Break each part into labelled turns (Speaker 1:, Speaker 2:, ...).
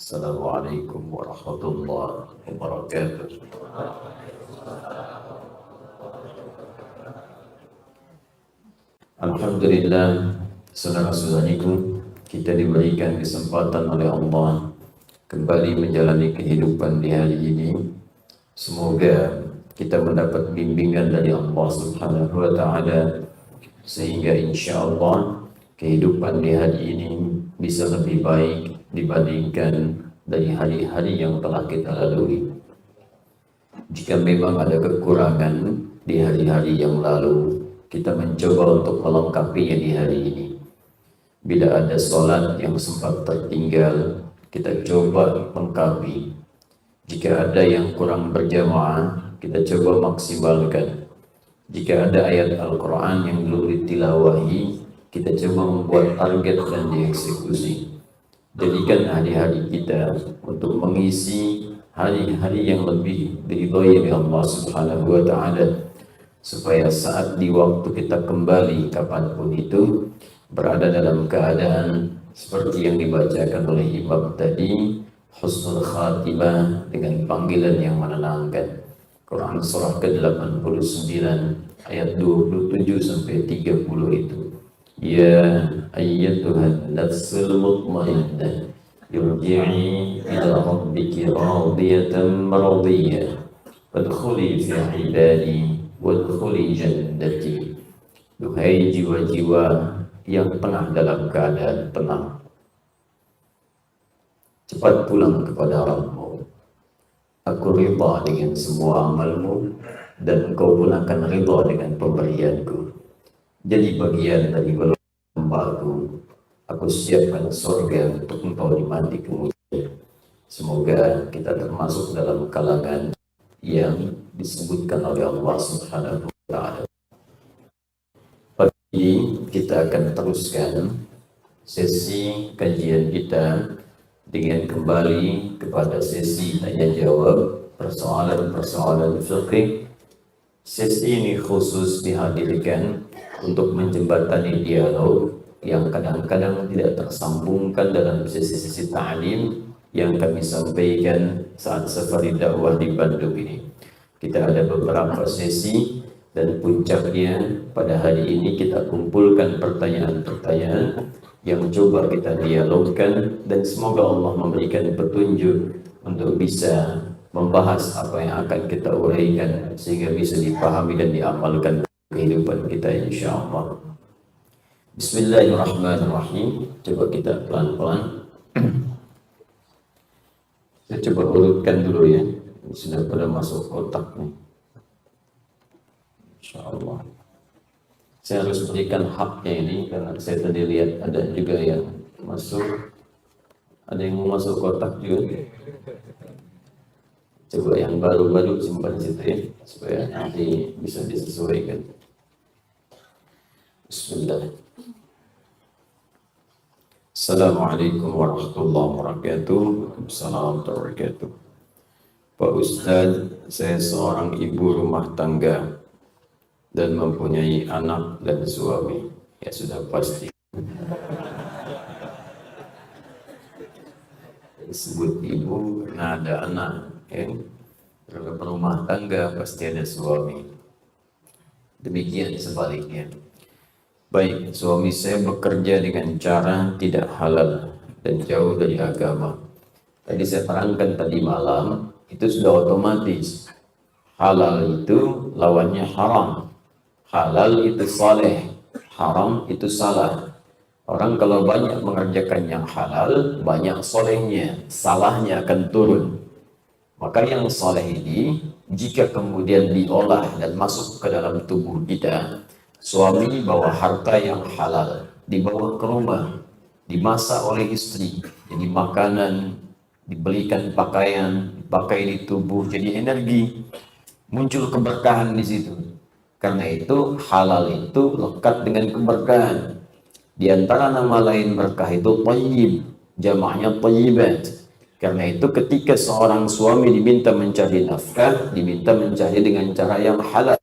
Speaker 1: Assalamualaikum warahmatullahi wabarakatuh. Alhamdulillah, saudara-saudariku, kita diberikan kesempatan oleh Allah kembali menjalani kehidupan di hari ini. Semoga kita mendapat bimbingan dari Allah Subhanahu wa Ta'ala, sehingga insya Allah kehidupan di hari ini bisa lebih baik dibandingkan dari hari-hari yang telah kita lalui. Jika memang ada kekurangan di hari-hari yang lalu, kita mencoba untuk melengkapinya di hari ini. Bila ada sholat yang sempat tertinggal, kita coba lengkapi. Jika ada yang kurang berjamaah, kita coba maksimalkan. Jika ada ayat Al-Quran yang belum ditilawahi, kita coba membuat target dan dieksekusi. Jadikan hari-hari kita untuk mengisi hari-hari yang lebih diridhoi oleh Allah Subhanahu wa Ta'ala, supaya saat di waktu kita kembali kapanpun itu berada dalam keadaan seperti yang dibacakan oleh imam tadi, husnul khatimah, dengan panggilan yang menenangkan. Quran surah ke-89 ayat 27 sampai 30 itu. Ya ayyatuhan nafsul mutmainnah, irji'i ila rabbiki radiyatan maradiyah, fadkhuli fi ibadi wadkhuli jannati. Duhai jiwa-jiwa yang tengah dalam keadaan tenang, cepat pulang kepada Rabbmu. Aku ridha dengan semua amalmu, dan engkau pun akan ridha dengan pemberianku. Jadi bagian dari hambaku, aku siapkan surga untuk engkau nikmati kemudian. Semoga kita termasuk dalam kalangan yang disebutkan oleh Allah Subhanahu wa Ta'ala. Pagi ini kita akan teruskan sesi kajian kita dengan kembali kepada sesi tanya jawab persoalan-persoalan fikih. Sesi ini khusus dihadirkan untuk menjembatani dialog yang kadang-kadang tidak tersambungkan dalam sesi-sesi ta'lim yang kami sampaikan saat safari dakwah di Bandung ini. Kita ada beberapa sesi, dan puncaknya pada hari ini kita kumpulkan pertanyaan-pertanyaan yang coba kita dialogkan, dan semoga Allah memberikan petunjuk untuk bisa membahas apa yang akan kita uraikan sehingga bisa dipahami dan diamalkan kehidupan kita insyaallah. Bismillahirrahmanirrahim. Coba kita pelan-pelan. Saya coba urutkan dulu ya. Ini sudah pada masuk kotak nih. Insyaallah. Saya harus berikan haknya ini karena saya tadi lihat ada juga yang masuk. Ada yang mau masuk kotak juga. Coba yang baru-baru simpan situ ya, supaya nanti bisa disesuaikan. Bismillah. Assalamualaikum warahmatullahi wabarakatuh. Assalamualaikum warahmatullahi wabarakatuh. Pak Ustadz, saya seorang ibu rumah tangga dan mempunyai anak dan suami. Ya sudah pasti disebut ibu karena ada anak ya. Kalau berumah tangga pasti ada suami. Demikian sebaliknya. Baik, suami saya bekerja dengan cara tidak halal dan jauh dari agama. Tadi saya terangkan tadi malam, itu sudah otomatis. Halal itu lawannya haram. Halal itu saleh, haram itu salah. Orang kalau banyak mengerjakan yang halal, banyak solehnya, salahnya akan turun. Maka yang saleh ini, jika kemudian diolah dan masuk ke dalam tubuh kita, suami bawa harta yang halal, dibawa ke rumah, dimasak oleh istri, jadi makanan, dibelikan pakaian, dipakai di tubuh, jadi energi, muncul keberkahan di situ. Karena itu halal itu lekat dengan keberkahan. Di antara nama lain berkah itu thayyib, jamaknya thayyibat. Karena itu ketika seorang suami diminta mencari nafkah, diminta mencari dengan cara yang halal.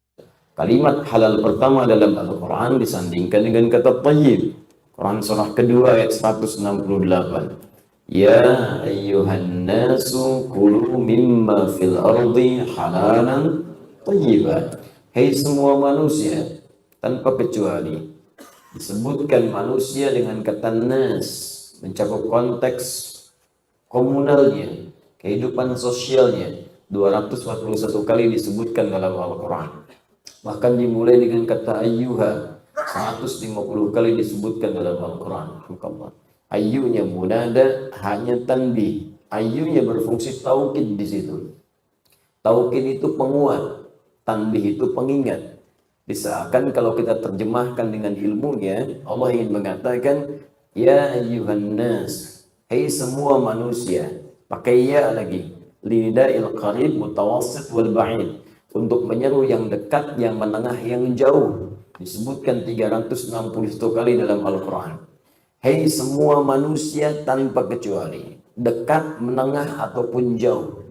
Speaker 1: Kalimat halal pertama dalam Al-Quran disandingkan dengan kata thayyib. Quran surah kedua ayat 168. Ya ayyuhan nasu kulu mimma fil ardi halalan thayyiban. Hei semua manusia, tanpa kecuali. Disebutkan manusia dengan kata nas, mencakup konteks komunalnya, kehidupan sosialnya. 241 kali disebutkan dalam Al-Quran. Bahkan dimulai dengan kata ayyuha, 150 kali disebutkan dalam Al-Quran. Ayyunya munada, hanya tanbih. Ayyunya berfungsi taukid di situ. Taukid itu penguat, tanbih itu pengingat. Disahkan kalau kita terjemahkan dengan ilmunya, Allah ingin mengatakan, ya ayyuhan nas, hei semua manusia. Pakai ya lagi, lida'il qarib mutawassit wal ba'id, untuk menyeru yang dekat, yang menengah, yang jauh. Disebutkan 361 kali dalam Al-Quran. Hei semua manusia tanpa kecuali, dekat, menengah, ataupun jauh.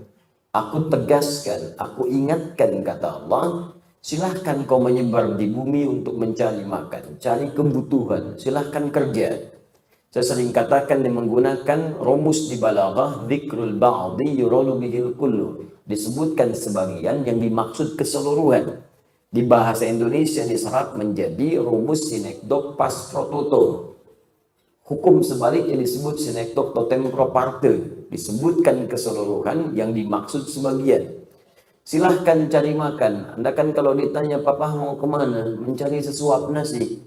Speaker 1: Aku tegaskan, aku ingatkan, kata Allah, silahkan kau menyebar di bumi untuk mencari makan, cari kebutuhan, silahkan kerja. Saya sering katakan dan menggunakan rumus di balaghah, dzikrul ba'di yuradu bihil kullu. Disebutkan sebagian yang dimaksud keseluruhan. Di bahasa Indonesia diserap menjadi rumus sinekdok pas pro toto. Hukum sebaliknya disebut sinekdok totem pro parte. Disebutkan keseluruhan yang dimaksud sebagian. Silahkan cari makan. Anda kan kalau ditanya, papa mau kemana? Mencari sesuap nasi.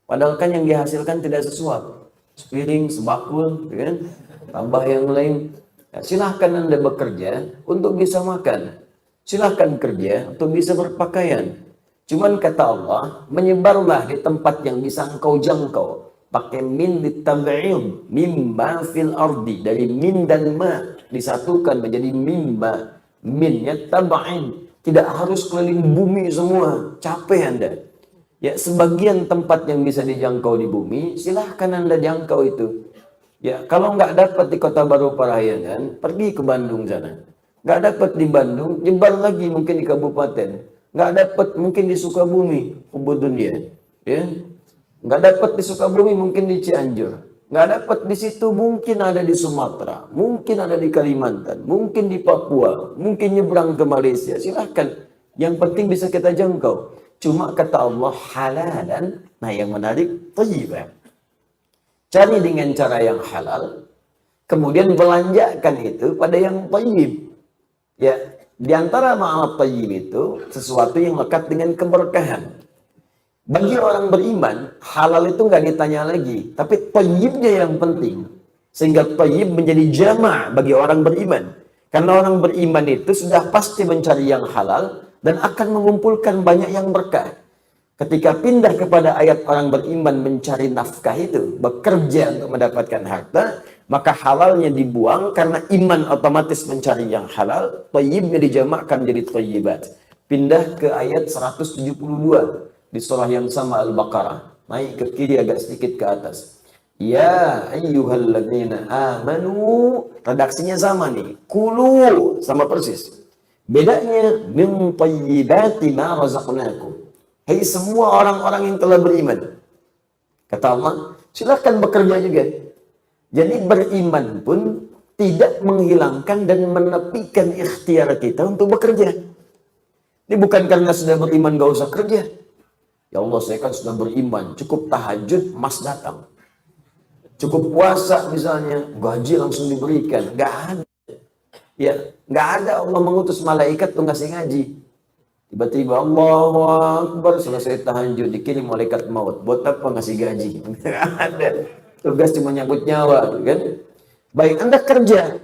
Speaker 1: Padahal kan yang dihasilkan tidak sesuap. Sepiring, sebakul, kan? Tambah yang lain. Ya, silahkan Anda bekerja untuk bisa makan. Silahkan kerja untuk bisa berpakaian. Cuman kata Allah, menyebarlah di tempat yang bisa engkau jangkau. Pakai min ditab'id, mimma fil ardi, dari min dan ma disatukan menjadi mimma. Minnya tab'id, tidak harus keliling bumi semua, capek Anda. Ya, sebagian tempat yang bisa dijangkau di bumi, silahkan Anda jangkau itu. Ya, kalau nggak dapat di Kota Baru Parahyangan, pergi ke Bandung sana. Nggak dapat di Bandung, nyebar lagi mungkin di kabupaten. Nggak dapat mungkin di Sukabumi, Ubudunnya. Ya, nggak dapat di Sukabumi, mungkin di Cianjur. Nggak dapat di situ, mungkin ada di Sumatera, mungkin ada di Kalimantan, mungkin di Papua, mungkin nyebrang ke Malaysia. Silahkan. Yang penting bisa kita jangkau. Cuma kata Allah halalan. Nah yang menarik, thayyiban. Cari dengan cara yang halal. Kemudian belanjakan itu pada yang thayyib. Ya, di antara ma'al thayyib itu sesuatu yang lekat dengan keberkahan. Bagi orang beriman, halal itu nggak ditanya lagi, tapi thayyibnya yang penting. Sehingga thayyib menjadi jama' bagi orang beriman. Karena orang beriman itu sudah pasti mencari yang halal dan akan mengumpulkan banyak yang berkah. Ketika pindah kepada ayat orang beriman mencari nafkah itu, bekerja untuk mendapatkan harta, maka halalnya dibuang karena iman otomatis mencari yang halal, thayyibnya dijamakkan jadi thayyibat. Pindah ke ayat 172. Di surah yang sama Al-Baqarah, naik ke kiri agak sedikit ke atas. Ya ayyuhalladzina amanu, redaksinya sama nih, kulu sama persis. Bedanya min thayyibati ma razaqnakum. Hei semua orang-orang yang telah beriman, kata Allah, silakan bekerja juga. Jadi beriman pun tidak menghilangkan dan menepikan ikhtiar kita untuk bekerja. Ini bukan karena sudah beriman gak usah kerja. Ya Allah, saya kan sudah beriman, cukup tahajud mas datang, cukup puasa misalnya, gaji langsung diberikan. Gak ada. Ya, gak ada Allah mengutus malaikat untuk ngasih ngaji. Tiba-tiba Allahu Akbar, selesai tahajud dikirim malaikat maut. Buat apa ngasih gaji? Gak ada. Tugas cuma nyangkut nyawa, kan? Baik, Anda kerja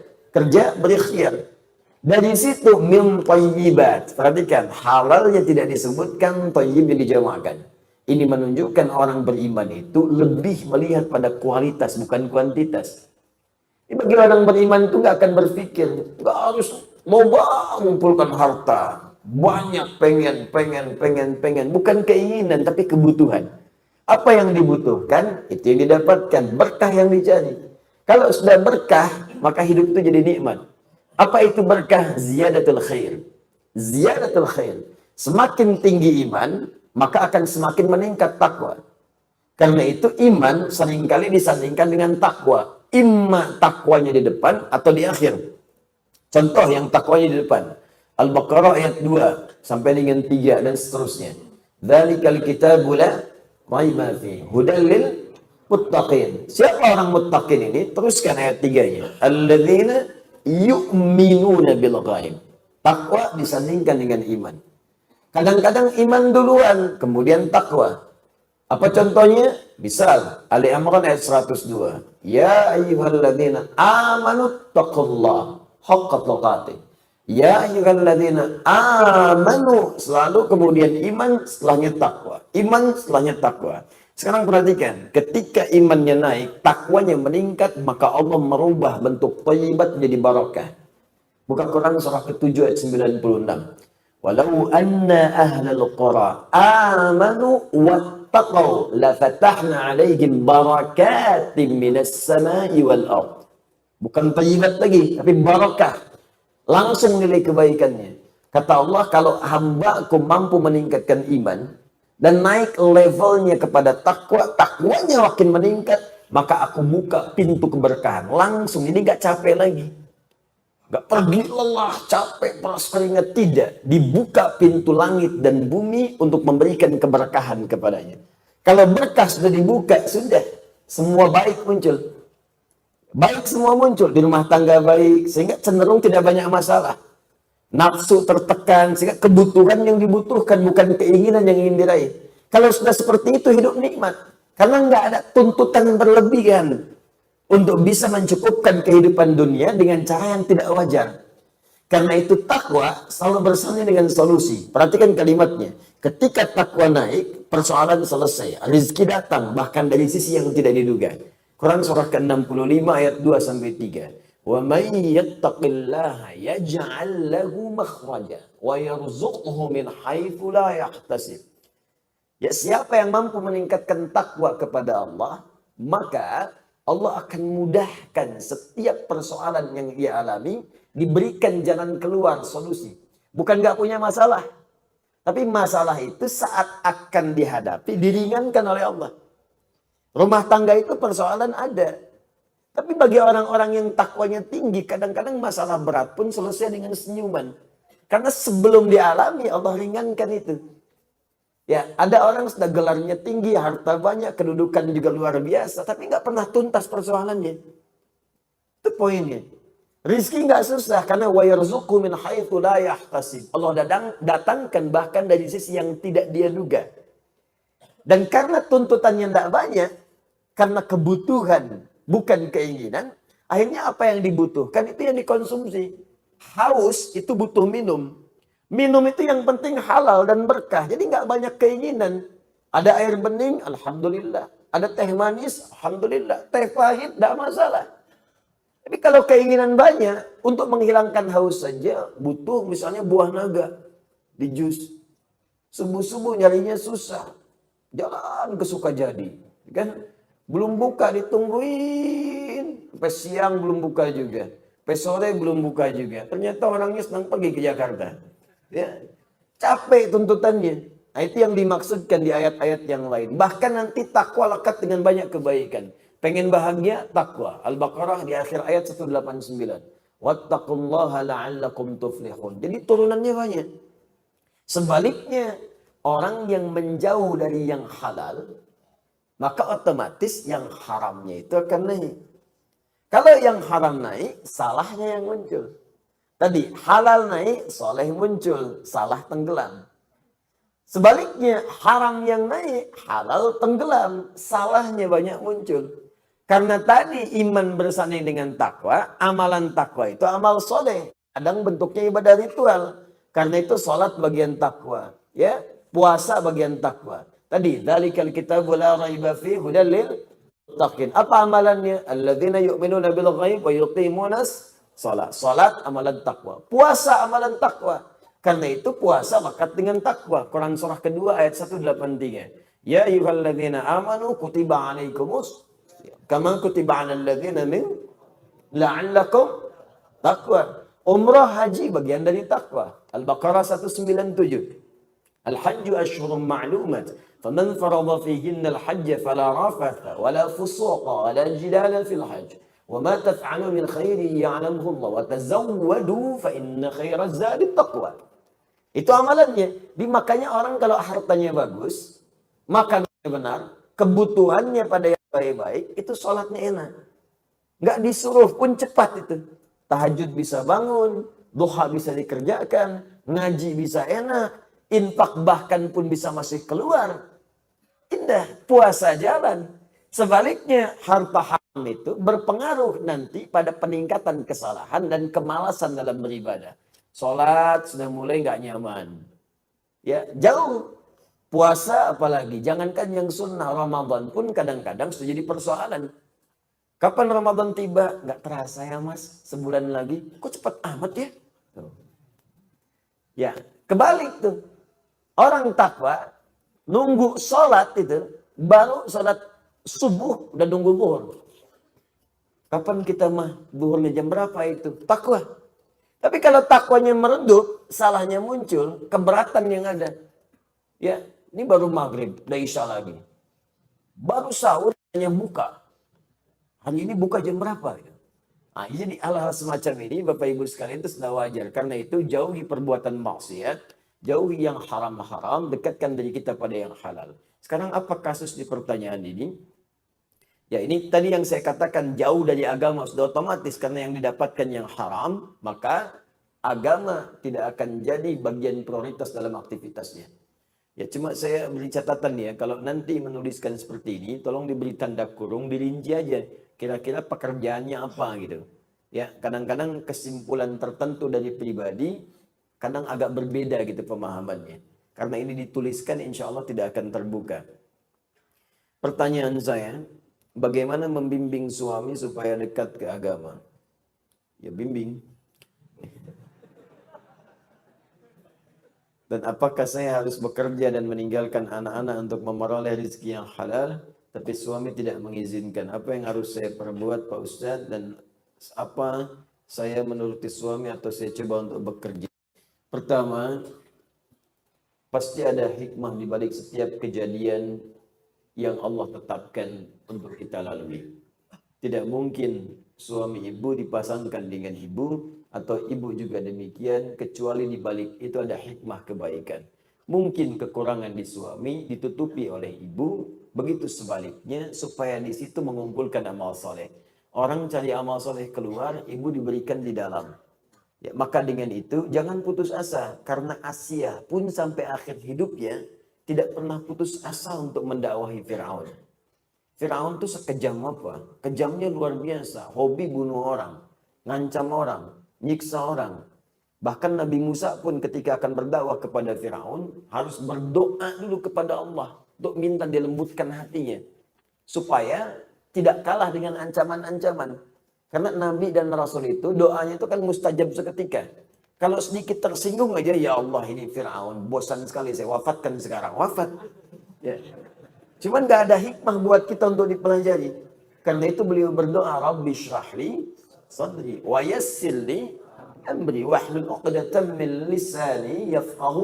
Speaker 1: berikhtiar. Dari situ min thayyibat. Perhatikan, halalnya tidak disebutkan, thayyibnya dijamakkan. Ini menunjukkan orang beriman itu lebih melihat pada kualitas bukan kuantitas. Ini bagi orang beriman itu nggak akan berpikir, nggak harus loba mengumpulkan harta, banyak pengen, bukan keinginan tapi kebutuhan. Apa yang dibutuhkan itu yang didapatkan, berkah yang dicari. Kalau sudah berkah, maka hidup itu jadi nikmat. Apa itu berkah? Ziyadatul khair. Ziyadatul khair. Semakin tinggi iman, maka akan semakin meningkat takwa. Karena itu iman seringkali disandingkan dengan takwa. Imma takwanya di depan atau di akhir. Contoh yang takwanya di depan. Al-Baqarah ayat 2 sampai dengan 3 dan seterusnya. Dzalikal kitabu la raiba fihi hudal lil muttaqin. Siapa orang muttaqin ini? Teruskan ayat 3-nya. Alladzina yu'minuna bil ghaib. Takwa disandingkan dengan iman. Kadang-kadang iman duluan, kemudian takwa. Apa contohnya? Misal Ali Imran ayat 102. Ya ayyuhalladzina amanu taqullaha haqqa tuqatih. Ya ayyuhalladzina amanu, selalu kemudian iman, setelahnya takwa. Iman, setelahnya takwa. Sekarang perhatikan, ketika imannya naik, takwanya meningkat, maka Allah merubah bentuk thayyibat menjadi barakah. Buka Quran surah ke-7 ayat 96. Walau anna ahlal qura amanu wattaqau lafatahna alaihim barakatim minas samai wal ard. Bukan thayyibat lagi, tapi barakah. Langsung nilai kebaikannya. Kata Allah, kalau hamba-Ku mampu meningkatkan iman dan naik levelnya kepada takwa, takwanya makin meningkat, maka Aku buka pintu keberkahan. Langsung, ini gak capek lagi. Gak pergi lelah, capek, peras keringat. Tidak. Dibuka pintu langit dan bumi untuk memberikan keberkahan kepadanya. Kalau berkah sudah dibuka, sudah. Semua baik muncul. Baik semua muncul. Di rumah tangga baik. Sehingga cenderung tidak banyak masalah. Nafsu tertekan. Sehingga kebutuhan yang dibutuhkan bukan keinginan yang ingin diraih. Kalau sudah seperti itu, hidup nikmat. Karena nggak ada tuntutan berlebihan untuk bisa mencukupkan kehidupan dunia dengan cara yang tidak wajar. Karena itu takwa selalu bersama dengan solusi. Perhatikan kalimatnya. Ketika takwa naik, persoalan selesai. Rezeki datang bahkan dari sisi yang tidak diduga. Quran surah ke-65 ayat 2 sampai 3. Wa may yattaqillaha yaj'al lahu makhraja wa yarzuqhu min haitsu la yahtasib. Ya, siapa yang mampu meningkatkan takwa kepada Allah, maka Allah akan mudahkan setiap persoalan yang dia alami, diberikan jalan keluar, solusi. Bukan gak punya masalah. Tapi masalah itu saat akan dihadapi, diringankan oleh Allah. Rumah tangga itu persoalan ada. Tapi bagi orang-orang yang takwanya tinggi, kadang-kadang masalah berat pun selesai dengan senyuman. Karena sebelum dialami, Allah ringankan itu. Ya, ada orang sudah gelarnya tinggi, harta banyak, kedudukan juga luar biasa, tapi nggak pernah tuntas persoalannya. Itu poinnya. Rizki nggak susah karena wa yarzuqhu min haitsu la yahtasib. Allah datangkan bahkan dari sisi yang tidak dia duga. Dan karena tuntutannya tidak banyak, karena kebutuhan bukan keinginan, akhirnya apa yang dibutuhkan itu yang dikonsumsi. Haus itu butuh minum. Minum itu yang penting halal dan berkah. Jadi nggak banyak keinginan. Ada air bening, alhamdulillah. Ada teh manis, alhamdulillah. Teh pahit, tidak masalah. Tapi kalau keinginan banyak, untuk menghilangkan haus saja, butuh misalnya buah naga di jus. Subuh-subuh nyarinya susah. Jalan ke Sukajadi. Kan? Belum buka, ditungguin. Sampai siang belum buka juga. Sampai sore belum buka juga. Ternyata orangnya senang pergi ke Jakarta. Ya, capek tuntutannya. Nah, itu yang dimaksudkan di ayat-ayat yang lain. Bahkan nanti takwa lekat dengan banyak kebaikan. Pengen bahagia, takwa. Al-Baqarah di akhir ayat 189. Wattaqullaha la'allakum tuflihun. Jadi turunannya banyak. Sebaliknya, orang yang menjauh dari yang halal, maka otomatis yang haramnya itu akan naik. Kalau yang haram naik, salahnya yang muncul. Tadi halal naik, soleh muncul, salah tenggelam. Sebaliknya haram yang naik, halal tenggelam, salahnya banyak muncul. Karena tadi iman bersanding dengan takwa, amalan takwa itu amal soleh. Kadang bentuknya ibadah ritual. Karena itu sholat bagian takwa, ya, puasa bagian takwa. Tadi dzalikal kitabu la raiba fihi hudal lil muttaqin. Apa amalannya? Alladzina yu'minuna bil ghaib wa yuqimunas salat. Salat amalan takwa. Puasa amalan takwa. Karena itu puasa lekat dengan takwa. Quran surah kedua ayat 183. Ya ayyuhalladzina amanu kutiba alaikumus kama kutiba 'alal ladzina min la'allakum taqwa. Umrah haji bagian dari takwa. Al-Baqarah 197. Al-hajju ashhurun ma'lumat. Faman farada fihinna al-hajj fala rafatha wala fusuqa wala jidala fil hajj.
Speaker 2: Wa ma taf'alu min khairi ya'lamuhu Allah wa tazawwadu fa inna khairaz zadi taqwa. Itu amalannya. Makanya orang kalau hartanya bagus, makanannya benar, kebutuhannya pada yang baik-baik, itu sholatnya enak. Nggak disuruh pun cepat itu. Tahajud bisa bangun, duha bisa dikerjakan, ngaji bisa enak, infak bahkan pun bisa masih keluar. Indah, puasa jalan. Sebaliknya, harta haram itu berpengaruh nanti pada peningkatan kesalahan dan kemalasan dalam beribadah. Sholat sudah mulai nggak nyaman. Ya, jauh. Puasa apalagi. Jangankan yang sunnah, Ramadan pun kadang-kadang sudah jadi persoalan. Kapan Ramadan tiba? Nggak terasa ya mas, sebulan lagi. Kok cepat amat ya? Tuh. Ya, kebalik tuh. Orang takwa, nunggu sholat itu, baru sholat subuh udah nunggu zuhur. Kapan kita mah zuhurnya jam berapa itu? Takwa. Tapi kalau takwanya meredup, salahnya muncul, keberatan yang ada. Ya, ini baru maghrib, udah isya lagi. Baru sahur hanya buka. Hari ini buka jam berapa? Nah, jadi hal-hal semacam ini Bapak Ibu sekalian itu sudah wajar. Karena itu jauhi perbuatan maksiat, jauhi yang haram-haram, dekatkan diri kita pada yang halal. Sekarang apa kasus di pertanyaan ini? Ya ini tadi yang saya katakan jauh dari agama sudah otomatis karena yang didapatkan yang haram, maka agama tidak akan jadi bagian prioritas dalam aktivitasnya. Ya cuma saya beri catatan ya, kalau nanti menuliskan seperti ini, tolong diberi tanda kurung, dirinci aja. Kira-kira pekerjaannya apa gitu. Ya kadang-kadang kesimpulan tertentu dari pribadi, kadang agak berbeda gitu pemahamannya. Karena ini dituliskan insya Allah tidak akan terbuka. Pertanyaan saya, bagaimana membimbing suami supaya dekat ke agama? Ya bimbing. Dan apakah saya harus bekerja dan meninggalkan anak-anak untuk memperoleh rezeki yang halal, tapi suami tidak mengizinkan? Apa yang harus saya perbuat Pak Ustadz? Dan apa saya menuruti suami atau saya coba untuk bekerja? Pertama, pasti ada hikmah di balik setiap kejadian yang Allah tetapkan untuk kita lalui. Tidak mungkin suami ibu dipasangkan dengan ibu atau ibu juga demikian, kecuali di balik itu ada hikmah kebaikan. Mungkin kekurangan di suami ditutupi oleh ibu, begitu sebaliknya supaya di situ mengumpulkan amal soleh. Orang cari amal soleh keluar, ibu diberikan di dalam. Ya, maka dengan itu jangan putus asa, karena Asia pun sampai akhir hidupnya tidak pernah putus asa untuk mendakwahi Firaun. Firaun itu sekejam apa? Kejamnya luar biasa, hobi bunuh orang, ngancam orang, nyiksa orang. Bahkan Nabi Musa pun ketika akan berdakwah kepada Firaun harus berdoa dulu kepada Allah untuk minta dilembutkan hatinya supaya tidak kalah dengan ancaman-ancaman. Karena Nabi dan Rasul itu doanya itu kan mustajab seketika. Kalau sedikit tersinggung aja, ya Allah ini Firaun bosan sekali, saya wafatkan sekarang, wafat. Ya. Cuman gak ada hikmah buat kita untuk dipelajari. Karena itu beliau berdoa, Rabbi syrahli sadri wa yassirli amri wahlul 'uqdatam min lisani yafqahu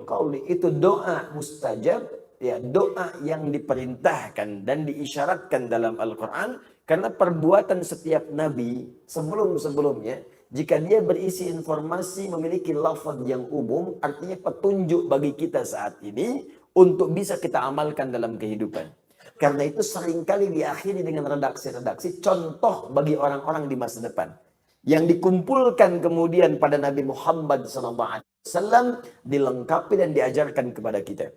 Speaker 2: qawli. Itu doa mustajab, ya, doa yang diperintahkan dan diisyaratkan dalam Al-Quran. Karena perbuatan setiap nabi sebelum-sebelumnya, jika dia berisi informasi memiliki lafaz yang umum, artinya petunjuk bagi kita saat ini untuk bisa kita amalkan dalam kehidupan. Karena itu seringkali diakhiri dengan redaksi-redaksi contoh bagi orang-orang di masa depan. Yang dikumpulkan kemudian pada Nabi Muhammad SAW dilengkapi dan diajarkan kepada kita.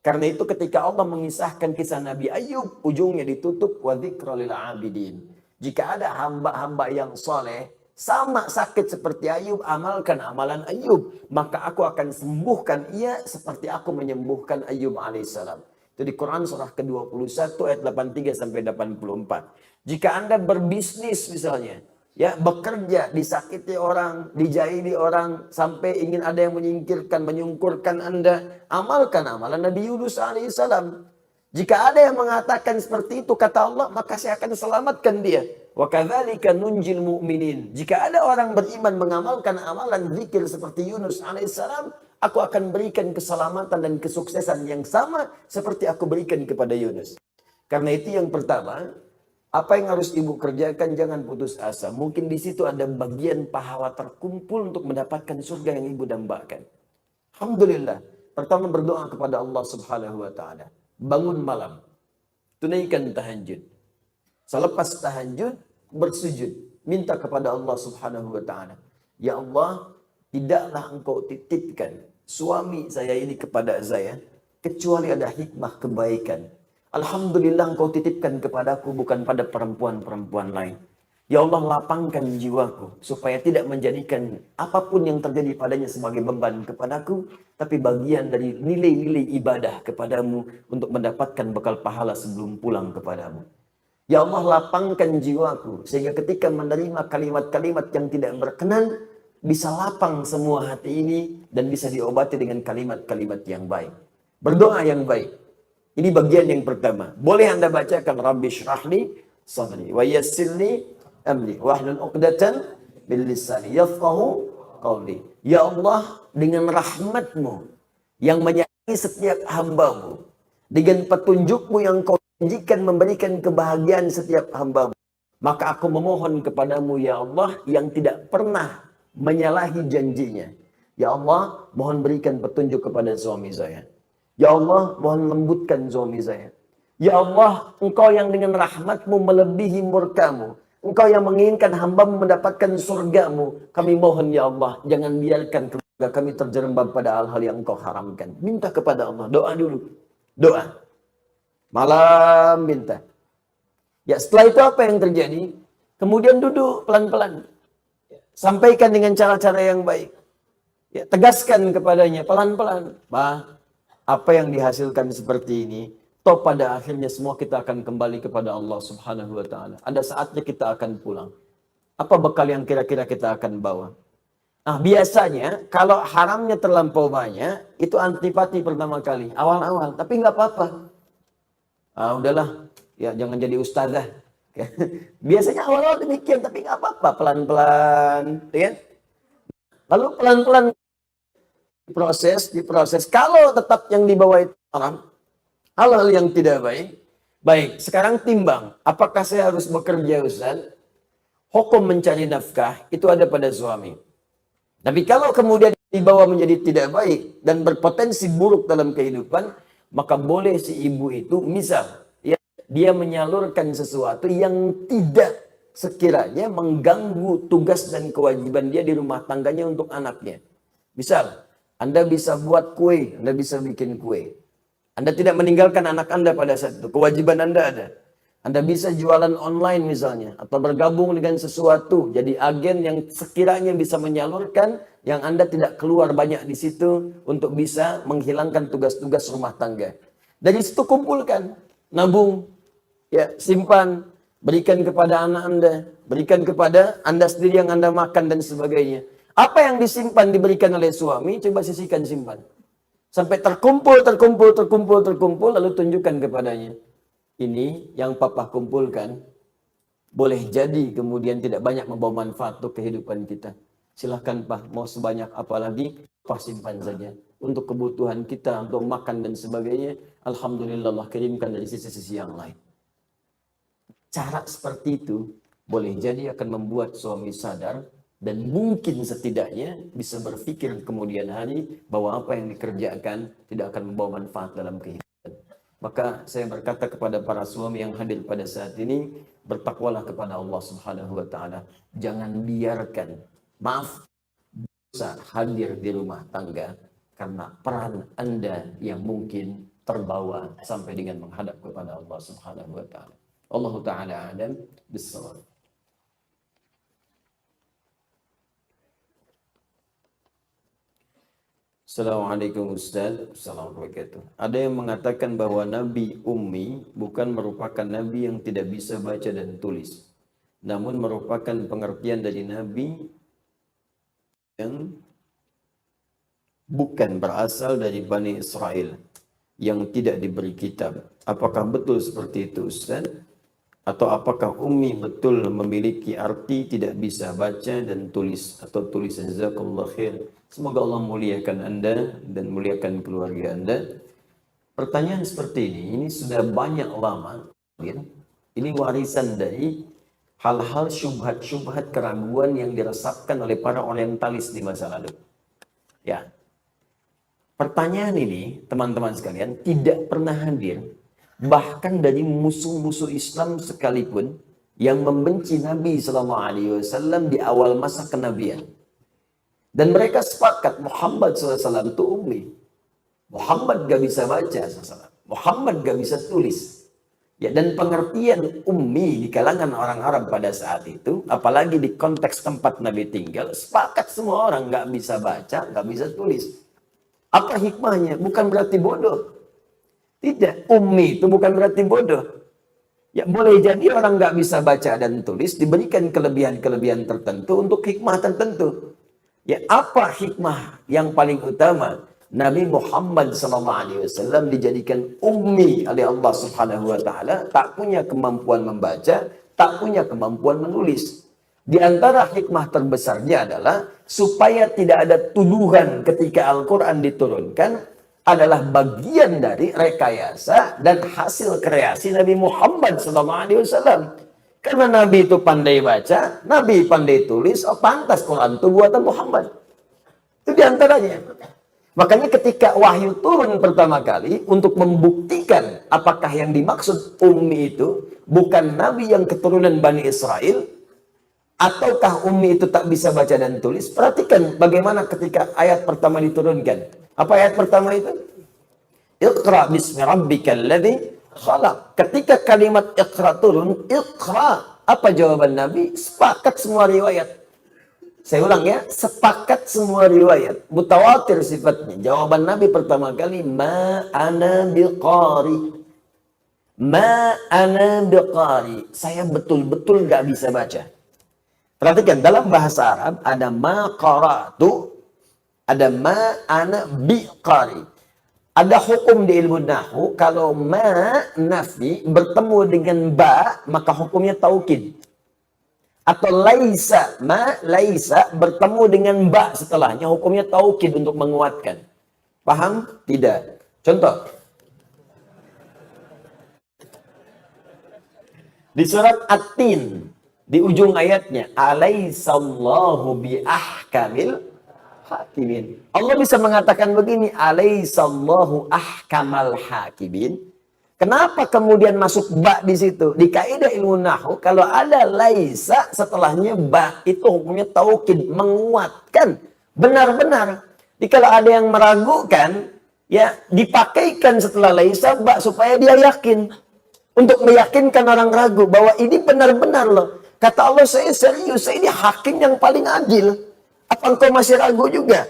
Speaker 2: Karena itu ketika Allah mengisahkan kisah Nabi Ayub, ujungnya ditutup wa dzikra lil abidin. Jika ada hamba-hamba yang soleh, sama sakit seperti Ayub, amalkan amalan Ayub, maka aku akan sembuhkan ia seperti aku menyembuhkan Ayub alaihissalam. Itu di Quran surah ke-21 ayat 83 sampai 84. Jika Anda berbisnis misalnya, ya, bekerja, disakiti orang, dijahili orang, sampai ingin ada yang menyingkirkan, menyungkurkan Anda, amalkan amalan Nabi Yunus alaihissalam. Jika ada yang mengatakan seperti itu, kata Allah, maka saya akan selamatkan dia. Wa kadzalika nunjil mu'minin. Jika ada orang beriman mengamalkan amalan zikir seperti Yunus alaihissalam, aku akan berikan keselamatan dan kesuksesan yang sama seperti aku berikan kepada Yunus. Karena itu yang pertama, Apa yang harus ibu kerjakan, jangan putus asa. Mungkin di situ ada bagian pahala terkumpul untuk mendapatkan surga yang ibu dambakan. Alhamdulillah. Pertama berdoa kepada Allah Subhanahu wa taala. Bangun malam. Tunaikan tahajud. Selepas tahajud, bersujud. Minta kepada Allah Subhanahu wa taala. Ya Allah, tidaklah engkau titipkan suami saya ini kepada saya kecuali ada hikmah kebaikan. Alhamdulillah engkau titipkan kepadaku bukan pada perempuan-perempuan lain. Ya Allah, lapangkan jiwaku supaya tidak menjadikan apapun yang terjadi padanya sebagai beban kepadaku, tapi bagian dari nilai-nilai ibadah kepadamu untuk mendapatkan bekal pahala sebelum pulang kepadamu. Ya Allah, lapangkan jiwaku sehingga ketika menerima kalimat-kalimat yang tidak berkenan, bisa lapang semua hati ini dan bisa diobati dengan kalimat-kalimat yang baik. Berdoa yang baik. Ini bagian yang pertama. Boleh Anda bacakan Rabbi syrahli sadri wa yassirli amri wahlul 'uqdatan min lisani yafqahu qawli. Ya Allah, dengan rahmat-Mu yang menyayangi setiap hamba-Mu, dengan petunjuk-Mu yang Kau janjikan memberikan kebahagiaan setiap hamba-Mu, maka aku memohon kepadamu ya Allah yang tidak pernah menyalahi janjinya. Ya Allah, mohon berikan petunjuk kepada suami saya. Ya Allah, mohon lembutkan suami saya. Ya Allah, Engkau yang dengan rahmat-Mu melebihi murka-Mu. Engkau yang menginginkan hamba-Mu mendapatkan surga-Mu. Kami mohon ya Allah, jangan biarkan keluarga kami terjerembab pada hal-hal yang Engkau haramkan. Minta kepada Allah, doa dulu. Doa. Malam minta. Ya, setelah itu apa yang terjadi? Kemudian duduk pelan-pelan. Sampaikan dengan cara-cara yang baik. Ya, tegaskan kepadanya pelan-pelan. Bah, apa yang dihasilkan seperti ini, toh pada akhirnya semua kita akan kembali kepada Allah Subhanahu wa taala. Ada saatnya kita akan pulang. Apa bekal yang kira-kira kita akan bawa? Nah, biasanya kalau haramnya terlampau banyak, itu antipati pertama kali, awal-awal. Tapi nggak apa-apa. Udahlah, ya jangan jadi ustazah. Biasanya awal-awal demikian, tapi nggak apa-apa, pelan-pelan, ya. Lalu pelan-pelan diproses. Kalau tetap yang dibawa itu haram, hal-hal yang tidak baik. Baik, sekarang timbang. Apakah saya harus bekerja, Ustaz? Hukum mencari nafkah itu ada pada suami. Tapi kalau kemudian dibawa menjadi tidak baik dan berpotensi buruk dalam kehidupan, maka boleh si ibu itu, misal, ya, dia menyalurkan sesuatu yang tidak sekiranya mengganggu tugas dan kewajiban dia di rumah tangganya untuk anaknya. Misal, Anda bisa buat kue, Anda bisa bikin kue. Anda tidak meninggalkan anak Anda pada saat itu, kewajiban Anda ada. Anda bisa jualan online misalnya, atau bergabung dengan sesuatu, jadi agen yang sekiranya bisa menyalurkan, yang Anda tidak keluar banyak di situ untuk bisa menghilangkan tugas-tugas rumah tangga. Dari situ kumpulkan, nabung, ya, simpan, berikan kepada anak Anda, berikan kepada Anda sendiri yang Anda makan dan sebagainya. Apa yang disimpan diberikan oleh suami, coba sisihkan simpan. Sampai terkumpul, lalu tunjukkan kepadanya. Ini yang papa kumpulkan, boleh jadi kemudian tidak banyak membawa manfaat untuk kehidupan kita. Silahkan Pak, mau sebanyak apa lagi, Pak simpan saja. Untuk kebutuhan kita, untuk makan dan sebagainya, Alhamdulillah Allah kirimkan dari sisi-sisi yang lain. Cara seperti itu, boleh jadi akan membuat suami sadar, dan mungkin setidaknya bisa berpikir kemudian hari bahwa apa yang dikerjakan tidak akan membawa manfaat dalam kehidupan. Maka saya berkata kepada para suami yang hadir pada saat ini, bertakwalah kepada Allah Subhanahu wa taala. Jangan biarkan dosa hadir di rumah tangga karena peran Anda yang mungkin terbawa sampai dengan menghadap kepada Allah Subhanahu wa taala. Allah taala a'lam bissawab. Assalamualaikum Ustaz. Assalamualaikum. Ada yang mengatakan bahwa Nabi Ummi bukan merupakan Nabi yang tidak bisa baca dan tulis, namun merupakan pengertian dari Nabi yang bukan berasal dari Bani Israel yang tidak diberi kitab. Apakah betul seperti itu Ustaz? Atau apakah Ummi betul memiliki arti tidak bisa baca dan tulis atau tulisan? Jazakallahu khair. Semoga Allah muliakan Anda dan muliakan keluarga Anda. Pertanyaan seperti ini sudah banyak lama, ya. Ini warisan dari hal-hal syubhat-syubhat keraguan yang diresapkan oleh para orientalis di masa lalu. Ya. Pertanyaan ini, teman-teman sekalian, tidak pernah hadir bahkan dari musuh-musuh Islam sekalipun yang membenci Nabi SAW di awal masa kenabian. Dan mereka sepakat Muhammad SAW itu ummi. Muhammad gak bisa baca SAW. Muhammad gak bisa tulis. Ya, dan pengertian ummi di kalangan orang Arab pada saat itu, apalagi di konteks tempat Nabi tinggal, sepakat semua orang gak bisa baca, gak bisa tulis. Apa hikmahnya? Bukan berarti bodoh. Tidak, ummi itu bukan berarti bodoh. Ya, boleh jadi orang nggak bisa baca dan tulis diberikan kelebihan-kelebihan tertentu untuk hikmah tertentu. Ya, apa hikmah yang paling utama? Nabi Muhammad SAW dijadikan ummi oleh Allah Subhanahu wa taala, tak punya kemampuan membaca, tak punya kemampuan menulis. Di antara hikmah terbesarnya adalah supaya tidak ada tuduhan ketika Al-Qur'an diturunkan adalah bagian dari rekayasa dan hasil kreasi Nabi Muhammad SAW. Karena Nabi itu pandai baca, Nabi pandai tulis, oh pantas Quran itu buatan Muhammad. Itu diantaranya. Makanya ketika wahyu turun pertama kali untuk membuktikan apakah yang dimaksud ummi itu bukan Nabi yang keturunan Bani Israel, ataukah ummi itu tak bisa baca dan tulis. Perhatikan bagaimana ketika ayat pertama diturunkan. Apa ayat pertama itu? Iqra bismi rabbikal ladzi khalaq. Ketika kalimat iqra turun, iqra. Apa jawaban Nabi? Sepakat semua riwayat. Saya ulang ya, sepakat semua riwayat. Mutawatir sifatnya. Jawaban Nabi pertama kali, ma ana biqari. Ma ana biqari. Saya betul-betul gak bisa baca. Perhatikan, dalam bahasa Arab ada ma qara'tu, ada ma ana biqari. Ada hukum di ilmu nahwu, kalau ma nafi bertemu dengan ba, maka hukumnya taukid. Atau laisa, ma laisa bertemu dengan ba setelahnya, hukumnya taukid untuk menguatkan. Paham? Tidak. Contoh. Di surat At-Tin, di ujung ayatnya, alaisallahu bi ahkamil hakimin. Allah bisa mengatakan begini, alaisallahu ahkamal hakimin. Kenapa kemudian masuk ba di situ? Di kaidah ilmu nahwu, kalau ada laisa setelahnya ba, itu hukumnya taukid, menguatkan, benar-benar. Jadi kalau ada yang meragukan, ya dipakaikan setelah laisa ba supaya dia yakin. Untuk meyakinkan orang ragu bahwa ini benar-benar loh. Kata Allah, saya serius, saya ini hakim yang paling adil. Apa engkau masih ragu juga?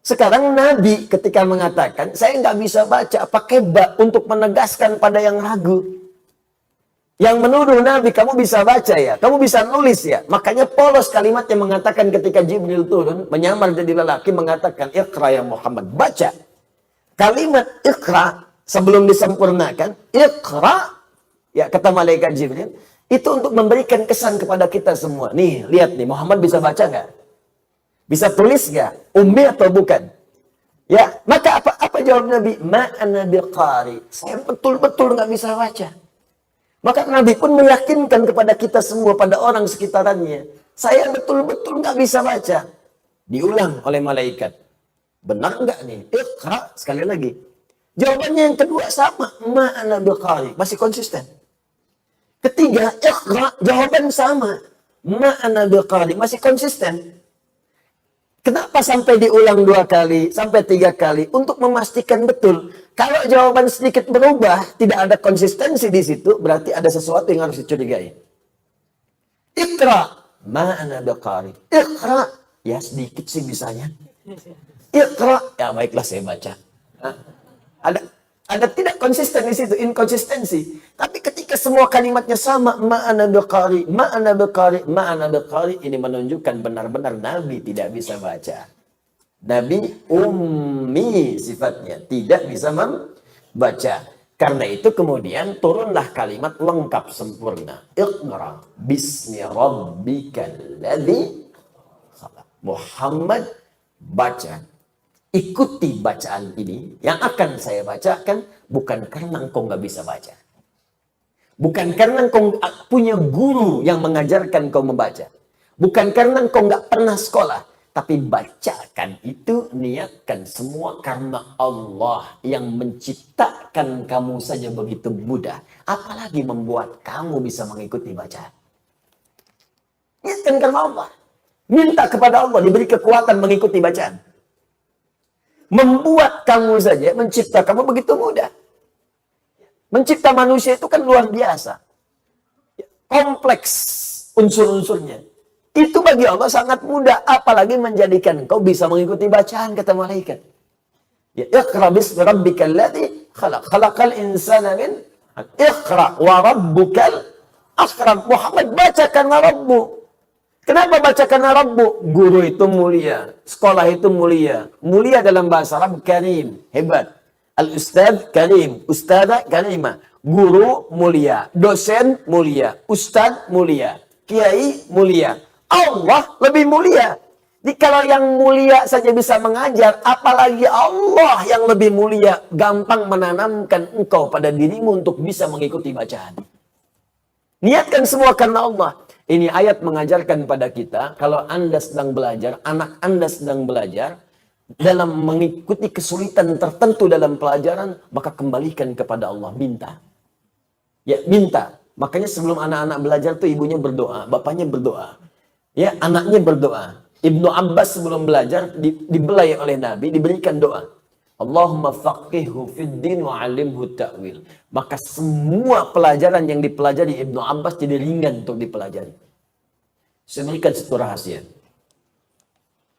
Speaker 2: Sekarang Nabi ketika mengatakan, saya nggak bisa baca, pakai ba untuk menegaskan pada yang ragu. Yang menuduh Nabi, kamu bisa baca ya, kamu bisa nulis ya. Makanya polos kalimat yang mengatakan ketika Jibril turun, menyamar jadi lelaki, mengatakan, Iqra ya Muhammad, baca. Kalimat Iqra, sebelum disempurnakan, Iqra, ya kata malaikat Jibril, itu untuk memberikan kesan kepada kita semua. Nih, lihat nih, Muhammad bisa baca nggak? Bisa tulis nggak? Ummi atau bukan? Ya, maka apa jawab Nabi? Ma'ana biqari. Saya betul-betul nggak bisa baca. Maka Nabi pun meyakinkan kepada kita semua, pada orang sekitarannya. Saya betul-betul nggak bisa baca. Diulang oleh malaikat. Benar nggak nih? Iqra, sekali lagi. Jawabannya yang kedua sama. Ma'ana biqari. Masih konsisten. Ketiga, Iqra, jawaban sama. Ma'ana biqari. Masih konsisten. Kenapa sampai diulang 2 kali, sampai 3 kali? Untuk memastikan betul. Kalau jawaban sedikit berubah, tidak ada konsistensi di situ, berarti ada sesuatu yang harus dicurigai. Iqra, ma'ana biqari. Iqra, ya sedikit sih bisanya. Iqra, ya baiklah saya baca. Ada tidak konsisten di situ, inkonsistensi. Tapi ketika semua kalimatnya sama, ma'ana biqari, ma'ana biqari, ma'ana biqari, ini menunjukkan benar-benar Nabi tidak bisa baca. Nabi ummi sifatnya, tidak bisa membaca. Karena itu kemudian turunlah kalimat lengkap sempurna. Iqra bismi rabbikal ladzi khalaq. Muhammad baca. Ikuti bacaan ini yang akan saya bacakan bukan karena engkau nggak bisa baca. Bukan karena kau punya guru yang mengajarkan kau membaca. Bukan karena kau nggak pernah sekolah. Tapi bacakan itu, niatkan semua karena Allah yang menciptakan kamu saja begitu mudah. Apalagi membuat kamu bisa mengikuti bacaan. Niatkan karena Allah. Minta kepada Allah diberi kekuatan mengikuti bacaan. Membuat kamu saja, mencipta kamu begitu mudah. Mencipta manusia itu kan luar biasa. Kompleks unsur-unsurnya. Itu bagi Allah sangat mudah. Apalagi menjadikan kau bisa mengikuti bacaan, kata malaikat. Ya, Iqra bismi rabbikal ladzi khalaq. Khalaqal insana min Iqra wa rabbukal akram. Muhammad, bacakan Rabbu. Kenapa bacakan Rabbu? Guru itu mulia. Sekolah itu mulia. Mulia dalam bahasa Arab, karim. Hebat. Al-Ustadz karim. Ustadzah karimah. Guru mulia. Dosen mulia. Ustadz mulia. Kiai mulia. Allah lebih mulia. Jadi kalau yang mulia saja bisa mengajar, apalagi Allah yang lebih mulia, gampang menanamkan engkau pada dirimu untuk bisa mengikuti bacaan. Niatkan semua karena Allah. Ini ayat mengajarkan pada kita, kalau Anda sedang belajar, anak Anda sedang belajar, dalam mengikuti kesulitan tertentu dalam pelajaran, maka kembalikan kepada Allah, minta. Ya, minta. Makanya sebelum anak-anak belajar tuh ibunya berdoa, bapaknya berdoa. Ya, anaknya berdoa. Ibnu Abbas sebelum belajar dibelai oleh Nabi, diberikan doa. Allahumma faqihhu fid din wa 'allimhu ta'wil. Maka semua pelajaran yang dipelajari Ibnu Abbas jadi ringan untuk dipelajari. Saya berikan satu rahasia.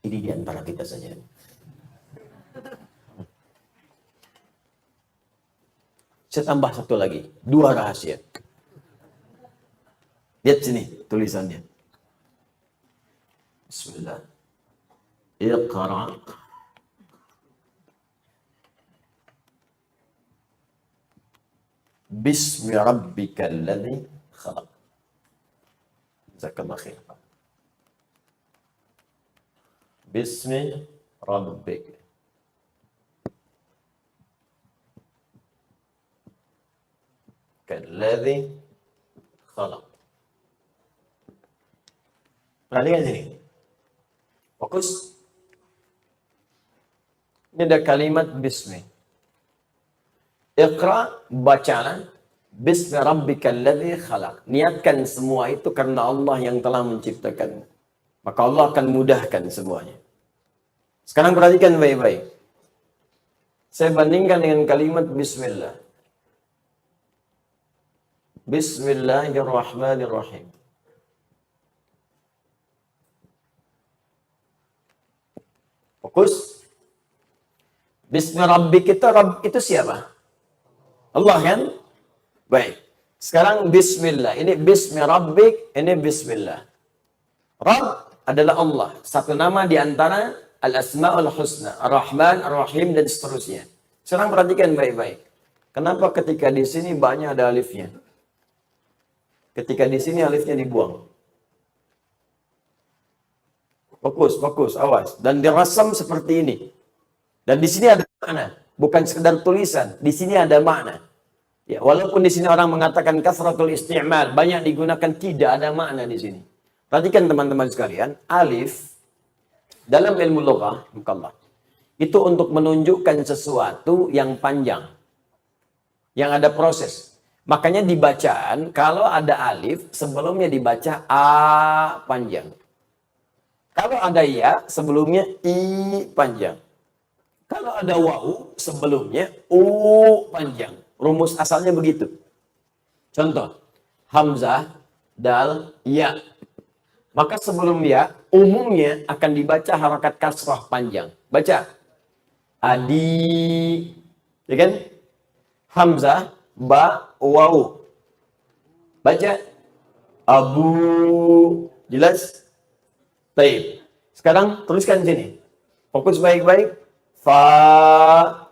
Speaker 2: Ini di antara kita saja. Saya tambah satu lagi, 2 rahasia. Lihat sini tulisannya. Bismillah. Iqra. Bismi rabbikal ladzi khalaq. Jazakallahu khair. Bismi rabbik. Kalladzi khalaq. Perhatikan sini. Fokus. Ini ada kalimat bismi. Iqra, bacalah. Bismi rabbikal ladzi khalaq. Niatkan semua itu karena Allah yang telah menciptakanmu. Maka Allah akan mudahkan semuanya. Sekarang perhatikan baik-baik. Saya bandingkan dengan kalimat bismillah. Bismillahirrahmanirrahim. Fokus. Bismi rabbik kita, Rabb itu siapa? Allah kan? Baik. Sekarang bismillah. Ini bismi rabbik, ini bismillah. Rabb adalah Allah. Satu nama di antara al-asma'ul husna. Ar-Rahman, Ar-Rahim, dan seterusnya. Sekarang perhatikan baik-baik. Kenapa ketika di sini banyak ada alifnya? Ketika di sini alifnya dibuang. Fokus, fokus, awas. Dan dirasam seperti ini. Dan di sini ada makna. Bukan sekedar tulisan. Di sini ada makna. Ya, walaupun di sini orang mengatakan kasratul isti'mal, banyak digunakan, tidak ada makna di sini. Perhatikan teman-teman sekalian, alif dalam ilmu lughah, itu untuk menunjukkan sesuatu yang panjang. Yang ada proses. Makanya di bacaan, kalau ada alif, sebelumnya dibaca A panjang. Kalau ada ya, sebelumnya I panjang. Kalau ada wawu, sebelumnya U panjang. Rumus asalnya begitu. Contoh, Hamzah, Dal, Ya. Maka sebelum Ya, umumnya akan dibaca harakat kasrah panjang. Baca. Adi. Ya kan? Hamzah, Ba, Wawu. Baca. Abu. Jelas? Baik. Sekarang tuliskan sini. Fokus baik-baik. Fa,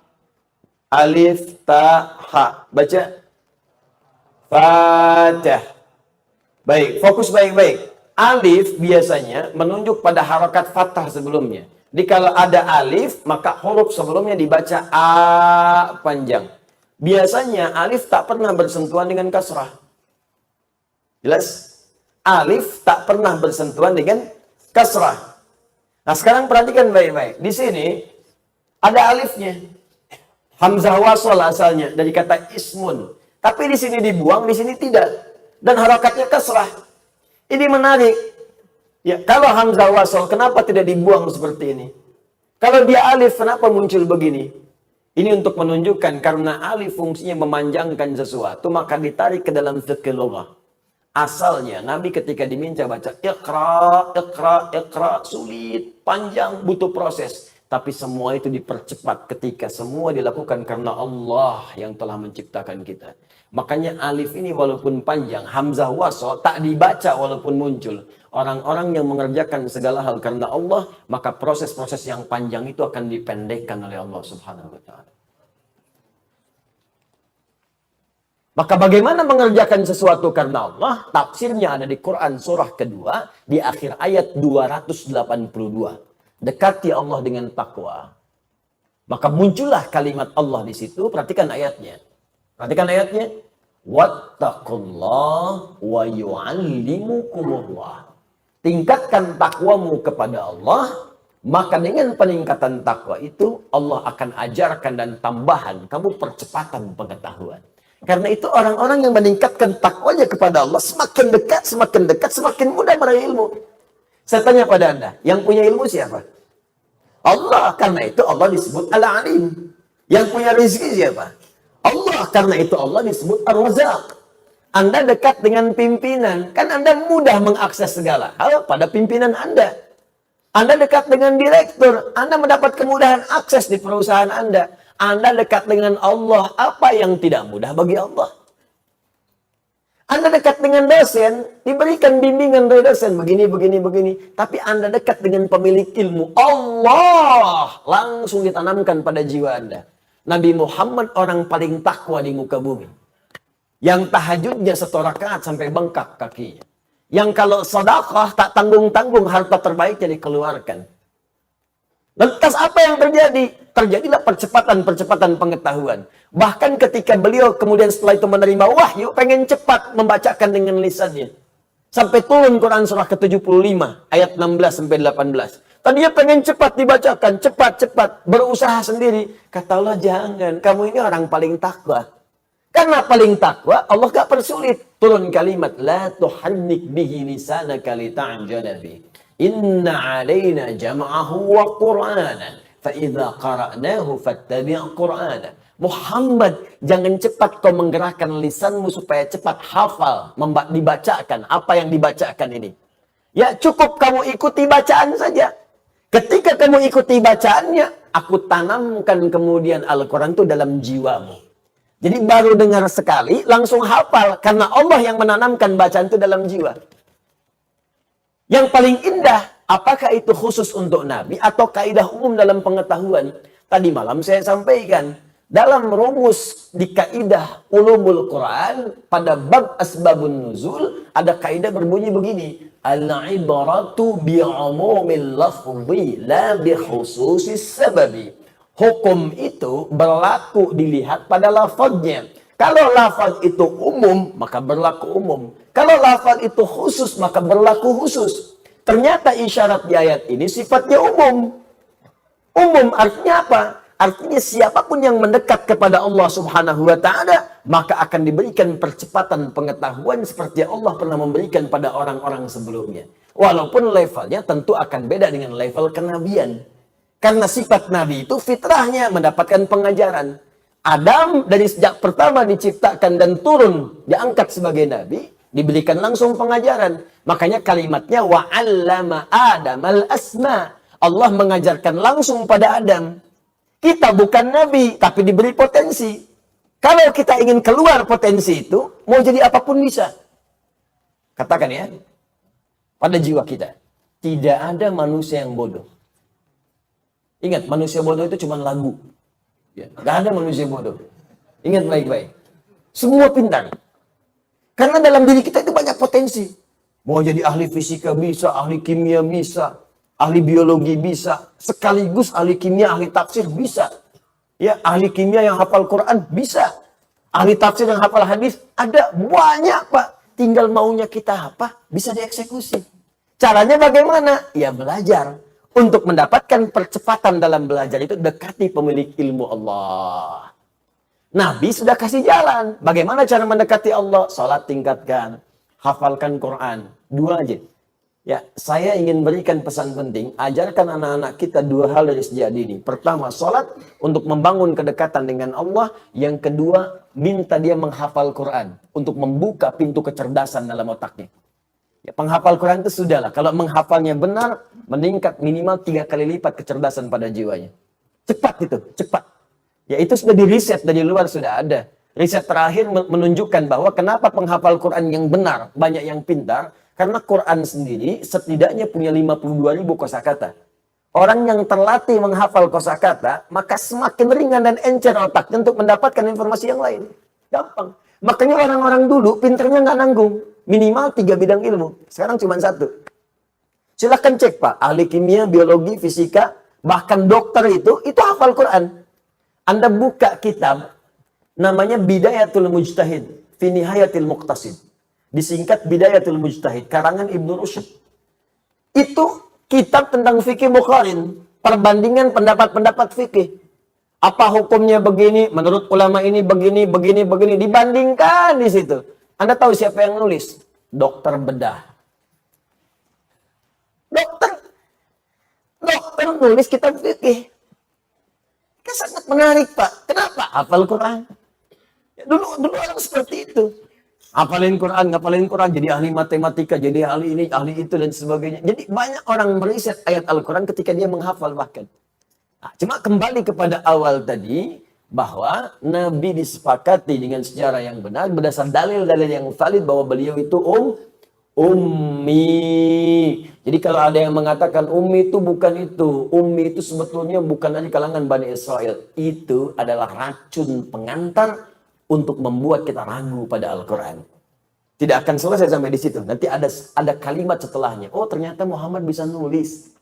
Speaker 2: alif, ta, ha. Baca. Fatah. Baik, fokus baik-baik. Alif biasanya menunjuk pada harakat fathah sebelumnya. Jadi kalau ada alif, maka huruf sebelumnya dibaca A panjang. Biasanya alif tak pernah bersentuhan dengan kasrah. Jelas? Alif tak pernah bersentuhan dengan kasrah. Nah, sekarang perhatikan baik-baik. Di sini ada alifnya. Hamzah wasal asalnya dari kata ismun. Tapi di sini dibuang, di sini tidak. Dan harakatnya kasrah. Ini menarik. Ya, kalau hamzah wasal kenapa tidak dibuang seperti ini? Kalau dia alif kenapa muncul begini? Ini untuk menunjukkan karena alif fungsinya memanjangkan sesuatu, maka ditarik ke dalam fiqh lughah. Asalnya Nabi ketika diminta baca iqra, sulit, panjang, butuh proses. Tapi semua itu dipercepat ketika semua dilakukan karena Allah yang telah menciptakan kita. Makanya alif ini walaupun panjang, hamzah wasal tak dibaca walaupun muncul. Orang-orang yang mengerjakan segala hal karena Allah, maka proses-proses yang panjang itu akan dipendekkan oleh Allah Subhanahu wa ta'ala. Maka bagaimana mengerjakan sesuatu karena Allah? Tafsirnya ada di Quran surah kedua di akhir ayat 282. Dekati Allah dengan takwa. Maka muncullah kalimat Allah di situ. Perhatikan ayatnya. Perhatikan ayatnya. Wattaqullah wa yu'allimukumullah. Tingkatkan takwamu kepada Allah. Maka dengan peningkatan takwa itu Allah akan ajarkan dan tambahan kamu percepatan pengetahuan. Karena itu orang-orang yang meningkatkan takwanya kepada Allah semakin dekat, semakin mudah meraih ilmu. Saya tanya pada Anda, yang punya ilmu siapa? Allah. Karena itu Allah disebut Al-Alim. Yang punya rezeki siapa? Allah. Karena itu Allah disebut Ar-Razaq. Anda dekat dengan pimpinan, kan Anda mudah mengakses segala hal pada pimpinan Anda. Anda dekat dengan direktur, Anda mendapat kemudahan akses di perusahaan Anda. Anda dekat dengan Allah, apa yang tidak mudah bagi Allah? Anda dekat dengan dosen, diberikan bimbingan dari dosen, begini. Tapi Anda dekat dengan pemilik ilmu, Allah, langsung ditanamkan pada jiwa Anda. Nabi Muhammad orang paling takwa di muka bumi. Yang tahajudnya 1 rakaat sampai bengkak kakinya. Yang kalau sedekah tak tanggung-tanggung harta terbaiknya dikeluarkan. Lantas apa yang terjadi? Terjadilah percepatan pengetahuan. Bahkan ketika beliau kemudian setelah itu menerima wahyu, pengen cepat membacakan dengan lisannya. Sampai turun Quran surah ke-75, ayat 16 sampai 18. Tadinya pengen cepat dibacakan, cepat, berusaha sendiri. Kata Allah, jangan, kamu ini orang paling takwa. Karena paling takwa, Allah gak persulit. Turun kalimat, la tuhannik bihi lisanaka li ta'jala bihi. Inna alaina jam'ahu wa qur'ana fa idza qara'nahu fattabi' qur'ana. Muhammad, jangan cepat kau menggerakkan lisanmu supaya cepat hafal dibacakan apa yang dibacakan ini. Ya cukup kamu ikuti bacaan saja. Ketika kamu ikuti bacaannya, aku tanamkan kemudian Al-Qur'an itu dalam jiwamu. Jadi baru dengar sekali langsung hafal karena Allah yang menanamkan bacaan itu dalam jiwa. Yang paling indah, apakah itu khusus untuk Nabi atau kaidah umum dalam pengetahuan? Tadi malam saya sampaikan, dalam rumus di kaidah ulumul Quran, pada bab asbabun nuzul, ada kaidah berbunyi begini. Al-ibaratu bi'umumil lafzi la bi khususis sababi. Hukum itu berlaku dilihat pada lafaznya. Kalau lafaz itu umum, maka berlaku umum. Kalau lafaz itu khusus, maka berlaku khusus. Ternyata isyarat di ayat ini sifatnya umum. Umum artinya apa? Artinya siapapun yang mendekat kepada Allah Subhanahu wa ta'ala, maka akan diberikan percepatan pengetahuan seperti yang Allah pernah memberikan pada orang-orang sebelumnya. Walaupun levelnya tentu akan beda dengan level kenabian. Karena sifat Nabi itu fitrahnya mendapatkan pengajaran. Adam dari sejak pertama diciptakan dan turun, diangkat sebagai Nabi, diberikan langsung pengajaran. Makanya kalimatnya wa'allama Adamal asma. Allah mengajarkan langsung pada Adam. Kita bukan Nabi, tapi diberi potensi. Kalau kita ingin keluar potensi itu, mau jadi apapun bisa. Katakan ya, pada jiwa kita, tidak ada manusia yang bodoh. Ingat, manusia bodoh itu cuma lagu. Ya, gak ada manusia bodoh. Ingat baik-baik. Semua pintar. Karena dalam diri kita itu banyak potensi. Mau jadi ahli fisika bisa, ahli kimia bisa, ahli biologi bisa, sekaligus ahli kimia, ahli tafsir bisa. Ya, ahli kimia yang hafal Quran bisa. Ahli tafsir yang hafal hadis ada banyak, Pak. tinggal maunya kita apa, bisa dieksekusi. Caranya bagaimana? Ya belajar. Untuk mendapatkan percepatan dalam belajar itu dekati pemilik ilmu Allah. Nabi sudah kasih jalan. Bagaimana cara mendekati Allah? Salat tingkatkan, hafalkan Quran. 2 aja. Ya, saya ingin berikan pesan penting. Ajarkan anak-anak kita 2 hal dari sejak dini. Pertama, salat untuk membangun kedekatan dengan Allah. Yang kedua, minta dia menghafal Quran untuk membuka pintu kecerdasan dalam otaknya. Ya, penghafal Quran itu sudahlah. Kalau menghafalnya benar, meningkat minimal 3 kali lipat kecerdasan pada jiwanya. Cepat itu, cepat. Ya, itu sudah diriset dari luar, sudah ada. Riset terakhir menunjukkan bahwa kenapa penghafal Quran yang benar, banyak yang pintar, karena Quran sendiri setidaknya punya 52.000 kosakata. Orang yang terlatih menghafal kosakata, maka semakin ringan dan encer otaknya untuk mendapatkan informasi yang lain. Gampang. Makanya orang-orang dulu pinternya nggak nanggung. Minimal 3 bidang ilmu. Sekarang cuma 1. Silahkan cek Pak. Ahli kimia, biologi, fisika, bahkan dokter itu hafal Quran. Anda buka kitab, namanya Bidayatul Mujtahid, fi Nihayatil Muqtasid. Disingkat Bidayatul Mujtahid, karangan Ibnu Rushd. Itu kitab tentang fikih Bukharin. Perbandingan pendapat-pendapat fikih. Apa hukumnya begini, menurut ulama ini begini, begini, begini. Dibandingkan di situ. Anda tahu siapa yang nulis? Dokter bedah. Dokter nulis kitab fikih. Kan sangat menarik, Pak. Kenapa? Hafal Quran. Ya, dulu orang seperti itu. Hafalin Quran, jadi ahli matematika, jadi ahli ini, ahli itu, dan sebagainya. Jadi banyak orang meriset ayat Al-Quran ketika dia menghafal bahkan. Nah, cuma kembali kepada awal tadi, bahwa Nabi disepakati dengan sejarah yang benar berdasar dalil-dalil yang valid bahwa beliau itu ummi. Jadi kalau ada yang mengatakan ummi itu bukan itu, ummi itu sebetulnya bukan dari kalangan Bani Israel. Itu adalah racun pengantar untuk membuat kita ragu pada Al-Quran. Tidak akan selesai sampai di situ. Nanti ada kalimat setelahnya. Oh, ternyata Muhammad bisa nulis,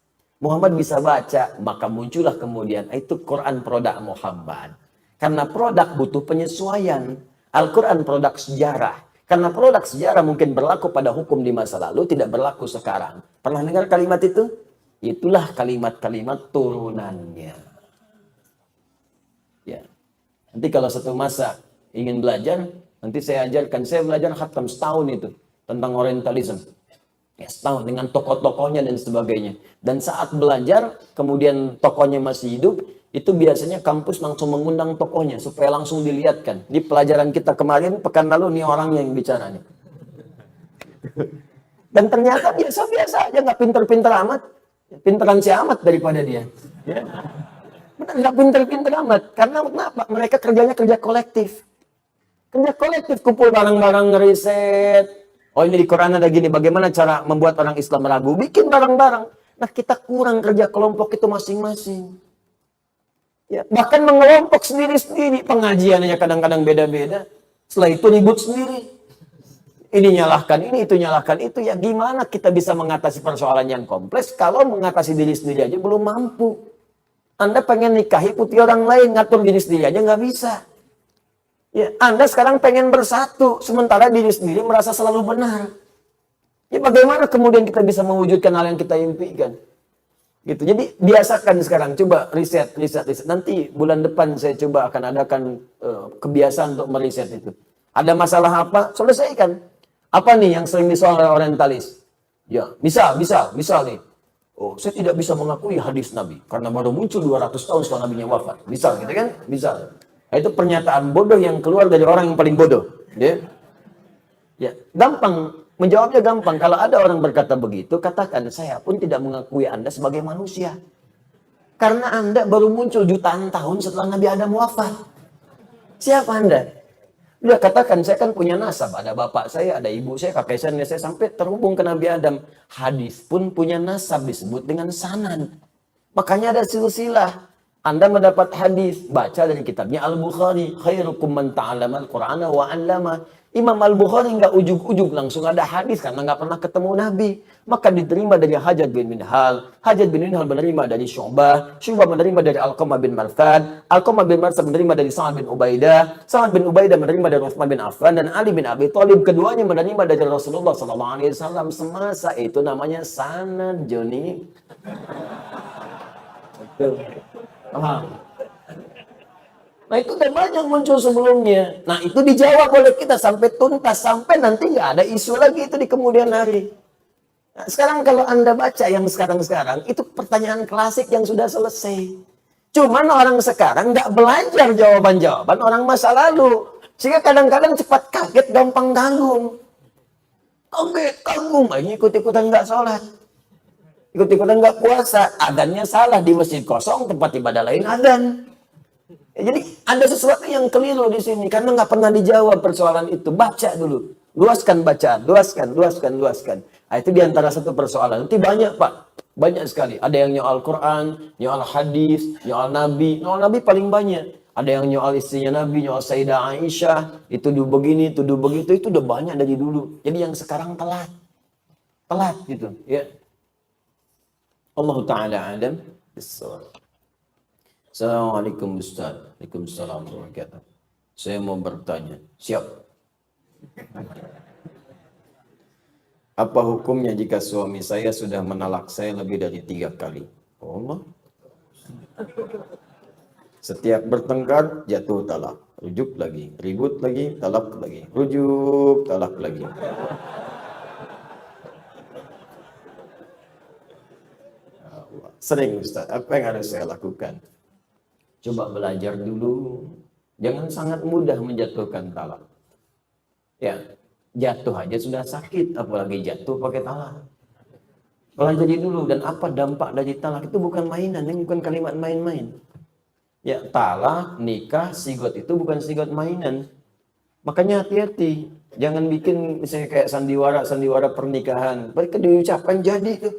Speaker 2: Muhammad bisa baca. Maka muncullah kemudian itu Quran produk Muhammad. Karena produk butuh penyesuaian. Al-Quran produk sejarah. Karena produk sejarah mungkin berlaku pada hukum di masa lalu, tidak berlaku sekarang. Pernah dengar kalimat itu? Itulah kalimat-kalimat turunannya. Ya. Nanti kalau satu masa ingin belajar, nanti saya ajarkan. Saya belajar khatam setahun itu. Tentang orientalisme. Ya, setahun dengan tokoh-tokohnya dan sebagainya. Dan saat belajar, kemudian tokohnya masih hidup, itu biasanya kampus langsung mengundang tokohnya supaya langsung dilihatkan. Di pelajaran kita kemarin, pekan lalu, nih orangnya yang bicara nih. Dan ternyata biasa-biasa aja, nggak pinter-pinter amat. Pinteran si amat daripada dia. Ya. Benar, nggak pinter-pinter amat. Karena kenapa? Mereka kerjanya kerja kolektif. Kerja kolektif, kumpul barang-barang, ngeriset. Oh, ini di Quran ada gini, bagaimana cara membuat orang Islam ragu? Bikin barang-barang. Nah, kita kurang kerja kelompok itu masing-masing. Ya, bahkan mengelompok sendiri-sendiri. Pengajiannya kadang-kadang beda-beda. Setelah itu ribut sendiri. Ini nyalahkan ini, itu nyalahkan itu. Ya gimana kita bisa mengatasi persoalan yang kompleks kalau mengatasi diri sendiri aja belum mampu. Anda pengen nikahi putri orang lain, ngatur diri sendiri aja nggak bisa. Ya, Anda sekarang pengen bersatu, sementara diri sendiri merasa selalu benar. Ya bagaimana kemudian kita bisa mewujudkan hal yang kita impikan? Gitu. Jadi biasakan sekarang, coba riset. Nanti bulan depan saya coba akan adakan kebiasaan untuk meriset itu. Ada masalah apa? Selesaikan. Apa nih yang sering disoal oleh orientalis? Ya, misal nih. Oh, saya tidak bisa mengakui hadis Nabi karena baru muncul 200 tahun setelah Nabinya wafat. Misal gitu kan? Misal. Nah, itu pernyataan bodoh yang keluar dari orang yang paling bodoh. Ya, ya gampang. Menjawabnya gampang. Kalau ada orang berkata begitu, katakan, saya pun tidak mengakui Anda sebagai manusia. Karena Anda baru muncul jutaan tahun setelah Nabi Adam wafat. Siapa Anda? Udah katakan, saya kan punya nasab. Ada bapak saya, ada ibu saya, kakek saya, nenek saya, sampai terhubung ke Nabi Adam. Hadis pun punya nasab, disebut dengan sanan. Makanya ada silsilah. Anda mendapat hadis, baca dari kitabnya Al-Bukhari. Khairukum man ta'allama al-Qur'ana wa 'allama. Imam Al-Bukhari nggak ujug-ujug langsung ada hadis karena nggak pernah ketemu Nabi. Maka diterima dari Hajjaj bin Minhal. Hajjaj bin Minhal menerima dari Syu'bah. Syu'bah menerima dari Alqamah bin Marthad. Alqamah bin Marthad menerima dari Sa'ad bin Ubaidah. Sa'ad bin Ubaidah menerima dari Uthman bin Affan dan Ali bin Abi Thalib. Keduanya menerima dari Rasulullah SAW. Semasa itu namanya sanad, Joni. Betul. Paham? Nah itu udah banyak muncul sebelumnya. Nah itu dijawab oleh kita sampai tuntas. Sampai nanti nggak ada isu lagi itu di kemudian hari. Nah, sekarang kalau Anda baca yang sekarang-sekarang, itu pertanyaan klasik yang sudah selesai. Cuman orang sekarang nggak belajar jawaban-jawaban orang masa lalu. Sehingga kadang-kadang cepat kaget, gampang kagum. Kaget, kagum. Ini ikut-ikutan nggak sholat. Ikut-ikutan nggak puasa. Adannya salah di masjid kosong, tempat ibadah lain adan. Ya, jadi ada sesuatu yang keliru di sini karena nggak pernah dijawab persoalan itu. Baca dulu, luaskan bacaan, luaskan. Nah, itu diantara satu persoalan. Nanti banyak Pak, banyak sekali. Ada yang nyoal Quran, nyoal hadis, nyoal Nabi. Nyoal Nabi paling banyak. Ada yang nyoal istrinya Nabi, nyoal Sayyidah Aisyah. Itu dulu begini, itu dulu begitu. Itu udah banyak dari dulu. Jadi yang sekarang telat gitu. Ya. Allah Taala alam. Assalamualaikum Ustaz. Waalaikumsalam warahmatullahi wabarakatuh. Saya mau bertanya. Siap. Apa hukumnya jika suami saya sudah menalak saya lebih dari 3 kali? Allah. Setiap bertengkar jatuh talak. Rujuk lagi. Ribut lagi. Talak lagi. Rujuk. Talak lagi. Sering Ustaz. Apa yang harus saya lakukan? Coba belajar dulu. Jangan sangat mudah menjatuhkan talak. Ya, jatuh aja sudah sakit, apalagi jatuh pakai talak. Pelajari dulu dan apa dampak dari talak itu bukan mainan, ini bukan kalimat main-main. Ya, talak, nikah, sigot itu bukan sigot mainan. Makanya hati-hati, jangan bikin misalnya kayak sandiwara pernikahan. Mereka diucapkan jadi itu.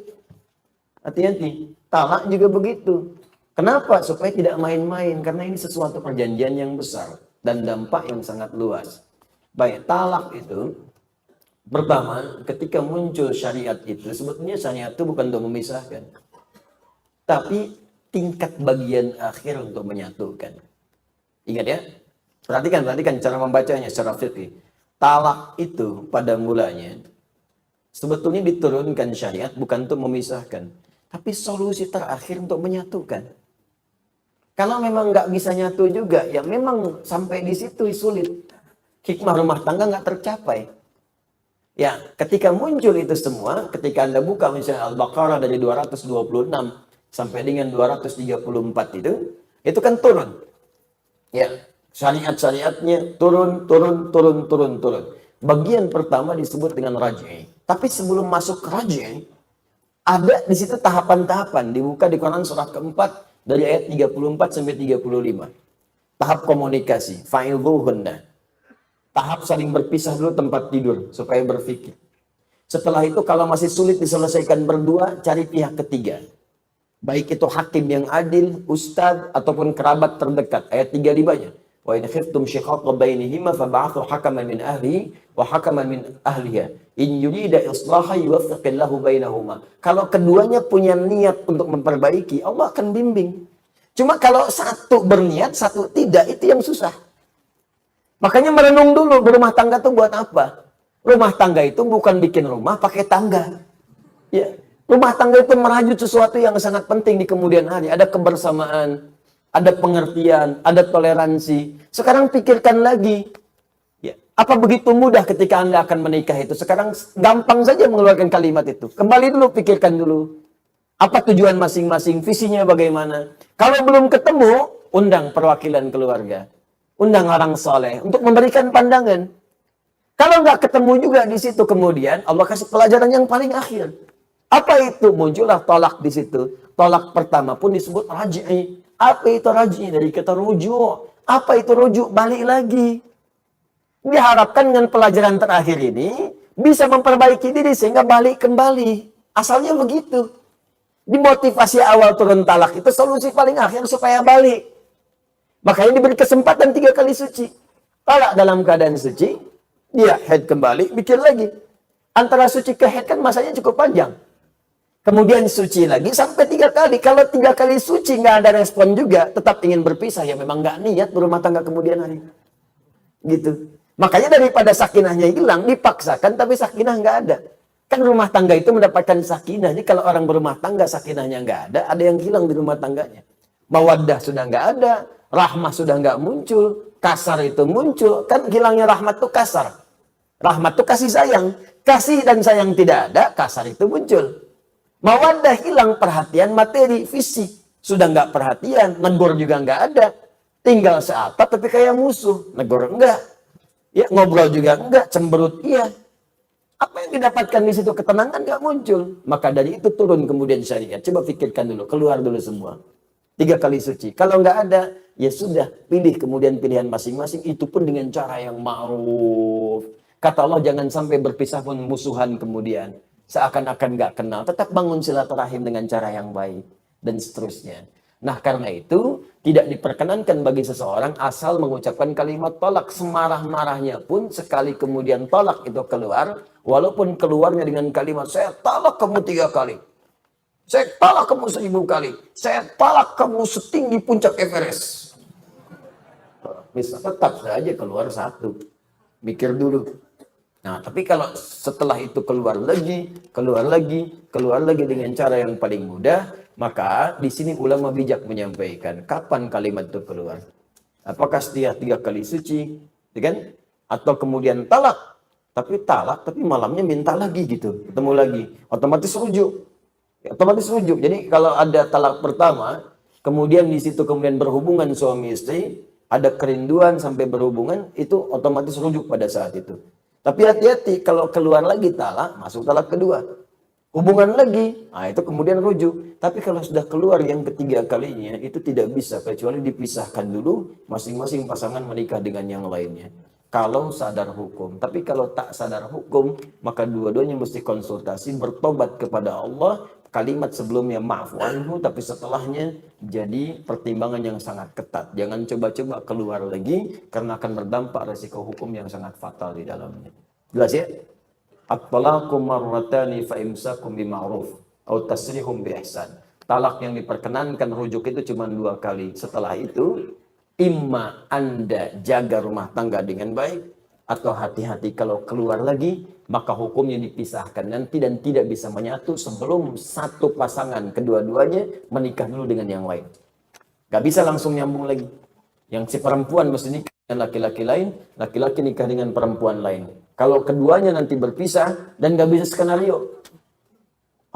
Speaker 2: Hati-hati, talak juga begitu. Kenapa? Supaya tidak main-main. Karena ini sesuatu perjanjian yang besar. Dan dampak yang sangat luas. Baik, talak itu. Pertama, ketika muncul syariat itu. Sebetulnya syariat itu bukan untuk memisahkan. Tapi tingkat bagian akhir untuk menyatukan. Ingat ya. Perhatikan cara membacanya secara fikih. Talak itu pada mulanya. Sebetulnya diturunkan syariat bukan untuk memisahkan. Tapi solusi terakhir untuk menyatukan. Kalau memang nggak bisa nyatu juga, ya memang sampai di situ sulit. Hikmah rumah tangga nggak tercapai. Ya, ketika muncul itu semua, ketika Anda buka misalnya Al-Baqarah dari 226 sampai dengan 234 itu kan turun. Ya, syariat-syariatnya turun. Bagian pertama disebut dengan raj'i. Tapi sebelum masuk raj'i, ada di situ tahapan-tahapan. Dibuka di Quran surah keempat. Dari ayat 34 sampai 35. Tahap komunikasi. Fa'idhuhunna. Tahap saling berpisah dulu tempat tidur. Supaya berpikir. Setelah itu kalau masih sulit diselesaikan berdua. Cari pihak ketiga. Baik itu hakim yang adil, ustadz, ataupun kerabat terdekat. Ayat 35-nya. Wa in khiftum shiqaqa bainihima fab'athu hakaman min ahlihi wa hakaman min ahliha in yurida islaha yuwaffiqillahu bainahuma. Kalau keduanya punya niat untuk memperbaiki, Allah akan bimbing. Cuma kalau satu berniat, satu tidak, itu yang susah. Makanya merenung dulu, berumah tangga itu buat apa? Rumah tangga itu bukan bikin rumah pakai tangga. Ya, rumah tangga itu merajut sesuatu yang sangat penting di kemudian hari. Ada kebersamaan, ada pengertian, ada toleransi. Sekarang pikirkan lagi. Ya, apa begitu mudah ketika Anda akan menikah itu? Sekarang gampang saja mengeluarkan kalimat itu. Kembali dulu, pikirkan dulu. Apa tujuan masing-masing, visinya bagaimana. Kalau belum ketemu, undang perwakilan keluarga. Undang orang soleh untuk memberikan pandangan. Kalau nggak ketemu juga di situ kemudian, Allah kasih pelajaran yang paling akhir. Apa itu? Muncullah tolak di situ. Tolak pertama pun disebut raj'i. Apa itu raj'i? Dari kata rujuk. Apa itu rujuk? Balik lagi. Diharapkan dengan pelajaran terakhir ini bisa memperbaiki diri sehingga balik kembali. Asalnya begitu. Dimotivasi awal turun talak itu solusi paling akhir supaya balik. Makanya diberi kesempatan 3 kali suci. Talak dalam keadaan suci, dia head kembali, mikir lagi. Antara suci ke head kan masanya cukup panjang. Kemudian suci lagi sampai 3 kali. Kalau 3 kali suci nggak ada respon juga, tetap ingin berpisah, ya memang nggak niat berumah tangga kemudian hari. Gitu. Makanya daripada sakinahnya hilang, dipaksakan tapi sakinah nggak ada. Kan rumah tangga itu mendapatkan sakinah. Jadi kalau orang berumah tangga sakinahnya nggak ada yang hilang di rumah tangganya. Mawaddah sudah nggak ada, rahmah sudah nggak muncul, kasar itu muncul. Kan hilangnya rahmat itu kasar. Rahmat itu kasih sayang. Kasih dan sayang tidak ada, kasar itu muncul. Mawaddah hilang, perhatian materi, fisik. Sudah nggak perhatian, negor juga nggak ada. Tinggal seatap tapi kayak musuh. Negor enggak. Ya, ngobrol juga enggak, cemberut iya. Apa yang didapatkan di situ? Ketenangan nggak muncul. Maka dari itu turun kemudian syariat. Coba pikirkan dulu, keluar dulu semua. 3 kali suci. Kalau nggak ada, ya sudah. Pilih kemudian pilihan masing-masing. Itu pun dengan cara yang ma'ruf. Kata Allah jangan sampai berpisah pun musuhan kemudian. Seakan-akan nggak kenal. Tetap bangun silaturahim dengan cara yang baik. Dan seterusnya. Nah karena itu tidak diperkenankan bagi seseorang asal mengucapkan kalimat tolak. Semarah-marahnya pun sekali kemudian tolak itu keluar. Walaupun keluarnya dengan kalimat saya talak kamu 3 kali. Saya talak kamu 1000 kali. Saya talak kamu setinggi puncak Everest. Bisa tetap saja keluar 1. Mikir dulu. Nah, tapi kalau setelah itu keluar lagi dengan cara yang paling mudah, maka di sini ulama bijak menyampaikan kapan kalimat itu keluar. Apakah setelah 3 kali suci, kan? Atau kemudian talak, tapi malamnya minta lagi gitu, ketemu lagi, otomatis rujuk. Otomatis rujuk. Jadi kalau ada talak pertama, kemudian di situ kemudian berhubungan suami istri, ada kerinduan sampai berhubungan, itu otomatis rujuk pada saat itu. Tapi hati-hati kalau keluar lagi talak, masuk talak kedua. Hubungan lagi, nah itu kemudian rujuk. Tapi kalau sudah keluar yang ketiga kalinya, itu tidak bisa kecuali dipisahkan dulu, masing-masing pasangan menikah dengan yang lainnya. Kalau sadar hukum. Tapi kalau tak sadar hukum, maka dua-duanya mesti konsultasi, bertobat kepada Allah. Kalimat sebelumnya ma'fu anhu, tapi setelahnya jadi pertimbangan yang sangat ketat. Jangan coba-coba keluar lagi, karena akan berdampak resiko hukum yang sangat fatal di dalamnya. Jelas ya? At-talaqu marratani fa imsakum bima'ruf atau tasrihum bi ihsan. Talak yang diperkenankan rujuk itu cuma 2 kali. Setelah itu, imma Anda jaga rumah tangga dengan baik, atau hati-hati kalau keluar lagi, maka hukumnya dipisahkan nanti dan tidak bisa menyatu sebelum satu pasangan kedua-duanya menikah dulu dengan yang lain. Gak bisa langsung nyambung lagi. Yang si perempuan mesti nikah dengan laki-laki lain, laki-laki nikah dengan perempuan lain. Kalau keduanya nanti berpisah dan gak bisa skenario,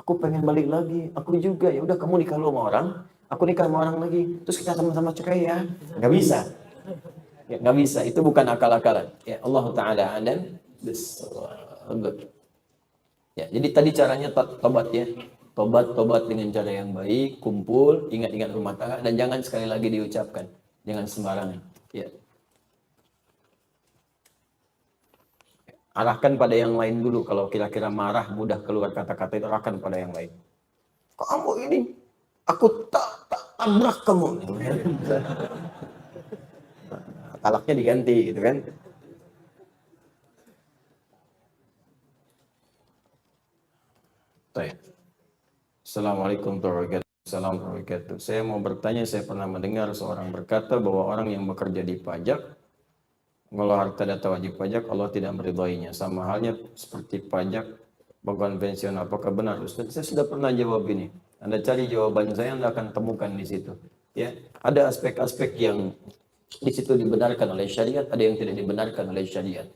Speaker 2: aku pengen balik lagi, aku juga, ya udah kamu nikah lu sama orang, aku nikah sama orang lagi, terus kita sama-sama cerai ya. Gak bisa. Ya, nggak bisa, itu bukan akal-akalan. Ya, Allah Ta'ala alam. Ya, jadi tadi caranya tobat ya. Tobat dengan cara yang baik, kumpul, ingat-ingat rumah tangga, dan jangan sekali lagi diucapkan. Jangan sembarangan. Ya. Arahkan pada yang lain dulu. Kalau kira-kira marah, mudah keluar kata-kata itu, arahkan pada yang lain. Kamu ini, aku tak tabrak kamu. Talaknya diganti gitu kan. Assalamualaikum warahmatullahi wabarakatuh. Saya mau bertanya, saya pernah mendengar seorang berkata bahwa orang yang bekerja di pajak, kalau harta data wajib pajak, Allah tidak meridhoinya. Sama halnya seperti pajak konvensional. Apakah benar Ustaz? Saya sudah pernah jawab ini. Anda cari jawaban saya, Anda akan temukan di situ. Ya, ada aspek-aspek yang di situ dibenarkan oleh syariat, ada yang tidak dibenarkan oleh syariat.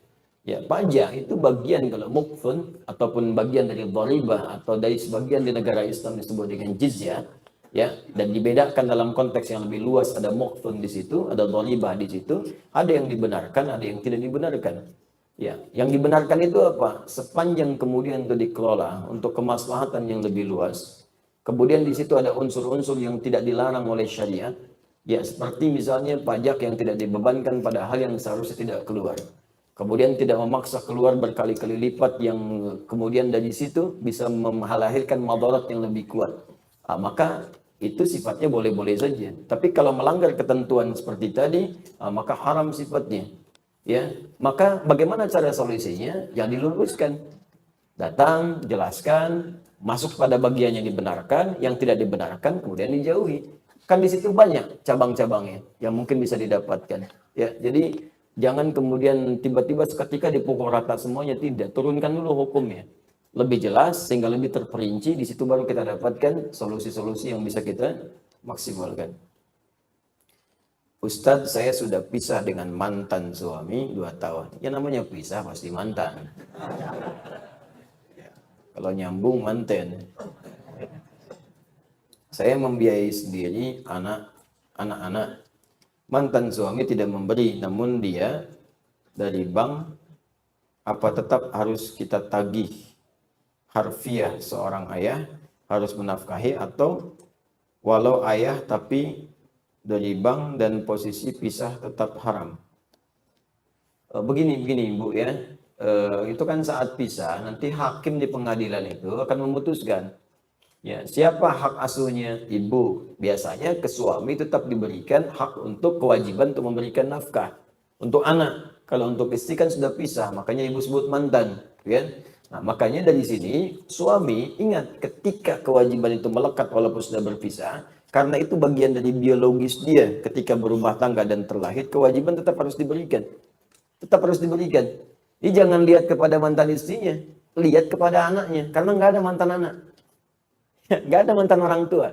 Speaker 2: Ya, pajak itu bagian kalau mukfun ataupun bagian dari dharibah atau dari sebagian di negara Islam disebut dengan jizyah, ya, dan dibedakan dalam konteks yang lebih luas. Ada mukfun di situ, ada dharibah di situ, ada yang dibenarkan, ada yang tidak dibenarkan. Ya, yang dibenarkan itu apa? Sepanjang kemudian itu dikelola untuk kemaslahatan yang lebih luas. Kemudian di situ ada unsur-unsur yang tidak dilarang oleh syariat. Ya, seperti misalnya pajak yang tidak dibebankan pada hal yang seharusnya tidak keluar. Kemudian tidak memaksa keluar berkali-kali lipat yang kemudian dari situ bisa melahirkan madarat yang lebih kuat. Maka itu sifatnya boleh-boleh saja. Tapi kalau melanggar ketentuan seperti tadi, maka haram sifatnya. Ya, maka bagaimana cara solusinya? Yang diluruskan. Datang, jelaskan, masuk pada bagian yang dibenarkan, yang tidak dibenarkan kemudian dijauhi. Kan di situ banyak cabang-cabangnya yang mungkin bisa didapatkan. Ya, jadi jangan kemudian tiba-tiba seketika dipukul rata semuanya, tidak. Turunkan dulu hukumnya. Lebih jelas sehingga lebih terperinci, di situ baru kita dapatkan solusi-solusi yang bisa kita maksimalkan. Ustadz, saya sudah pisah dengan mantan suami 2 tahun. Ya namanya pisah pasti mantan. Kalau nyambung manten. Saya membiayai sendiri anak-anak. Mantan suami tidak memberi, namun dia dari bank, apa tetap harus kita tagih harfiah seorang ayah harus menafkahi, atau walau ayah tapi dari bank dan posisi pisah tetap haram? Begini Bu ya, itu kan saat pisah nanti hakim di pengadilan itu akan memutuskan ya siapa hak asuhnya. Ibu, biasanya ke suami tetap diberikan hak untuk kewajiban untuk memberikan nafkah untuk anak. Kalau untuk istri kan sudah pisah, makanya ibu sebut mantan, ya. Nah, makanya dari sini suami ingat ketika kewajiban itu melekat walaupun sudah berpisah, karena itu bagian dari biologis dia. Ketika berumah tangga dan terlahir, kewajiban tetap harus diberikan. Tetap harus diberikan. Jadi jangan lihat kepada mantan istrinya, lihat kepada anaknya. Karena nggak ada mantan anak. Nggak ada mantan orang tua.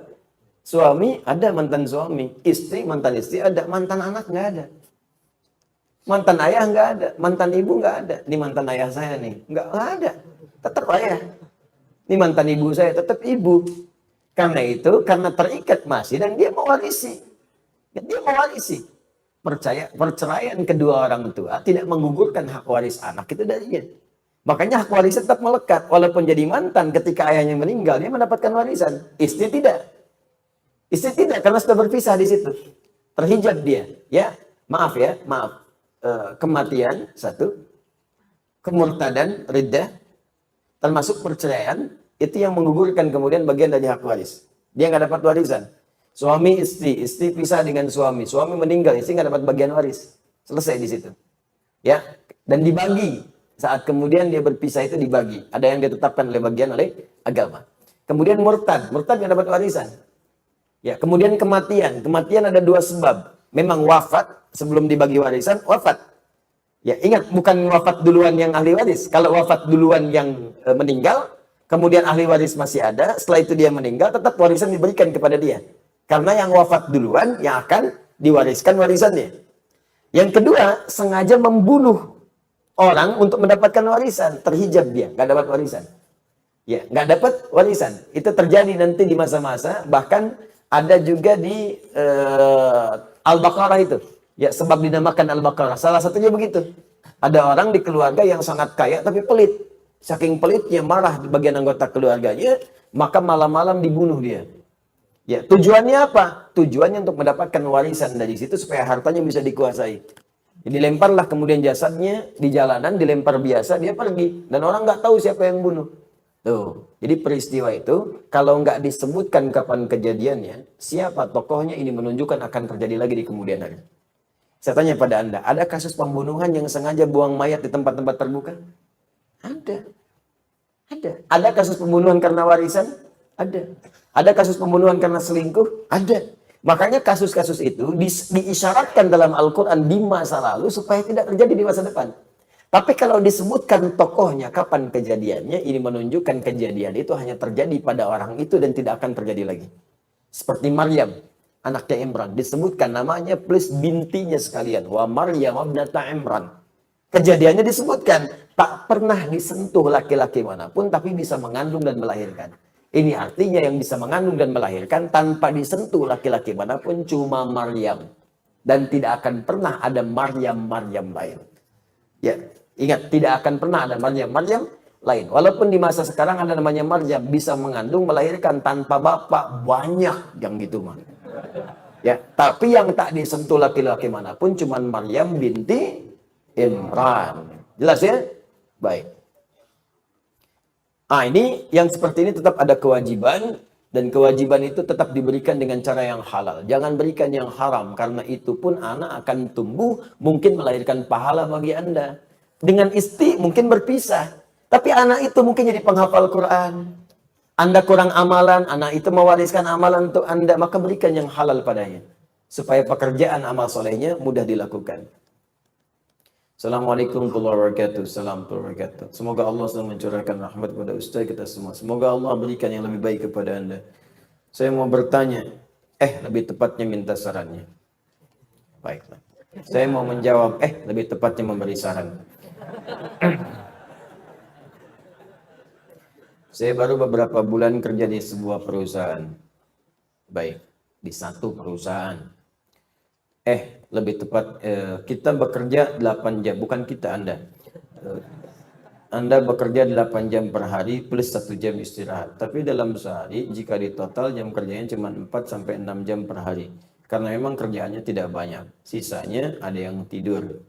Speaker 2: Suami ada mantan suami, istri mantan istri ada, mantan anak nggak ada. Mantan ayah nggak ada, mantan ibu nggak ada. Ini mantan ayah saya nih, nggak ada. Tetap ayah. Ini mantan ibu saya, tetap ibu. Karena itu, karena terikat masih dan dia mewarisi. Dia mewarisi. Perceraian kedua orang tua tidak menggugurkan hak waris anak itu darinya. Makanya hak waris tetap melekat. Walaupun jadi mantan ketika ayahnya meninggal, dia mendapatkan warisan. Istri tidak. Istri tidak, karena sudah berpisah di situ. Terhijab dia. Ya, maaf ya, maaf. Kematian, satu. Kemurtadan, riddah. Termasuk perceraian, itu yang menggugurkan kemudian bagian dari hak waris. Dia nggak dapat warisan. Suami istri pisah dengan suami meninggal, istri nggak dapat bagian waris. Selesai di situ. Ya, dan dibagi. Saat kemudian dia berpisah itu dibagi. Ada yang ditetapkan oleh bagian oleh agama. Kemudian murtad nggak dapat warisan. Ya, kemudian kematian ada 2 sebab. Memang wafat sebelum dibagi warisan, wafat. Ya, ingat bukan wafat duluan yang ahli waris. Kalau wafat duluan yang meninggal, kemudian ahli waris masih ada, setelah itu dia meninggal, tetap warisan diberikan kepada dia. Karena yang wafat duluan yang akan diwariskan warisannya. Yang kedua, sengaja membunuh orang untuk mendapatkan warisan, terhijab dia, nggak dapat warisan. Ya, nggak dapat warisan. Itu terjadi nanti di masa-masa, bahkan ada juga di Al-Baqarah itu. Ya, sebab dinamakan Al-Baqarah. Salah satunya begitu. Ada orang di keluarga yang sangat kaya tapi pelit. Saking pelitnya marah di bagian anggota keluarganya, maka malam-malam dibunuh dia. Ya, tujuannya apa? Tujuannya untuk mendapatkan warisan dari situ supaya hartanya bisa dikuasai. Jadi lemparlah kemudian jasadnya di jalanan, dilempar biasa, dia pergi. Dan orang nggak tahu siapa yang bunuh. Tuh. Jadi peristiwa itu, kalau nggak disebutkan kapan kejadiannya, siapa tokohnya, ini menunjukkan akan terjadi lagi di kemudian hari. Saya tanya pada Anda, ada kasus pembunuhan yang sengaja buang mayat di tempat-tempat terbuka? Ada. Ada kasus pembunuhan karena warisan? Ada. Ada kasus pembunuhan karena selingkuh? Ada. Makanya kasus-kasus itu diisyaratkan dalam Al-Quran di masa lalu supaya tidak terjadi di masa depan. Tapi kalau disebutkan tokohnya, kapan kejadiannya, ini menunjukkan kejadian itu hanya terjadi pada orang itu dan tidak akan terjadi lagi. Seperti Maryam, anaknya Imran. Disebutkan namanya plus bintinya sekalian. Wa Maryam ibnata Imran. Kejadiannya disebutkan. Tak pernah disentuh laki-laki manapun, tapi bisa mengandung dan melahirkan. Ini artinya yang bisa mengandung dan melahirkan tanpa disentuh laki-laki manapun cuma Maryam. Dan tidak akan pernah ada Maryam lain. Ya, ingat, tidak akan pernah ada Maryam lain. Walaupun di masa sekarang ada namanya Maryam, bisa mengandung, melahirkan tanpa bapak, banyak yang gitu mah. Ya, tapi yang tak disentuh laki-laki manapun cuma Maryam binti Imran. Jelas ya? Baik. Ini yang seperti ini tetap ada kewajiban Dan kewajiban itu tetap diberikan dengan cara yang halal. Jangan berikan yang haram, karena itu pun anak akan tumbuh, mungkin melahirkan pahala bagi Anda. Dengan istri mungkin berpisah, tapi anak itu mungkin jadi penghafal Quran. Anda kurang amalan, anak itu mewariskan amalan untuk Anda, maka berikan yang halal padanya. Supaya pekerjaan amal solehnya mudah dilakukan. Assalamualaikum warahmatullahi wabarakatuh. Assalamualaikum warahmatullahi wabarakatuh. Semoga Allah selalu mencurahkan rahmat kepada Ustaz kita semua. Semoga Allah berikan yang lebih baik kepada Anda. Saya mau bertanya, lebih tepatnya minta sarannya. Baiklah. Saya mau menjawab, lebih tepatnya memberi saran. Saya baru beberapa bulan kerja di sebuah perusahaan. Baik, di satu perusahaan. Lebih tepat, kita bekerja 8 jam, bukan kita, Anda. Anda bekerja 8 jam per hari plus 1 jam istirahat. Tapi dalam sehari, jika di total jam kerjanya cuma 4-6 jam per hari. Karena memang kerjaannya tidak banyak. Sisanya ada yang tidur,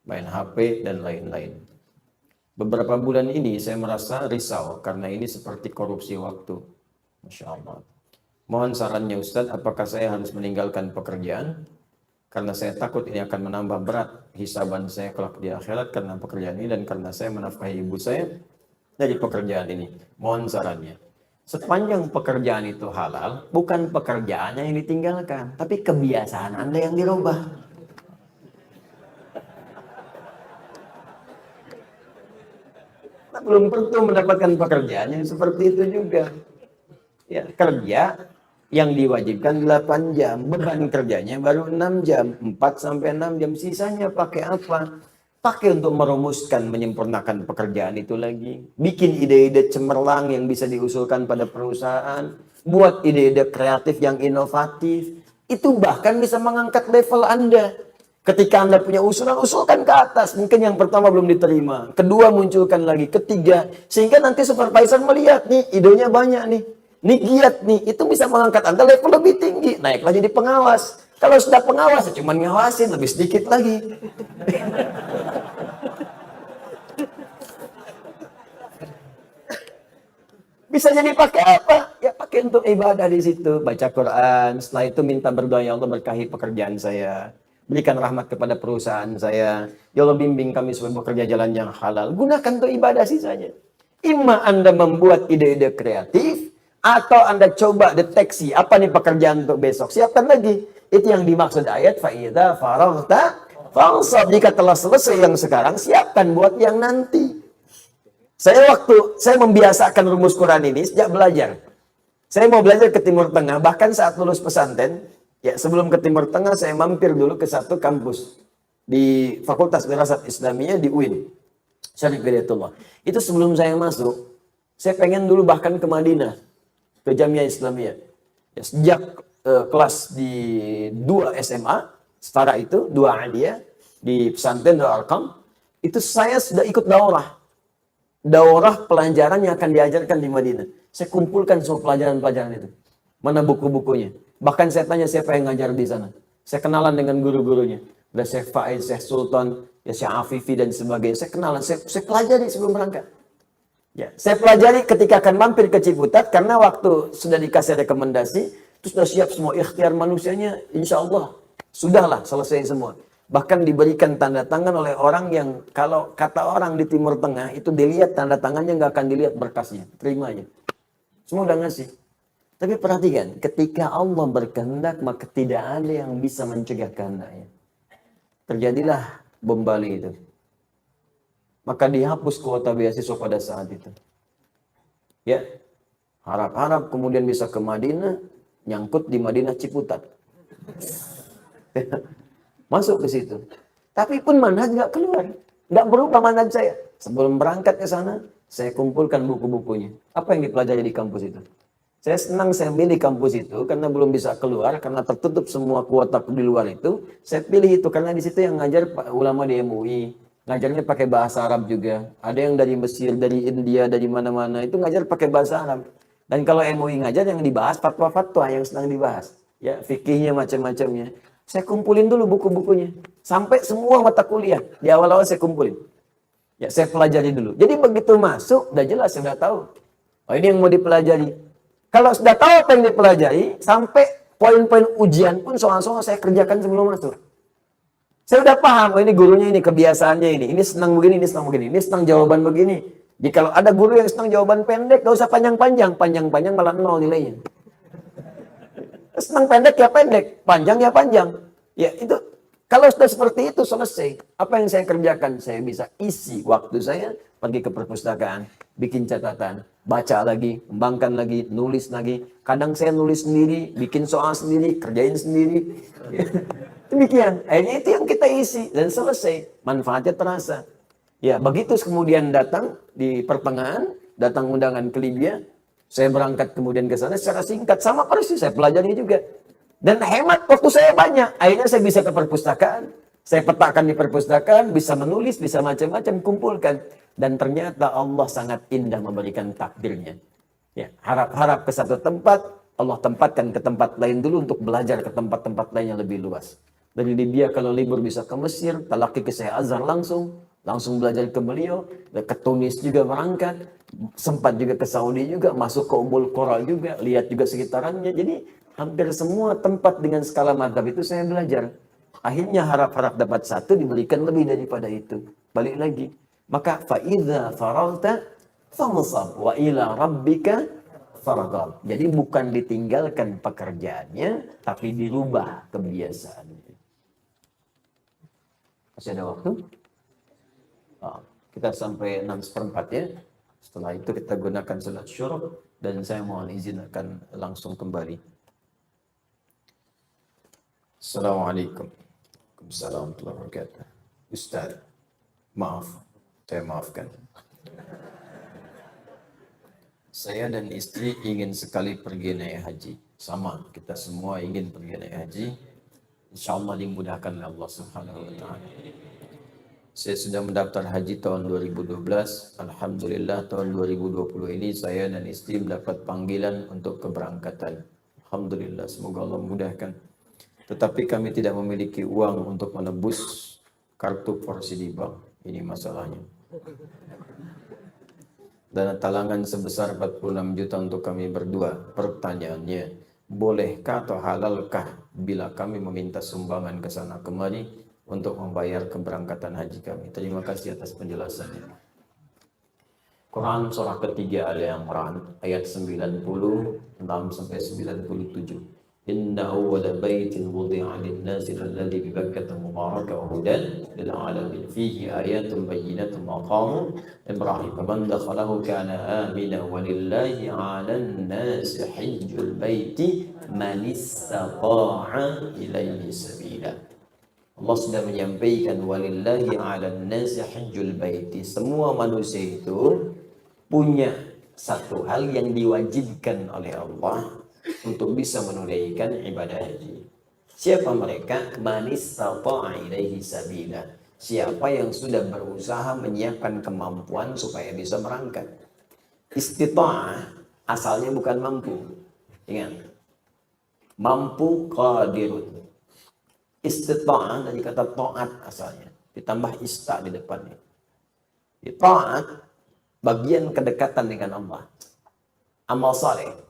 Speaker 2: main HP, dan lain-lain. Beberapa bulan ini saya merasa risau, karena ini seperti korupsi waktu. Masya Allah. Mohon sarannya Ustadz, apakah saya harus meninggalkan pekerjaan? Karena saya takut ini akan menambah berat hisaban saya kelak di akhirat karena pekerjaan ini, dan karena saya menafkahi ibu saya dari pekerjaan ini. Mohon sarannya. Sepanjang pekerjaan itu halal, bukan pekerjaannya yang ditinggalkan, tapi kebiasaan Anda yang dirubah. Nah, belum tentu mendapatkan pekerjaan yang seperti itu juga. Ya, kerja yang diwajibkan 8 jam, beban kerjanya baru 6 jam, 4-6 jam, sisanya pakai apa? Pakai untuk merumuskan, menyempurnakan pekerjaan itu lagi. Bikin ide-ide cemerlang yang bisa diusulkan pada perusahaan, buat ide-ide kreatif yang inovatif. Itu bahkan bisa mengangkat level Anda. Ketika Anda punya usulan, usulkan ke atas. Mungkin yang pertama belum diterima, kedua munculkan lagi, ketiga. Sehingga nanti supervisor melihat, nih idenya banyak nih. Nih giat nih, itu bisa mengangkat Anda level lebih tinggi. Naiklah jadi pengawas. Kalau sudah pengawas, cuma ngawasin lebih sedikit lagi. Bisa jadi pakai apa? Ya pakai untuk ibadah di situ. Baca Quran, setelah itu minta berdoa, ya Allah berkahi pekerjaan saya. Berikan rahmat kepada perusahaan saya. Ya Allah bimbing kami supaya bekerja jalan yang halal. Gunakan untuk ibadah sisanya. Imma Anda membuat ide-ide kreatif, atau Anda coba deteksi apa nih pekerjaan untuk besok. Siapkan lagi. Itu yang dimaksud ayat fa'idha faraghta fansab. Jika telah selesai yang sekarang, siapkan buat yang nanti. Saya membiasakan rumus Quran ini sejak belajar. Saya mau belajar ke Timur Tengah, bahkan saat lulus pesantren, ya sebelum ke Timur Tengah saya mampir dulu ke satu kampus di Fakultas Dirasat Islamiyah di UIN, Syarif Hidayatullah. Itu sebelum saya masuk, saya pengen dulu bahkan ke Madinah, ke Jamiah Islamiyah. Ya, sejak kelas di 2 SMA, setara itu, 2 Aliyah, di pesantren Darul Arqam, itu saya sudah ikut daurah pelajaran yang akan diajarkan di Madinah. Saya kumpulkan semua pelajaran-pelajaran itu. Mana buku-bukunya. Bahkan saya tanya siapa yang ngajar di sana. Saya kenalan dengan guru-gurunya. Ada Syekh Faiz, Syekh Sultan, ya Syekh Afifi dan sebagainya. Saya kenalan, saya pelajari sebelum berangkat. Ya, saya pelajari ketika akan mampir ke Ciputat, karena waktu sudah dikasih rekomendasi, itu sudah siap semua ikhtiar manusianya, insya Allah sudahlah selesai semua. Bahkan diberikan tanda tangan oleh orang yang kalau kata orang di Timur Tengah itu dilihat tanda tangannya nggak akan dilihat berkasnya, terima aja. Semua udah ngasih. Tapi perhatikan, ketika Allah berkehendak maka tidak ada yang bisa mencegah kehendaknya. Terjadilah bom Bali itu. Maka dihapus kuota beasiswa pada saat itu. Ya, harap-harap kemudian bisa ke Madinah, nyangkut di Madinah Ciputat. Masuk ke situ. Tapi pun manhaj nggak keluar. Nggak berubah manhaj saya. Sebelum berangkat ke sana, saya kumpulkan buku-bukunya. Apa yang dipelajari di kampus itu? Saya senang saya pilih kampus itu karena belum bisa keluar, karena tertutup semua kuota di luar itu. Saya pilih itu karena di situ yang ngajar ulama di MUI. Ngajarnya pakai bahasa Arab juga. Ada yang dari Mesir, dari India, dari mana-mana. Itu ngajar pakai bahasa Arab. Dan kalau MUI ngajar yang dibahas fatwa-fatwa yang sedang dibahas. Ya, fikihnya macam-macamnya. Saya kumpulin dulu buku-bukunya. Sampai semua mata kuliah. Di awal-awal saya kumpulin. Ya, saya pelajari dulu. Jadi begitu masuk, udah jelas, saya udah tahu. Oh, ini yang mau dipelajari. Kalau sudah tahu apa yang dipelajari, sampai poin-poin ujian pun soal-soal saya kerjakan sebelum masuk. Saya udah paham, oh ini gurunya ini, kebiasaannya ini senang begini, ini senang begini, ini senang jawaban begini. Jadi kalau ada guru yang senang jawaban pendek, gak usah panjang-panjang, panjang-panjang malah 0 nilainya. Senang pendek ya pendek, panjang ya panjang. Ya itu, kalau sudah seperti itu selesai. Apa yang saya kerjakan? Saya bisa isi waktu saya, pergi ke perpustakaan, bikin catatan, baca lagi, kembangkan lagi, nulis lagi. Kadang saya nulis sendiri, bikin soal sendiri, kerjain sendiri. Demikian. Akhirnya itu yang kita isi dan selesai. Manfaatnya terasa. Ya, begitu kemudian datang di pertengahan, datang undangan ke Libya, saya berangkat kemudian ke sana secara singkat, sama persis saya pelajari juga. Dan hemat waktu saya banyak. Akhirnya saya bisa ke perpustakaan, saya petakan di perpustakaan, bisa menulis, bisa macam-macam, kumpulkan. Dan ternyata Allah sangat indah memberikan takdirnya. Ya, harap-harap ke satu tempat, Allah tempatkan ke tempat lain dulu untuk belajar ke tempat-tempat lain yang lebih luas. Dari Libya kalau libur bisa ke Mesir, talaki ke Syekh Azhar langsung belajar ke beliau, ke Tunis juga berangkat, sempat juga ke Saudi juga, masuk ke Ummul Qura juga, lihat juga sekitarannya. Jadi hampir semua tempat dengan skala madzhab itu saya belajar. Akhirnya harap-harap dapat satu, diberikan lebih daripada itu. Balik lagi. Maka fa'idha faralta fansab wa ila rabbika farghab. Jadi bukan ditinggalkan pekerjaannya, tapi dirubah kebiasaannya. Masih ada waktu? Kita sampai 6/4 ya. Setelah itu kita gunakan salat syuruk dan saya mohon izin akan langsung kembali. Assalamualaikum. Waalaikumsalam warahmatullahi wabarakatuh. Ustaz, maaf, saya maafkan. Saya dan istri ingin sekali pergi naik haji. Sama, kita semua ingin pergi naik haji. InsyaAllah dimudahkan oleh Allah Subhanahu wa Ta'ala. Saya sudah mendaftar haji tahun 2012. Alhamdulillah tahun 2020 ini saya dan istri mendapat panggilan untuk keberangkatan. Alhamdulillah, semoga Allah mudahkan. Tetapi kami tidak memiliki uang untuk menebus kartu porsi di bank. Ini masalahnya. Dana talangan sebesar 46 juta untuk kami berdua. Pertanyaannya, bolehkah atau halalkah bila kami meminta sumbangan ke sana kemari untuk membayar keberangkatan haji kami? Terima kasih atas penjelasannya. Quran surah ketiga Al-Imran ayat 96-97. Inna awwala baitin wudi'a lin-nasi alladhi bi Bakkah mubarakan wa hudan lil 'alamin fihi ayatun bayyinatun maqamu Ibrahim faman dakhalahu kana amina walillahi 'alan nasi hajjul baiti man istata'a ilaihi sabila. Allah sudah menyampaikan walillahi 'alan nasi hajjul baiti. Semua manusia itu punya satu hal yang diwajibkan oleh Allah untuk bisa menunaikan ibadah haji. Siapa mereka? Man istata'a ilaihi sabila. Siapa yang sudah berusaha menyiapkan kemampuan supaya bisa berangkat. Istita'ah asalnya bukan mampu. Ingat. Mampu qadirun. Istita'ah dari kata ta'at asalnya. Ditambah ista di depannya. Ta'at bagian kedekatan dengan Allah. Amal saleh.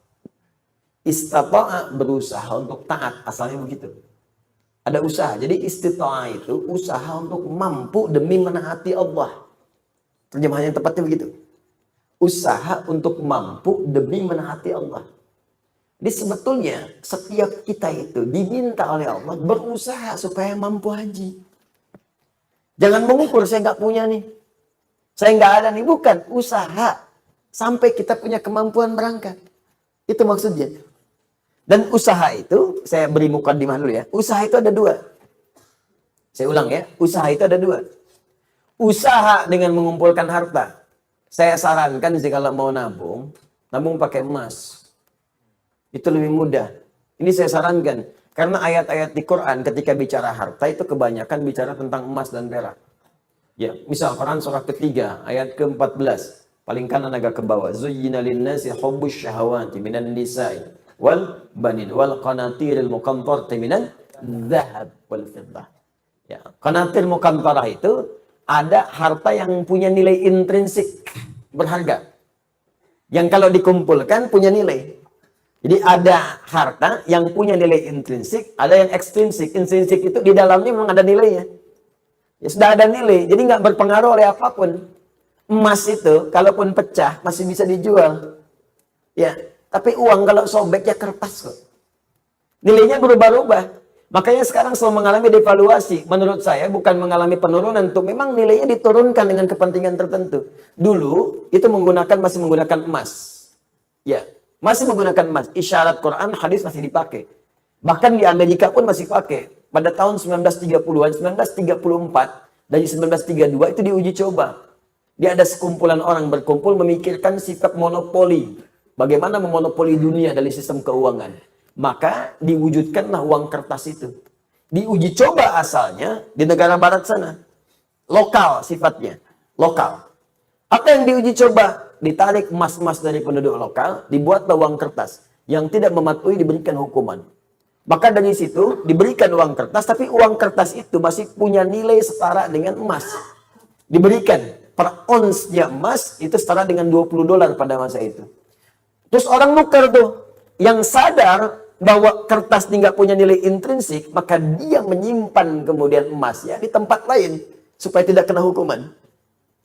Speaker 2: Istita'a berusaha untuk taat, asalnya begitu. Ada usaha. Jadi istita'a itu usaha untuk mampu demi menaati Allah. Terjemahan yang tepatnya begitu. Usaha untuk mampu demi menaati Allah. Jadi sebetulnya setiap kita itu diminta oleh Allah berusaha supaya mampu haji. Jangan mengukur, saya nggak punya nih. Saya nggak ada nih. Bukan, usaha. Sampai kita punya kemampuan berangkat. Itu maksudnya. Dan usaha itu, saya beri mukadimah dulu ya. Usaha itu ada dua. Saya ulang ya. Usaha itu ada dua. Usaha dengan mengumpulkan harta. Saya sarankan sih kalau mau nabung pakai emas. Itu lebih mudah. Ini saya sarankan. Karena ayat-ayat di Quran ketika bicara harta itu kebanyakan bicara tentang emas dan perak. Ya, misal Quran surah ketiga ayat ke-14. Paling kanan agak ke bawah. Zuyyina lin-nasi hubbus syahawati minan nisa'i wal banin wal qanatiril muqantarati minan dzahab wal fiddah. Ya, qanatir muqantarah itu ada harta yang punya nilai intrinsik berharga. Yang kalau dikumpulkan punya nilai. Jadi ada harta yang punya nilai intrinsik, ada yang ekstrinsik. Intrinsik itu di dalamnya memang ada nilainya. Ya sudah ada nilai, jadi nggak berpengaruh oleh apapun. Emas itu, kalaupun pecah, masih bisa dijual. Ya, tapi uang kalau sobek ya kertas kok. Nilainya berubah-ubah. Makanya sekarang selalu mengalami devaluasi. Menurut saya bukan mengalami penurunan, tuh memang nilainya diturunkan dengan kepentingan tertentu. Dulu itu masih menggunakan emas. Ya, masih menggunakan emas. Isyarat Quran, hadis masih dipakai. Bahkan di Amerika pun masih pakai. Pada tahun 1930-an, 1934, dari 1932 itu diuji coba. Dia ada sekumpulan orang berkumpul memikirkan sifat monopoli. Bagaimana memonopoli dunia dari sistem keuangan. Maka diwujudkanlah uang kertas itu. Diuji coba asalnya di negara barat sana. Lokal sifatnya. Lokal. Apa yang diuji coba? Ditarik emas-emas dari penduduk lokal, dibuatlah uang kertas. Yang tidak mematuhi diberikan hukuman. Maka dari situ diberikan uang kertas, tapi uang kertas itu masih punya nilai setara dengan emas. Diberikan per onsnya emas itu setara dengan $20 pada masa itu. Terus orang nukar tuh, yang sadar bahwa kertas ini nggak punya nilai intrinsik, maka dia menyimpan kemudian emasnya di tempat lain supaya tidak kena hukuman.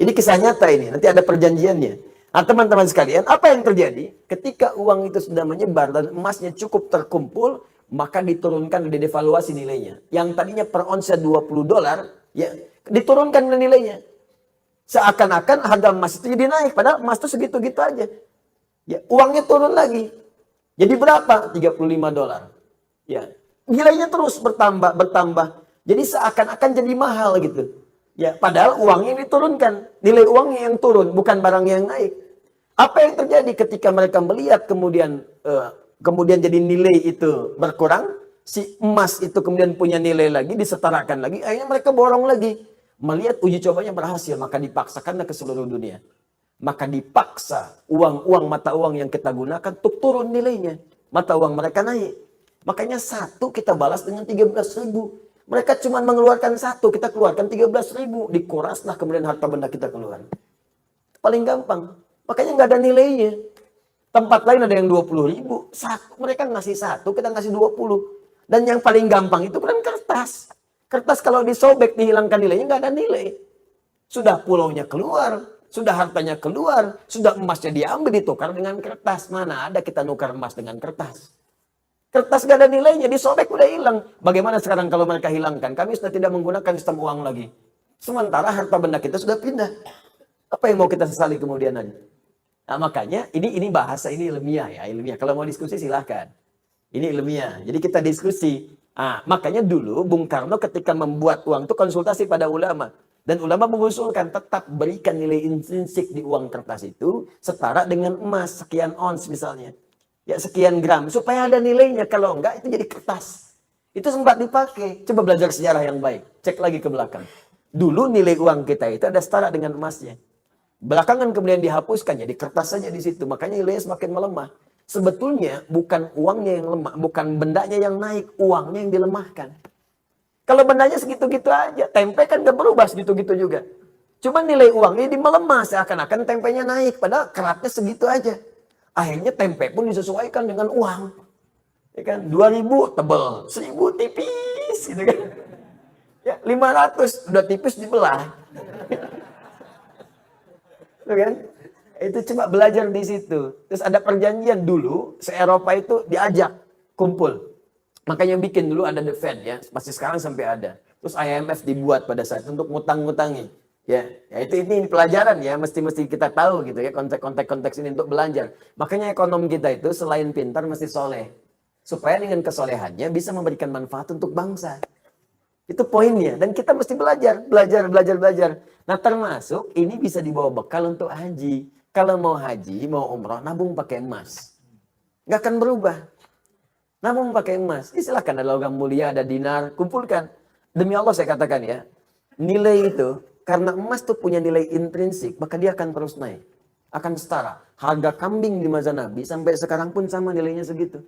Speaker 2: Ini kisah nyata ini, nanti ada perjanjiannya. Nah teman-teman sekalian, apa yang terjadi? Ketika uang itu sudah menyebar dan emasnya cukup terkumpul, maka diturunkan, didevaluasi nilainya. Yang tadinya per onsnya $20, ya diturunkan nilainya. Seakan-akan harga emas itu jadi naik, padahal emas itu segitu-gitu aja. Ya, uangnya turun lagi. Jadi berapa? $35. Ya, nilainya terus bertambah. Jadi seakan-akan jadi mahal gitu. Ya, padahal uangnya diturunkan, nilai uangnya yang turun, bukan barang yang naik. Apa yang terjadi ketika mereka melihat kemudian jadi nilai itu berkurang, si emas itu kemudian punya nilai lagi, disetarakan lagi, akhirnya mereka borong lagi. Melihat uji cobanya berhasil, maka dipaksakanlah ke seluruh dunia. Maka dipaksa mata uang yang kita gunakan untuk turun nilainya. Mata uang mereka naik. Makanya satu kita balas dengan 13.000. Mereka cuma mengeluarkan satu, kita keluarkan 13.000. Dikuraslah kemudian harta benda kita keluar. Paling gampang. Makanya nggak ada nilainya. Tempat lain ada yang 20.000. Mereka ngasih satu, kita ngasih 20. Dan yang paling gampang itu kan kertas. Kertas kalau disobek, dihilangkan nilainya, nggak ada nilai. Sudah pulaunya keluar, sudah hartanya keluar, sudah emasnya diambil, ditukar dengan kertas. Mana ada kita nukar emas dengan kertas? Kertas nggak ada nilainya, disobek udah hilang. Bagaimana sekarang kalau mereka hilangkan? Kami sudah tidak menggunakan sistem uang lagi. Sementara harta benda kita sudah pindah. Apa yang mau kita sesali kemudian aja? Nah makanya ini bahasa, ini ilmiah ya, ilmiah. Kalau mau diskusi silahkan. Ini ilmiah. Jadi kita diskusi. Makanya dulu Bung Karno ketika membuat uang itu konsultasi pada ulama. Dan ulama mengusulkan tetap berikan nilai intrinsik di uang kertas itu setara dengan emas, sekian ons misalnya. Ya sekian gram, supaya ada nilainya. Kalau enggak itu jadi kertas. Itu sempat dipakai. Coba belajar sejarah yang baik. Cek lagi ke belakang. Dulu nilai uang kita itu ada setara dengan emasnya. Belakangan kemudian dihapuskan, jadi kertas saja di situ. Makanya nilainya semakin melemah. Sebetulnya bukan uangnya yang lemah, bukan bendanya yang naik, uangnya yang dilemahkan. Kalau bendanya segitu-gitu aja, tempe kan gak berubah segitu-gitu juga. Cuma nilai uangnya melemah, seakan-akan tempenya naik, padahal keratnya segitu aja. Akhirnya tempe pun disesuaikan dengan uang. Ya kan, 2.000 tebel, 1.000 tipis, gitu kan. Ya, 500 udah tipis dibelah. Gitu kan? Itu cuma belajar di situ. Terus ada perjanjian dulu, se-Eropa itu diajak kumpul. Makanya bikin dulu ada The Fed ya, masih sekarang sampai ada. Terus IMF dibuat pada saat untuk ngutang-ngutangi. Ya itu ini pelajaran ya, mesti kita tahu gitu ya, konteks ini untuk belajar. Makanya ekonom kita itu selain pintar mesti soleh. Supaya dengan kesolehannya bisa memberikan manfaat untuk bangsa. Itu poinnya. Dan kita mesti belajar. Nah termasuk ini bisa dibawa bekal untuk haji. Kalau mau haji, mau umroh, nabung pakai emas. Nggak akan berubah. Nabung pakai emas. Silahkan ada logam mulia, ada dinar, kumpulkan. Demi Allah saya katakan ya, nilai itu, karena emas tuh punya nilai intrinsik, maka dia akan terus naik. Akan setara. Harga kambing di masa Nabi sampai sekarang pun sama nilainya segitu.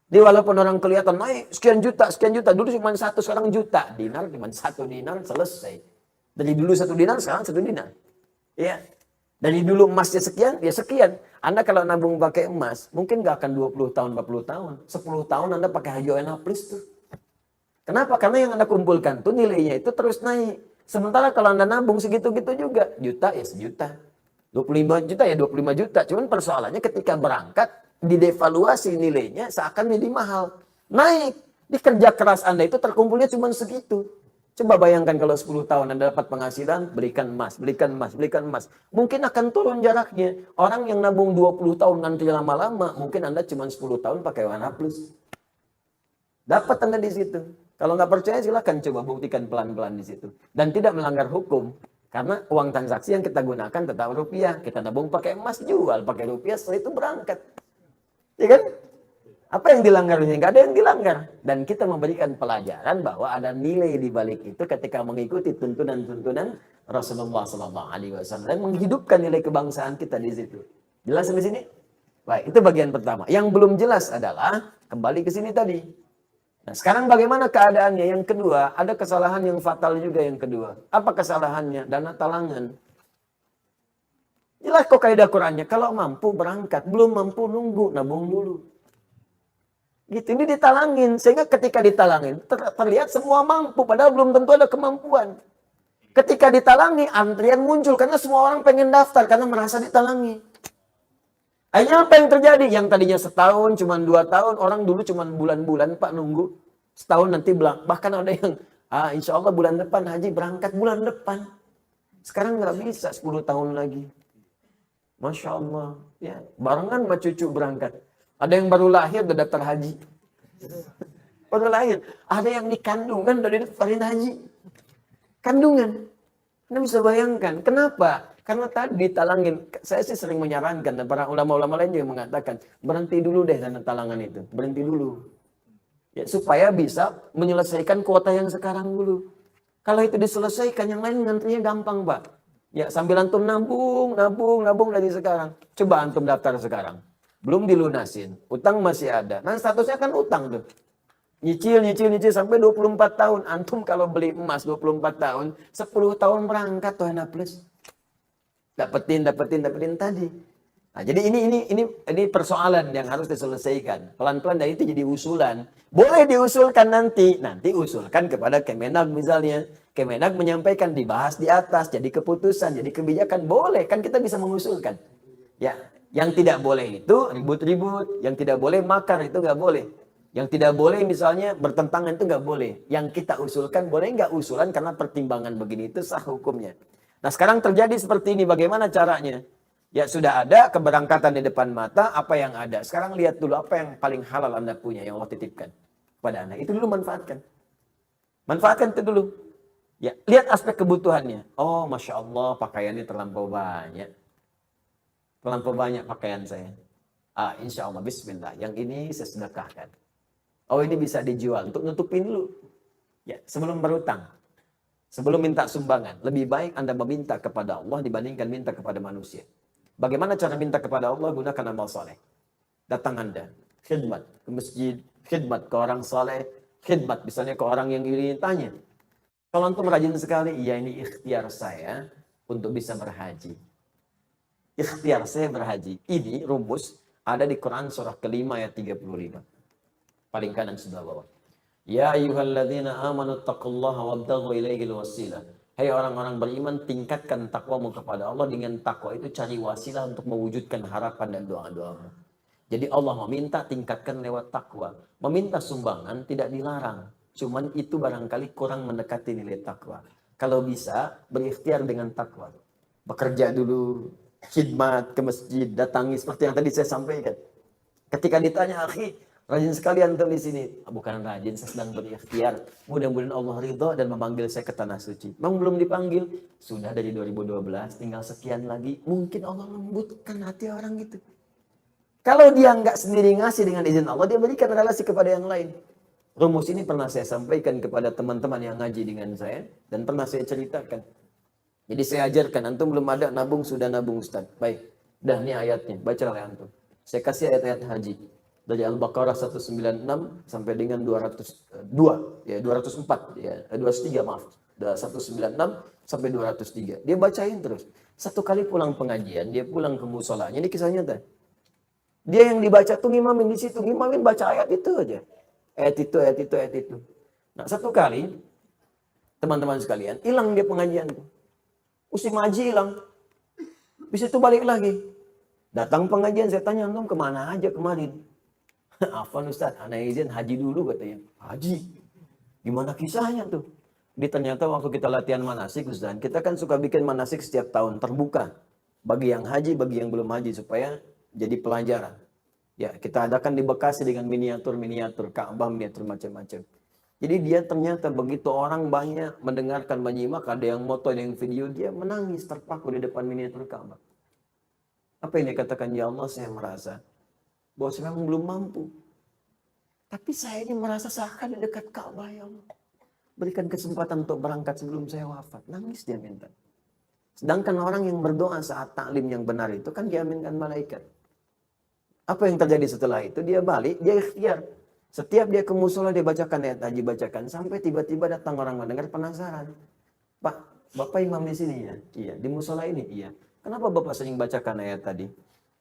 Speaker 2: Jadi walaupun orang kelihatan naik sekian juta. Dulu cuma 1, sekarang juta. Dinar cuma 1 dinar, selesai. Dari dulu 1 dinar, sekarang 1 dinar. Ya. Dari dulu emasnya sekian, ya sekian. Anda kalau nabung pakai emas, mungkin nggak akan 20 tahun, 40 tahun. 10 tahun Anda pakai Haji ONA Plus tuh. Kenapa? Karena yang Anda kumpulkan tuh nilainya itu terus naik. Sementara kalau Anda nabung segitu-gitu juga, juta ya sejuta. 25 juta ya 25 juta. Cuman persoalannya ketika berangkat, didevaluasi nilainya seakan jadi mahal. Naik. Di kerja keras Anda itu terkumpulnya cuma segitu. Coba bayangkan kalau 10 tahun Anda dapat penghasilan, belikan emas, belikan emas, belikan emas. Mungkin akan turun jaraknya. Orang yang nabung 20 tahun nanti lama-lama, mungkin Anda cuma 10 tahun pakai warna plus. Dapat Anda di situ. Kalau nggak percaya silakan coba buktikan pelan-pelan di situ. Dan tidak melanggar hukum. Karena uang transaksi yang kita gunakan tetap rupiah. Kita nabung pakai emas, jual pakai rupiah, setelah itu berangkat. Ya kan? Apa yang dilanggar ini? Nggak ada yang dilanggar. Dan kita memberikan pelajaran bahwa ada nilai di balik itu ketika mengikuti tuntunan-tuntunan Rasulullah SAW dan menghidupkan nilai kebangsaan kita di situ. Jelas di sini? Baik, itu bagian pertama. Yang belum jelas adalah kembali ke sini tadi. Nah, sekarang bagaimana keadaannya? Yang kedua, ada kesalahan yang fatal juga yang kedua. Apa kesalahannya? Dana talangan. Jelas kok kaidah Qur'annya. Kalau mampu berangkat, belum mampu nunggu, nabung dulu. Gitu, ini ditalangin. Sehingga ketika ditalangin, terlihat semua mampu. Padahal belum tentu ada kemampuan. Ketika ditalangi, antrian muncul. Karena semua orang pengen daftar. Karena merasa ditalangi. Akhirnya apa yang terjadi? Yang tadinya setahun, cuma 2 tahun. Orang dulu cuma bulan-bulan, Pak, nunggu. Setahun nanti bilang. Bahkan ada yang, insya Allah bulan depan, Haji berangkat bulan depan. Sekarang nggak bisa 10 tahun lagi. Masya Allah. Ya, barengan sama cucu berangkat. Ada yang baru lahir udah daftar haji. Baru lahir. Ada yang di kandungan udah daftarin haji. Kandungan. Anda bisa bayangkan. Kenapa? Karena tadi ditalangin. Saya sih sering menyarankan. Dan para ulama-ulama lain juga mengatakan. Berhenti dulu deh dana talangan itu. Berhenti dulu. Ya, supaya bisa menyelesaikan kuota yang sekarang dulu. Kalau itu diselesaikan, yang lain ngantrinya gampang, Pak. Ya, sambil antum nabung dari sekarang. Coba antum daftar sekarang. Belum dilunasin, utang masih ada. Nah, statusnya kan utang tuh. Nyicil sampai 24 tahun. Antum kalau beli emas 24 tahun, 10 tahun berangkat tuh enak plus. Dapetin tadi. Nah, jadi ini persoalan yang harus diselesaikan. Pelan-pelan dari itu jadi usulan. Boleh diusulkan nanti usulkan kepada Kemenag misalnya. Kemenag menyampaikan dibahas di atas, jadi keputusan, jadi kebijakan. Boleh, kan kita bisa mengusulkan. Ya, yang tidak boleh itu ribut-ribut, yang tidak boleh makar itu nggak boleh. Yang tidak boleh misalnya bertentangan itu nggak boleh. Yang kita usulkan boleh nggak usulan karena pertimbangan begini itu sah hukumnya. Nah, sekarang terjadi seperti ini, bagaimana caranya? Ya sudah ada keberangkatan di depan mata, apa yang ada. Sekarang lihat dulu apa yang paling halal Anda punya, yang Allah titipkan pada Anda. Itu dulu manfaatkan. Manfaatkan itu dulu. Ya, lihat aspek kebutuhannya. Oh, Masya Allah, pakaiannya terlampau banyak. Terlampau banyak pakaian saya. Insya Allah, bismillah. Yang ini saya sedekahkan. Oh, ini bisa dijual untuk nutupin dulu. Ya, sebelum berutang. Sebelum minta sumbangan. Lebih baik Anda meminta kepada Allah dibandingkan minta kepada manusia. Bagaimana cara minta kepada Allah? Gunakan amal saleh. Datang Anda. Khidmat ke masjid. Khidmat ke orang saleh. Khidmat misalnya ke orang yang iri tanya. Kalau antum rajin sekali, iya ini ikhtiar saya untuk bisa berhaji. Ikhtiar saya berhaji. Ini rumus ada di Quran surah kelima ayat 35. Paling kanan sebelah bawah. Ya ayyuhalladzina amanu taqullaha wabtaghu ilaihil wasilah. Hai orang-orang beriman, tingkatkan takwamu kepada Allah. Dengan takwa itu cari wasilah untuk mewujudkan harapan dan doa-doamu. Jadi Allah meminta tingkatkan lewat takwa. Meminta sumbangan tidak dilarang. Cuman itu barangkali kurang mendekati nilai takwa. Kalau bisa berikhtiar dengan takwa. Bekerja dulu. Khidmat ke masjid, datangi seperti yang tadi saya sampaikan. Ketika ditanya, akhi, rajin sekali antum di sini. Bukan rajin, saya sedang berikhtiar. Mudah-mudahan Allah ridho dan memanggil saya ke tanah suci. Memang belum dipanggil. Sudah dari 2012, tinggal sekian lagi. Mungkin Allah lembutkan hati orang itu. Kalau dia nggak sendiri ngasih dengan izin Allah, dia berikan relasi kepada yang lain. Rumus ini pernah saya sampaikan kepada teman-teman yang ngaji dengan saya. Dan pernah saya ceritakan. Jadi saya ajarkan, antum belum ada nabung, sudah nabung Ustaz. Baik, dah ini ayatnya, baca oleh antum. Saya kasih ayat-ayat haji. Dari Al-Baqarah 196 sampai dengan 204, ya 203 maaf. 196 sampai 203. Dia bacain terus. Satu kali pulang pengajian, dia pulang ke musolanya, ini kisah nyata. Dia yang dibaca tuh ngimamin di situ, ngimamin baca ayat itu aja. Ayat itu, ayat itu, ayat itu. Nah, satu kali teman-teman sekalian, hilang dia pengajian tuh. Musim haji hilang. Bisa itu balik lagi. Datang pengajian, saya tanya, antum kemana aja kemarin? Afwan Ustaz, anak izin haji dulu katanya. Haji? Gimana kisahnya tuh? Di ternyata waktu kita latihan manasik Ustaz, kita kan suka bikin manasik setiap tahun, terbuka. Bagi yang haji, bagi yang belum haji, supaya jadi pelajaran. Ya, kita adakan di Bekasi dengan miniatur-miniatur, Ka'bah, miniatur macam-macam. Jadi dia ternyata begitu orang banyak mendengarkan, menyimak, ada yang moto, ada yang video, dia menangis terpaku di depan miniatur Ka'bah. Apa yang dikatakan, ya Allah, saya merasa bahwa saya memang belum mampu. Tapi saya ini merasa seakan di dekat Ka'bah, ya Allah. Berikan kesempatan untuk berangkat sebelum saya wafat. Nangis dia minta. Sedangkan orang yang berdoa saat taklim yang benar itu kan diaminkan malaikat. Apa yang terjadi setelah itu? Dia balik, dia ikhtiar. Setiap dia ke musola dia bacakan ayat haji, bacakan. Sampai tiba-tiba datang orang mendengar penasaran. Pak, Bapak imam di sini ya? Iya. Di musola ini? Iya. Kenapa Bapak sering bacakan ayat tadi?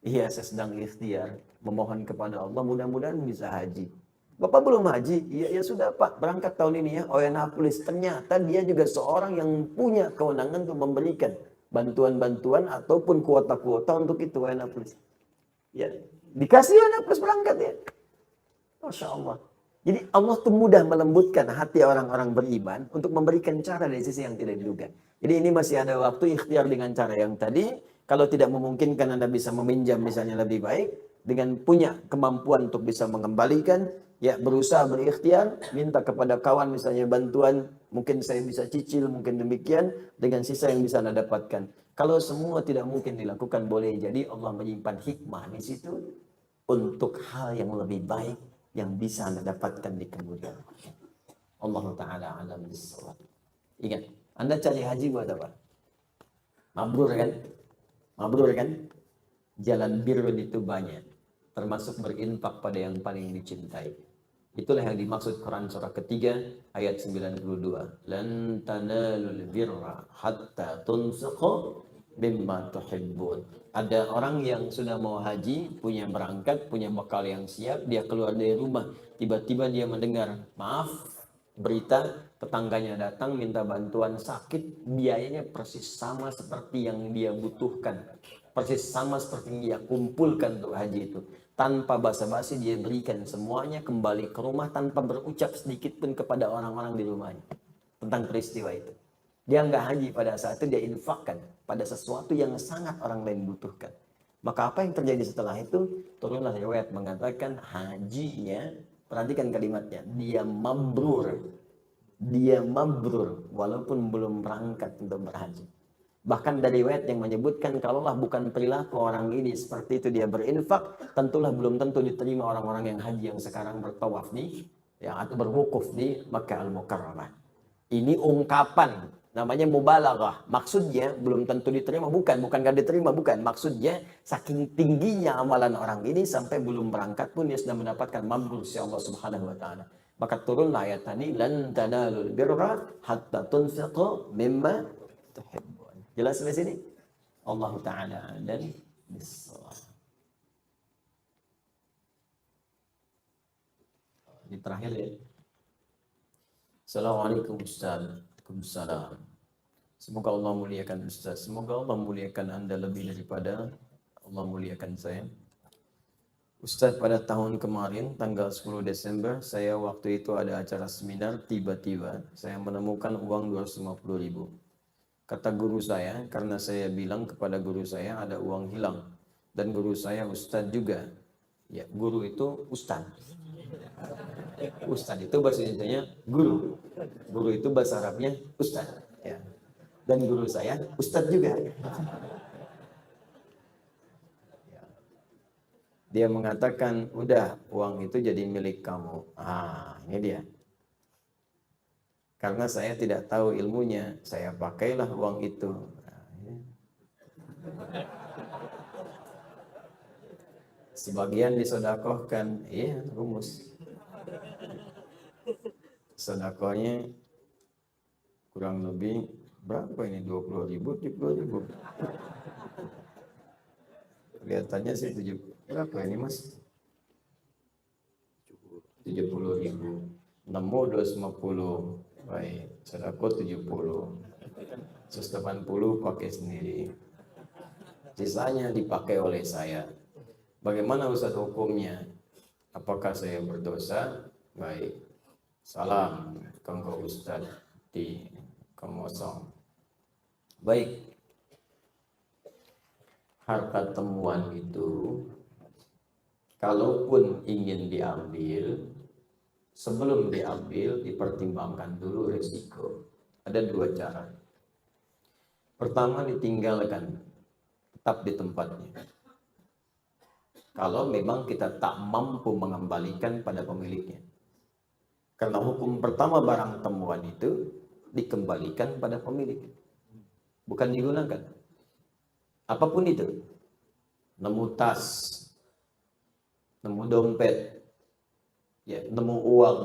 Speaker 2: Iya, saya sedang ikhtiar. Memohon kepada Allah mudah-mudahan bisa haji. Bapak belum haji? Iya, ya sudah Pak. Berangkat tahun ini ya. Oenapolis. Ternyata dia juga seorang yang punya kewenangan untuk memberikan bantuan-bantuan ataupun kuota-kuota untuk itu Oenapolis. Ya, dikasih Oenapolis berangkat ya. Masya Allah. Jadi Allah tuh mudah melembutkan hati orang-orang beriman untuk memberikan cara dari sisi yang tidak diduga. Jadi ini masih ada waktu ikhtiar dengan cara yang tadi. Kalau tidak memungkinkan Anda bisa meminjam misalnya lebih baik. Dengan punya kemampuan untuk bisa mengembalikan. Ya berusaha berikhtiar. Minta kepada kawan misalnya bantuan. Mungkin saya bisa cicil, mungkin demikian. Dengan sisa yang bisa Anda dapatkan. Kalau semua tidak mungkin dilakukan boleh jadi Allah menyimpan hikmah di situ. Untuk hal yang lebih baik. Yang bisa Anda dapatkan di kemudian. Allah Ta'ala alam bisawab. Ingat, Anda cari haji buat apa? Mabrur kan? Mabrur kan? Jalan birrun itu banyak. Termasuk berinfak pada yang paling dicintai. Itulah yang dimaksud Quran surah ketiga ayat 92. Lan tanalul birra hatta tunfiqu mimma tuhibbun. Ada orang yang sudah mau haji, punya berangkat, punya bekal yang siap, dia keluar dari rumah. Tiba-tiba dia mendengar, maaf, berita tetangganya datang minta bantuan sakit, biayanya persis sama seperti yang dia butuhkan. Persis sama seperti yang dia kumpulkan untuk haji itu. Tanpa basa-basi dia berikan semuanya kembali ke rumah tanpa berucap sedikit pun kepada orang-orang di rumahnya. Tentang peristiwa itu. Dia nggak haji pada saat itu, dia infakkan pada sesuatu yang sangat orang lain butuhkan. Maka apa yang terjadi setelah itu? Turunlah riwayat mengatakan hajinya, perhatikan kalimatnya, dia mabrur. Dia mabrur walaupun belum berangkat untuk berhaji. Bahkan dari riwayat yang menyebutkan kalaulah bukan perilaku orang ini seperti itu dia berinfak, tentulah belum tentu diterima orang-orang yang haji yang sekarang bertawaf nih, yang atau berwukuf di Makkah Al-Mukarramah. Ini ungkapan namanya mubalaghah. Maksudnya belum tentu diterima, bukan gak diterima, bukan. Maksudnya saking tingginya amalan orang ini sampai belum berangkat pun dia sudah mendapatkan mabrur si Allah Subhanahu wa taala. Maka turunlah ayat tadi, lan tanalul birra hatta tunfiqu mimma tuhibbun. Jelas sampai sini? Allah taala dan bisawab. Ini terakhir ya. Assalamualaikum Ustaz. Waalaikumsalam. Semoga Allah muliakan Ustaz. Semoga Allah muliakan Anda lebih daripada Allah muliakan saya. Ustaz, pada tahun kemarin tanggal 10 Desember saya waktu itu ada acara seminar, tiba-tiba saya menemukan uang 250.000. Kata guru saya, karena saya bilang kepada guru saya ada uang hilang. Dan guru saya Ustaz juga. Ya, guru itu Ustaz. Ustaz itu bahasa Indonesianya guru. Guru itu bahasa Arabnya Ustaz. Ya. Dan guru saya Ustaz juga. Dia mengatakan, udah uang itu jadi milik kamu. Ah, ini dia. Karena saya tidak tahu ilmunya, saya pakailah uang itu. Nah, ini. Sebagian disodakohkan, iya rumus. Sodakohnya kurang lebih Berapa ini 20.000, 70.000? Kelihatannya sih 7. Berapa ini Mas? 70.000. Nemu 250. Baik, sedekah 70. 180 pakai sendiri. Sisanya dipakai oleh saya. Bagaimana Ustaz hukumnya? Apakah saya berdosa? Baik. Salam kanggo Ustaz di Kemosong. Baik. Harta temuan itu kalaupun ingin diambil, sebelum diambil dipertimbangkan dulu resiko. Ada 2 cara. Pertama, ditinggalkan, tetap di tempatnya. Kalau memang kita tak mampu mengembalikan pada pemiliknya. Karena hukum pertama barang temuan itu dikembalikan pada pemilik, bukan digunakan. Apapun itu, nemu tas, nemu dompet, ya, nemu uang,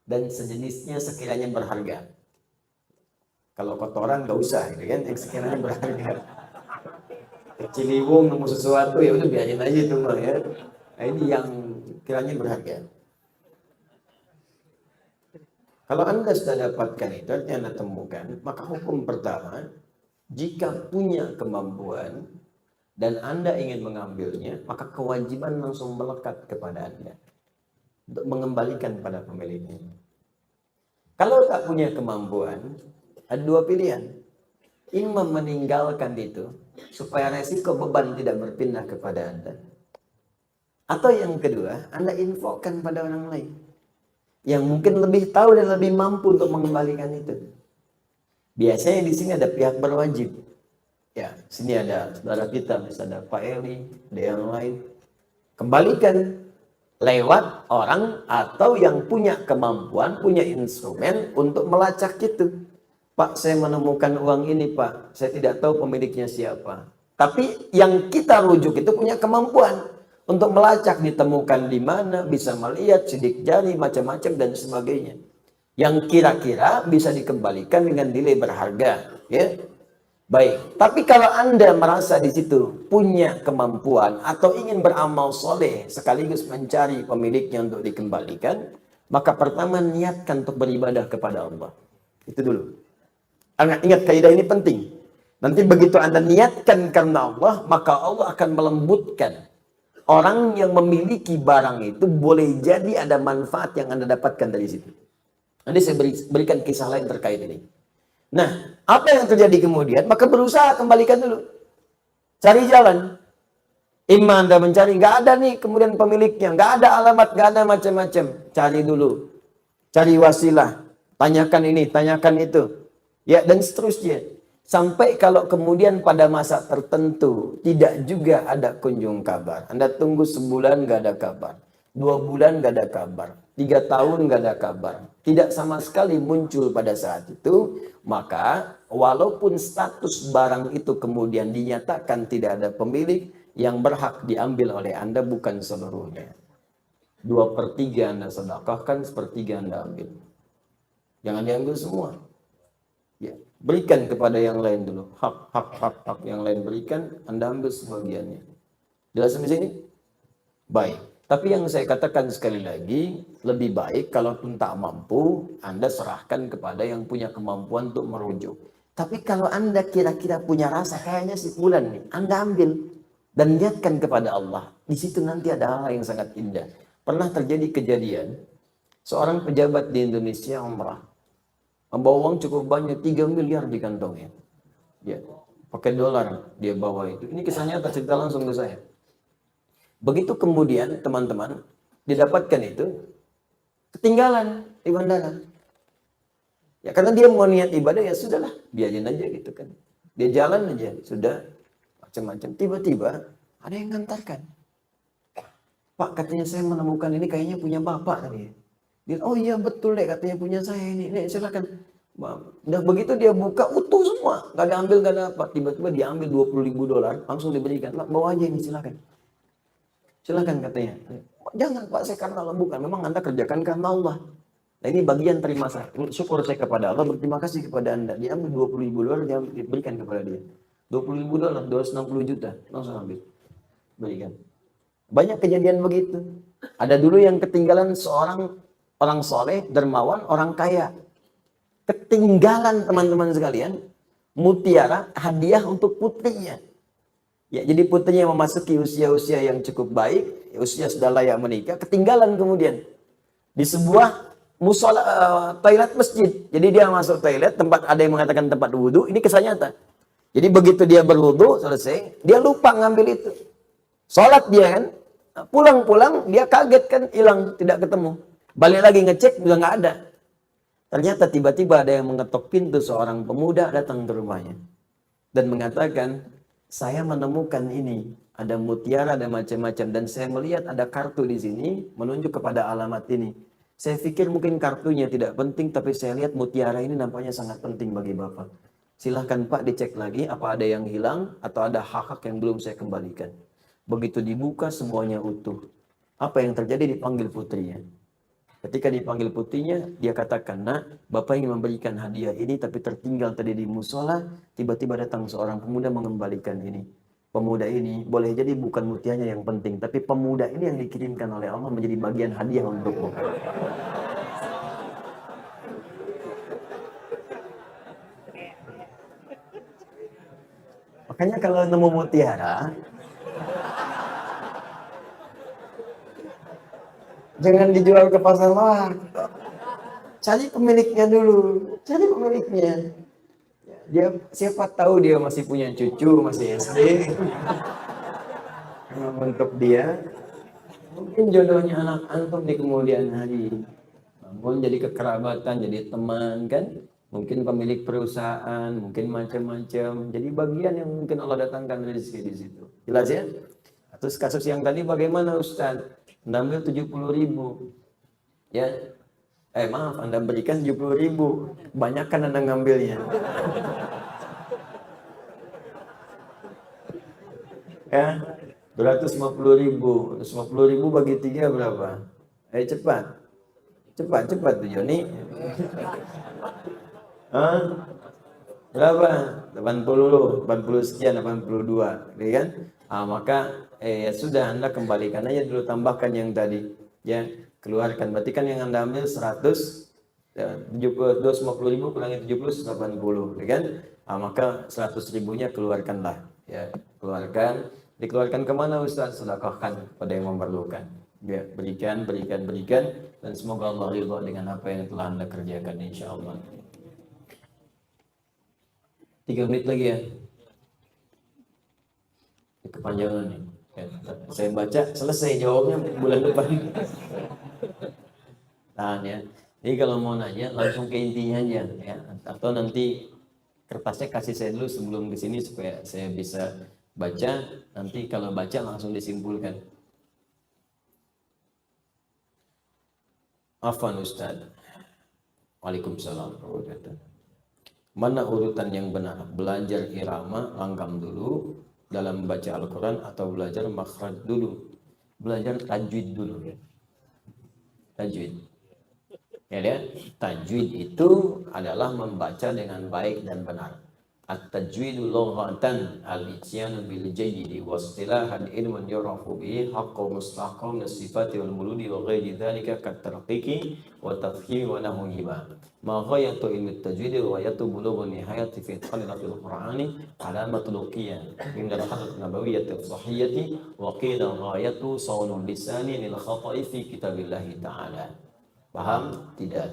Speaker 2: dan sejenisnya sekiranya berharga. Kalau kotoran nggak usah, gitu kan, yang sekiranya berharga. Ciliwung nemu sesuatu, ya udah biarin aja itu mah ya. Nah, ini yang kiranya berharga. Kalau Anda sudah dapatkan itu, artinya Anda temukan, maka hukum pertama, jika punya kemampuan dan Anda ingin mengambilnya, maka kewajiban langsung melekat kepada Anda untuk mengembalikan pada pemiliknya. Kalau tak punya kemampuan, ada 2 pilihan. Imam meninggalkan itu supaya resiko beban tidak berpindah kepada Anda. Atau yang kedua, Anda infokan pada orang lain yang mungkin lebih tahu dan lebih mampu untuk mengembalikan itu. Biasanya di sini ada pihak berwajib. Ya, sini ada saudara kita, misalnya ada Pak Eli, ada yang lain. Kembalikan lewat orang atau yang punya kemampuan, punya instrumen untuk melacak itu. Pak, saya menemukan uang ini, Pak. Saya tidak tahu pemiliknya siapa. Tapi yang kita rujuk itu punya kemampuan untuk melacak, ditemukan di mana, bisa melihat sidik jari, macam-macam dan sebagainya. Yang kira-kira bisa dikembalikan dengan nilai berharga, ya. Baik, tapi kalau Anda merasa di situ punya kemampuan atau ingin beramal soleh sekaligus mencari pemiliknya untuk dikembalikan, maka pertama niatkan untuk beribadah kepada Allah. Itu dulu. Ingat kaidah ini penting. Nanti begitu Anda niatkan karena Allah, maka Allah akan melembutkan. Orang yang memiliki barang itu boleh jadi ada manfaat yang Anda dapatkan dari situ. Nanti saya berikan kisah lain terkait ini. Nah, apa yang terjadi kemudian? Maka berusaha kembalikan dulu. Cari jalan. Iman Anda mencari, nggak ada nih kemudian pemiliknya, nggak ada alamat, nggak ada macam-macam. Cari dulu. Cari wasilah. Tanyakan ini, tanyakan itu. Ya, dan seterusnya. Sampai kalau kemudian pada masa tertentu tidak juga ada kunjung kabar. Anda tunggu sebulan nggak ada kabar. 2 bulan nggak ada kabar. 3 tahun nggak ada kabar. Tidak sama sekali muncul pada saat itu. Maka walaupun status barang itu kemudian dinyatakan tidak ada pemilik, yang berhak diambil oleh Anda bukan seluruhnya. 2/3 Anda sedekahkan, 1/3 Anda ambil. Jangan diambil semua. Ya, berikan kepada yang lain dulu. Hak yang lain berikan, Anda ambil sebagiannya. Jelas di sini? Baik. Tapi yang saya katakan sekali lagi, lebih baik kalaupun tak mampu, Anda serahkan kepada yang punya kemampuan untuk merujuk. Tapi kalau Anda kira-kira punya rasa, kayaknya si fulan nih, Anda ambil dan niatkan kepada Allah. Di situ nanti ada hal yang sangat indah. Pernah terjadi kejadian, seorang pejabat di Indonesia umrah, membawa uang cukup banyak, 3 miliar di kantongnya. Ya, pakai dolar dia bawa itu. Ini kisahnya tercerita langsung ke saya. Begitu kemudian teman-teman didapatkan itu, ketinggalan di bandara. Ya karena dia mau niat ibadah, ya sudahlah, biarin aja gitu kan. Dia jalan aja, sudah macam-macam. Tiba-tiba ada yang ngantarkan. Pak, katanya saya menemukan ini, kayaknya punya bapak tadi. Dia, oh iya betul deh, katanya punya saya ini. Nih silakan. Udah begitu dia buka utuh semua, nggak ada ambil, nggak ada apa. Tiba-tiba dia ambil 20.000 dolar, langsung diberikan. Pak, bawa aja ini, silakan. Silakan katanya. Jangan Pak, saya karena Allah, bukan. Memang Anda kerjakan karena Allah. Nah ini bagian terima syukur saya kepada Allah, berterima kasih kepada Anda. Dia ambil 20 ribu dolar, dia berikan kepada dia. 20 ribu dolar, 260 juta, langsung ambil. Berikan. Banyak kejadian begitu. Ada dulu yang ketinggalan seorang orang soleh, dermawan, orang kaya. Ketinggalan teman-teman sekalian, mutiara hadiah untuk putrinya. Ya, jadi putrinya memasuki usia-usia yang cukup baik, usia sudah layak menikah, ketinggalan kemudian di sebuah musola toilet masjid. Jadi dia masuk toilet, tempat ada yang mengatakan tempat wudhu, ini kisah nyata. Jadi begitu dia berwudhu selesai, dia lupa ngambil itu. Sholat dia kan, pulang-pulang dia kaget kan, hilang, tidak ketemu. Balik lagi ngecek, udah nggak ada. Ternyata tiba-tiba ada yang mengetok pintu, seorang pemuda datang ke rumahnya dan mengatakan, saya menemukan ini, ada mutiara, ada macam-macam, dan saya melihat ada kartu di sini menunjuk kepada alamat ini. Saya pikir mungkin kartunya tidak penting, tapi saya lihat mutiara ini nampaknya sangat penting bagi Bapak. Silahkan Pak dicek lagi apa ada yang hilang atau ada hak-hak yang belum saya kembalikan. Begitu dibuka semuanya utuh. Apa yang terjadi? Dipanggil putrinya. Ketika dipanggil putrinya, dia katakan, nak, Bapak ingin memberikan hadiah ini tapi tertinggal tadi di musola, tiba-tiba datang seorang pemuda mengembalikan ini. Pemuda ini boleh jadi bukan mutiaranya yang penting, tapi pemuda ini yang dikirimkan oleh Allah menjadi bagian hadiah untukmu. Makanya kalau nemu mutiara, jangan dijual ke pasar luar. Cari pemiliknya dulu, cari pemiliknya. Dia siapa tahu dia masih punya cucu, masih SD. Untuk dia, mungkin jodohnya anak antum di kemudian hari. Namun jadi kekerabatan, jadi teman kan. Mungkin pemilik perusahaan, mungkin macam-macam. Jadi bagian yang mungkin Allah datangkan rezeki di situ. Jelas ya? Terus kasus yang tadi bagaimana Ustaz? Anda ambil 70 ribu. Ya, maaf, Anda berikan 70 ribu. Banyak kan Anda ngambilnya. Ya, 250 ribu. 250 ribu bagi 3 berapa? Cepat. Cepat tuh Joni. Berapa? 80 sekian, 82. Ya kan? Maka ya sudah, Anda kembalikan aja dulu, tambahkan yang tadi. Ya, keluarkan. Berarti kan yang Anda ambil 100, 250 ribu kurangi 70, 80, ya kan? Maka 100 ribunya keluarkanlah, ya, keluarkan. Dikeluarkan kemana Ustaz? Sedekahkan pada yang memerlukan. Ya, berikan, dan semoga Allah ridha dengan apa yang telah Anda kerjakan, insya Allah. 3 menit lagi ya. Kepanjangan nih. Ya, saya baca selesai jawabnya bulan depan. Tahan ya. Jadi kalau mau nanya langsung ke intinya aja ya. Atau nanti kertasnya kasih saya dulu sebelum ke sini supaya saya bisa baca. Nanti kalau baca langsung disimpulkan. Afwan Ustaz. Waalaikumsalam warahmatullahi wabarakatuh. Mana urutan yang benar? Belajar irama, langgam dulu dalam membaca Al-Quran atau belajar makhraj dulu? Belajar tajwid dulu. Tajwid. Ya, tajwid itu adalah membaca dengan baik dan benar. At-tajwidu lughatan al-ityanu bil jayyidi wa istilahan ilmun yurafu bihi haqqu mustaqam as-sifati wal muludi wa ghairi dhalika kat tarqiqi wa tafhim wa nahwihima. Ma ghayatu ilmi at-tajwid wa ghayatu bulugh nihayati fi talaqil qur'ani alamatul luqiyah min al-hadith nabawiyyah as-sahiyyati wa qila ghayatu sawnul lisani lil khata'i fi kitabillah ta'ala. Paham? Tidak.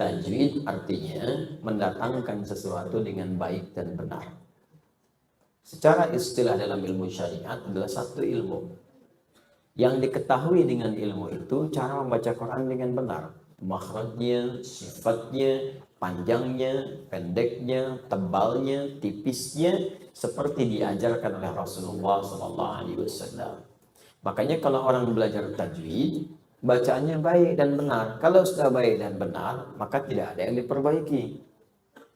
Speaker 2: Tajwid artinya mendatangkan sesuatu dengan baik dan benar. Secara istilah dalam ilmu syariat adalah satu ilmu. Yang diketahui dengan ilmu itu cara membaca Quran dengan benar. Makhrajnya, sifatnya, panjangnya, pendeknya, tebalnya, tipisnya, seperti diajarkan oleh Rasulullah SAW. Makanya kalau orang belajar tajwid, bacaannya baik dan benar. Kalau sudah baik dan benar, maka tidak ada yang diperbaiki.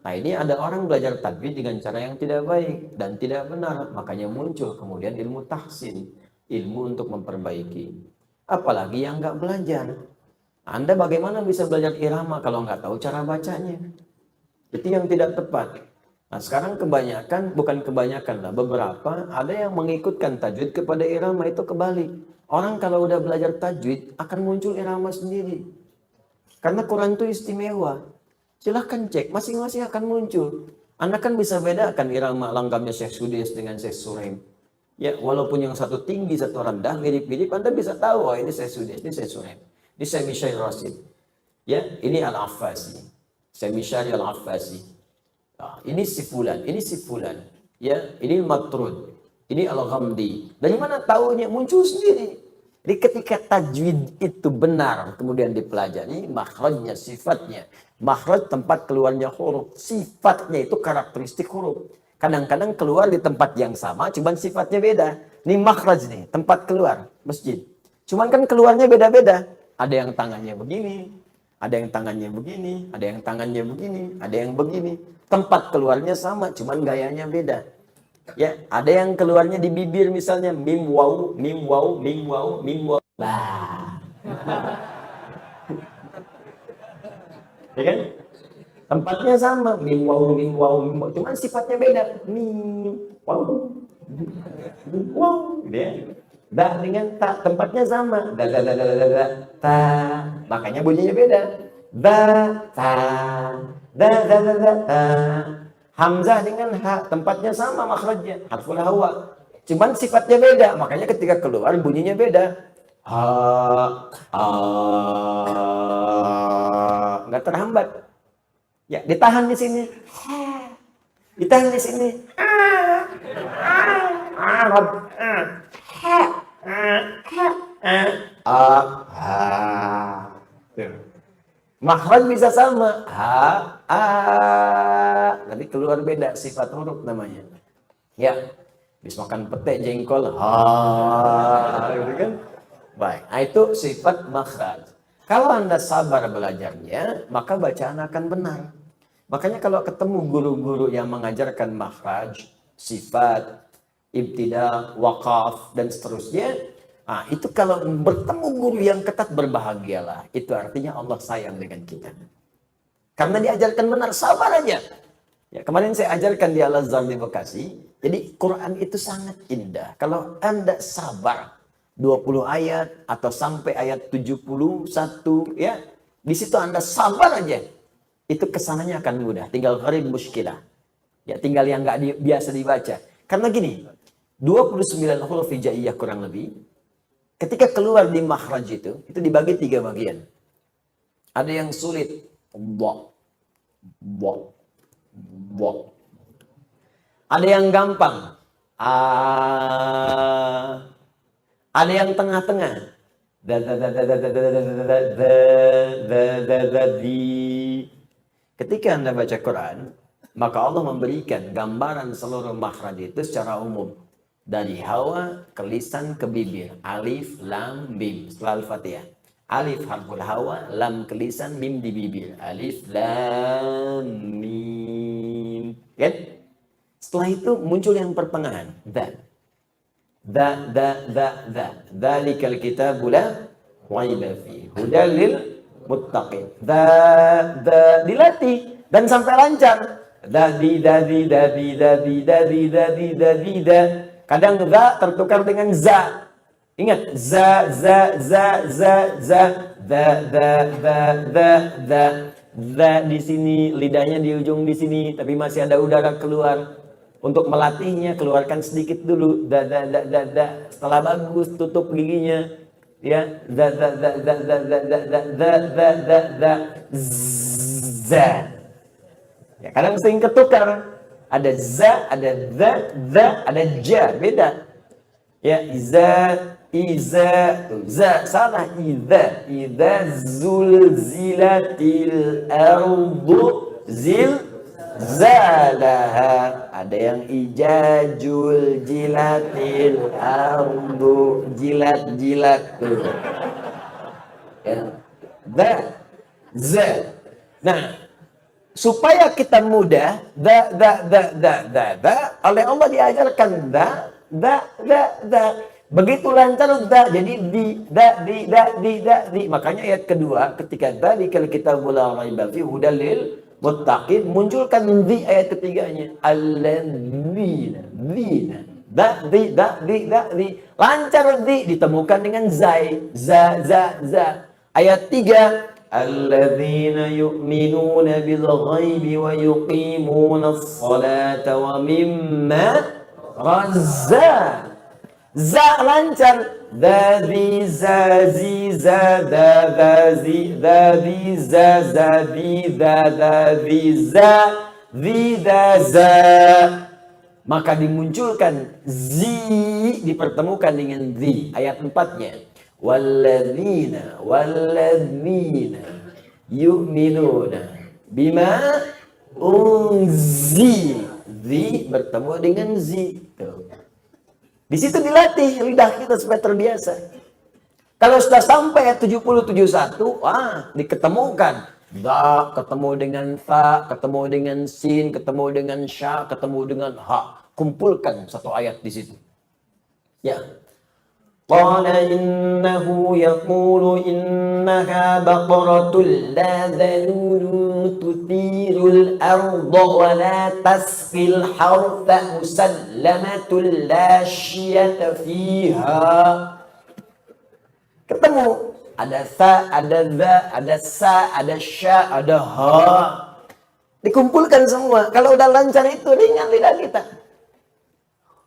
Speaker 2: Nah, ini ada orang belajar tajwid dengan cara yang tidak baik dan tidak benar. Makanya muncul kemudian ilmu tahsin, ilmu untuk memperbaiki. Apalagi yang nggak belajar. Anda bagaimana bisa belajar irama kalau nggak tahu cara bacanya? Itu yang tidak tepat. Nah sekarang kebanyakan, bukan kebanyakan lah, beberapa ada yang mengikutkan tajwid kepada irama, itu kebalik. Orang kalau udah belajar tajwid akan muncul irama sendiri. Karena Quran itu istimewa. Silahkan cek, masing-masing akan muncul. Anda kan bisa bedakan irama langgamnya Syekh Sudais dengan Syekh Suraim. Ya, walaupun yang satu tinggi, satu rendah, mirip-mirip, Anda bisa tahu, oh ini Syekh Sudais, ini Syekh Suraim. Ini Syekh Mishail Rasid. Ya, ini Al-Affasi. Syekh Mishail Al-Affasi. Nah, ini si fulan, ini si fulan. Ya, ini Matrud. Ini Al-Ghamdi. Dari mana tahunya? Muncul sendiri. Jadi ketika tajwid itu benar, kemudian dipelajari, makhrajnya, sifatnya. Makhraj tempat keluarnya huruf. Sifatnya itu karakteristik huruf. Kadang-kadang keluar di tempat yang sama, cuman sifatnya beda. Ini makhraj nih, tempat keluar masjid. Cuman kan keluarnya beda-beda. Ada yang tangannya begini, ada yang tangannya begini, ada yang tangannya begini, ada yang begini. Tempat keluarnya sama, cuman gayanya beda. Ya, ada yang keluarnya di bibir misalnya mim waw, mim waw, mim waw, mim waw. Bah. Ya kan? Tempatnya sama, mim waw, mim waw, mim waw. Cuman sifatnya beda. Mim waw. Mim waw, gitu ya. Da dengan ta, tempatnya sama. Da, ta. Makanya bunyinya beda. Da, ta. Da, ta. Hamzah dengan ha, tempatnya sama makhrajnya. Harful hawa. Cuman sifatnya beda. Makanya ketika keluar bunyinya beda. Ha, a. Nggak terhambat. Ya, ditahan di sini. Ha. Ditahan di sini. Makhraj bisa sama, ha, a, tapi keluar beda sifat huruf namanya. Ya, habis makan pete jengkol, ha, gitu kan? Baik, nah itu sifat makhraj. Kalau Anda sabar belajarnya, maka bacaan akan benar. Makanya kalau ketemu guru-guru yang mengajarkan makhraj, sifat, ibtida, waqaf, dan seterusnya, nah, itu kalau bertemu guru yang ketat, berbahagialah. Itu artinya Allah sayang dengan kita. Karena diajarkan benar, sabar aja. Ya, kemarin saya ajarkan di Al-Azhar di Bekasi. Jadi Quran itu sangat indah. Kalau Anda sabar 20 ayat atau sampai ayat 71 ya, di situ Anda sabar aja. Itu kesananya akan mudah. Tinggal gharib muskilah. Ya, tinggal yang nggak biasa dibaca. Karena gini, 29 huruf hijaiyah kurang lebih. Ketika keluar di makhraj itu dibagi 3 bagian. Ada yang sulit, bo, bo, bo. Ada yang gampang, a. Ada yang tengah-tengah, da, di. Ketika Anda baca Quran, maka Allah memberikan gambaran seluruh makhraj itu secara umum. Dari hawa ke lisan ke bibir. Alif, lam, mim. Setelah Al-Fatihah. Alif harful hawa, lam ke lisan, mim di bibir. Alif, lam, mim. Kan? Setelah itu muncul yang pertengahan. Da. Dzalikal kitabu la raiba fihi. Hudal lil muttaqin. Dilatih dan sampai lancar. Dadi. Kadang za tertukar dengan za. Ingat, za. Za di sini, lidahnya di ujung di sini, tapi masih ada udara keluar. Untuk melatihnya, keluarkan sedikit dulu. Da. Setelah bagus, tutup giginya. Ya, za. Ya, kadang sering ketukar. Ada za, ada za, ada ja, beda. Ya, za, salah, idza zulzilatil ardu zilzalaha. Ada yang ijajul jilatil ardu jilat. Ya, za. Nah, supaya kita mudah, oleh Allah diajarkan da. Begitu lancar da, jadi di. Makanya ayat kedua ketika tadi kalau kita la raiba fi hudal lil muttaqin, munculkan di ayat ketiganya. Alladzina, di. Lancar ditemukan dengan zai, za. Ayat 3, alladzina yu'minuna bil ghaibi wa yuqimuna as-salata wa mimma razza. Za lancar, dadi zazi zada dazi dadi zazadi dadi za za. Maka dimunculkan zi dipertemukan dengan zi. Ayat 4-nya. Walladzina yu'minuna bima unzil. Zi bertemu dengan zi. Di situ dilatih lidah kita supaya terbiasa. Kalau sudah sampai ayat 70-71, diketemukan. Da ketemu dengan ta, ketemu dengan sin, ketemu dengan sya, ketemu dengan ha. Kumpulkan satu ayat di situ. Ya. Qala innahu yaqulu innaha baqaratul la dhalulun tuthirul arda wa la tasqil hartha musallamatul la syiyata fiha. Ketemu ada sa, ada za, ada sa, ada sya, ada ha. Dikumpulkan semua. Kalau udah lancar itu ringan lidah kita.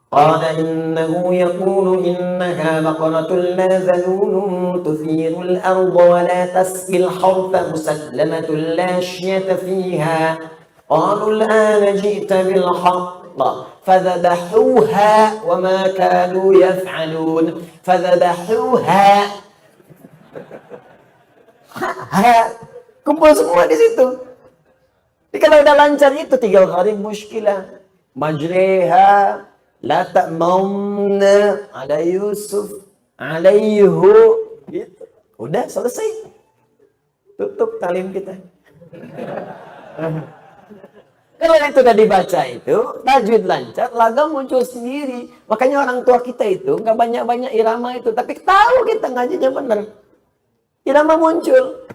Speaker 2: قال إنه يقول إنها بقرة لا ذلول تثير الأرض ولا تسقي الحرث مسلمة لا شية فيها قالوا الآن جئت بالحق فذبحوها وما كانوا يفعلون فذبحوها. Kumpul semua di situ. Jadi kalau udah lancar itu 3 kali muskilah. Majreha la ta'mamna ala Yusuf alaihu, gitu. Udah selesai, tutup talim kita. Kalau itu udah dibaca itu tajwid lancar, lagam muncul sendiri. Makanya orang tua kita itu nggak banyak irama itu, tapi tahu kita ngajinya bener, irama muncul.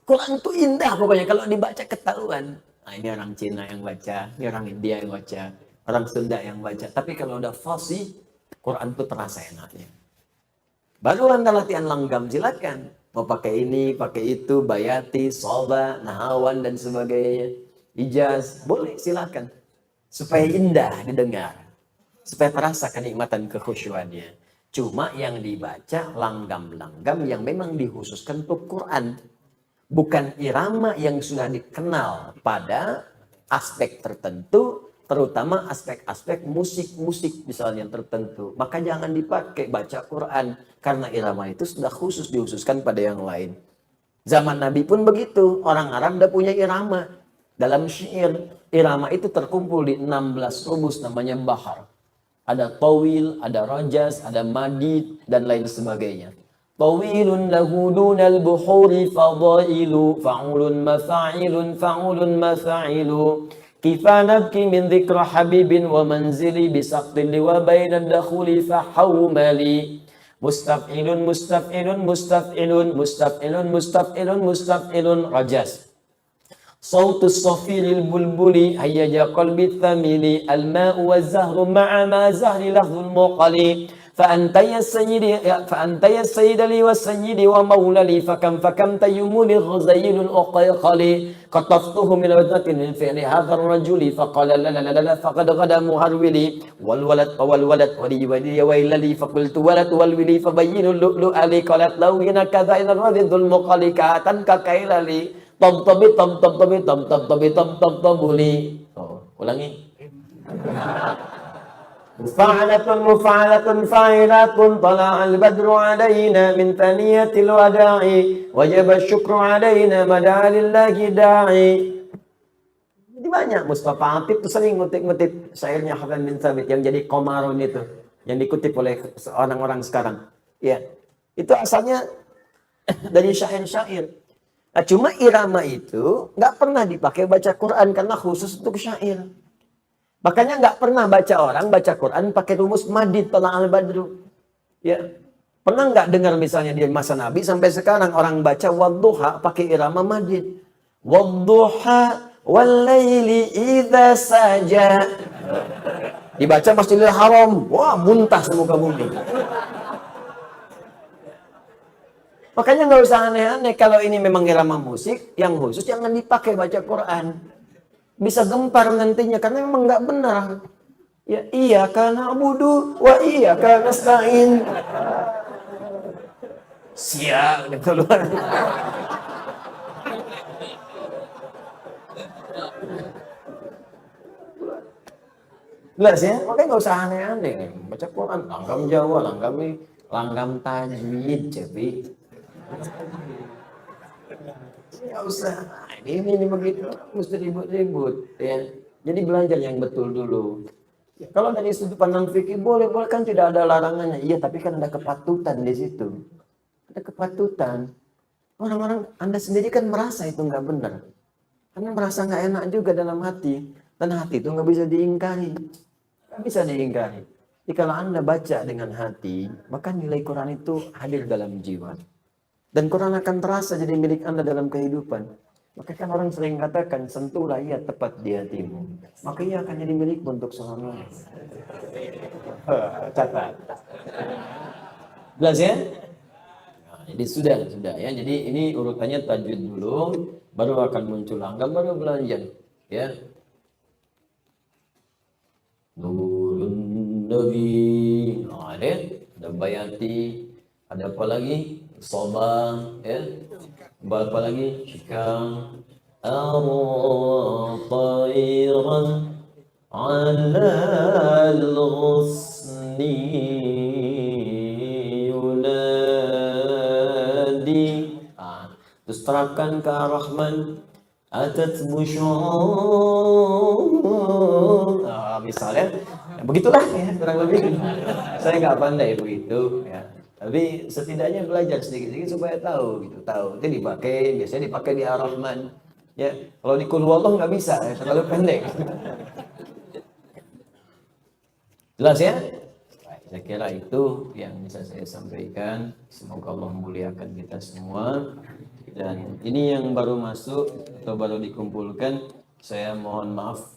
Speaker 2: Quran itu indah pokoknya kalau dibaca ketahuan. Nah, ini orang Cina yang baca, ini orang India yang baca, orang Sunda yang baca. Tapi kalau udah fasih, Quran itu terasa enaknya. Baru Anda latihan langgam, silakan. Mau pakai ini, pakai itu, bayati, soba, nahawan, dan sebagainya. Ijaz, boleh silakan. Supaya indah didengar. Supaya terasa kenikmatan kekhusyuannya. Cuma yang dibaca langgam-langgam yang memang dikhususkan untuk Quran. Bukan irama yang sudah dikenal pada aspek tertentu, terutama aspek-aspek musik-musik misalnya tertentu. Maka jangan dipakai baca Quran, karena irama itu sudah khusus dihususkan pada yang lain. Zaman Nabi pun begitu, orang Arab udah punya irama. Dalam syair, irama itu terkumpul di 16 rumus namanya bahar. Ada tawil, ada rajas, ada madid, dan lain sebagainya. Tawilun lahu dunal buhuri fadailu fa'ulun mafa'ilun fa'ulun mafa'ilu kifa nabki min dhikra habibin wa manzili bisaqtin liwa bainan dakhuli fahawmali mustaf'ilun mustaf'ilun mustaf'ilun mustaf'ilun mustaf'ilun mustaf'ilun rajas sautus safiril bulbuli hayyaja qalbi thamili al-ma'u wa zahru ma'a ma zahri lahul muqali فأنت يا سيد لي وسيدي ومولى لي فكم تيمون غزيل أقيقلي قطفته من وجنة من فعل هذا الرجل فقال لا فقد غدا مهرولي والولد ولي ويل لي فقلت ولد والولي فبين اللؤلؤ لي قالت لو هنا كذا إن الرذذ المقلي كاتن ككيل لي طب لي. Ulangi. مفعلة فاعلة طلع البدر علينا من ثنية الوداع وجب الشكر علينا مدى لله داعي. Jadi banyak. Mustafa Atib itu sering ngutip syairnya Hasan bin Thabit yang jadi komarun itu, yang dikutip oleh orang-orang sekarang. Ya, itu asalnya dari syair-syair. Nah, cuma irama itu nggak pernah dipakai baca Quran karena khusus untuk syair. Makanya nggak pernah baca orang baca Quran pakai rumus madid tolak al-badru. Ya, pernah nggak dengar misalnya di masa Nabi sampai sekarang orang baca wadduha pakai irama madid. Wadduha walaili idza saja. Dibaca Masjidil Haram, wah muntah semuka bumi. Makanya nggak usah aneh-aneh kalau ini memang irama musik yang khusus jangan dipakai baca Quran. Bisa gempar nantinya karena memang nggak benar. Ya iya karena abudu wa iya karena nasta'in. Siap udah keluar. Jelas ya, makanya nggak usah aneh-aneh. Baca Quran, langgam Jawa, langgam tajwid, jadi nggak usah. Nah, ini begitu, mesti ribut-ribut. Ya. Jadi belajar yang betul dulu. Ya, kalau dari sudut pandang fikih boleh kan tidak ada larangannya. Iya, tapi kan ada kepatutan di situ. Ada kepatutan. Orang-orang Anda sendiri kan merasa itu nggak benar. Karena merasa nggak enak juga dalam hati. Dan hati itu nggak bisa diingkari. Nggak bisa diingkari. Jadi kalau Anda baca dengan hati, maka nilai Quran itu hadir dalam jiwa. Dan Quran akan terasa jadi milik Anda dalam kehidupan. Maka kan orang sering katakan, sentuhlah ia tepat di hatimu. Maka ia akan jadi milikmu untuk selamanya. Catat. Jelas ya? Nah, jadi sudah ya. Jadi ini urutannya tajwid dulu, baru akan muncul langgam, baru belajar. Ya. Nurun Nabi. Nah, ada bayati. Ada apa lagi? Soba, ya. Apa lagi? Syikam. Al-Tayran ala al-ghusni yunadi. Terus terapkan ke Ar-Rahman. Atat busyur. Misalnya, ya begitulah ya kurang lebih. Saya nggak pandai begitu ya. Tapi setidaknya belajar sedikit-sedikit supaya tahu gitu, tahu. Itu biasanya dipakai di Ar-Rahman. Ya, kalau di Qul Huwallah nggak bisa, ya, terlalu pendek. Jelas ya? Saya kira itu yang bisa saya sampaikan. Semoga Allah memuliakan kita semua. Dan ini yang baru masuk atau baru dikumpulkan, saya mohon maaf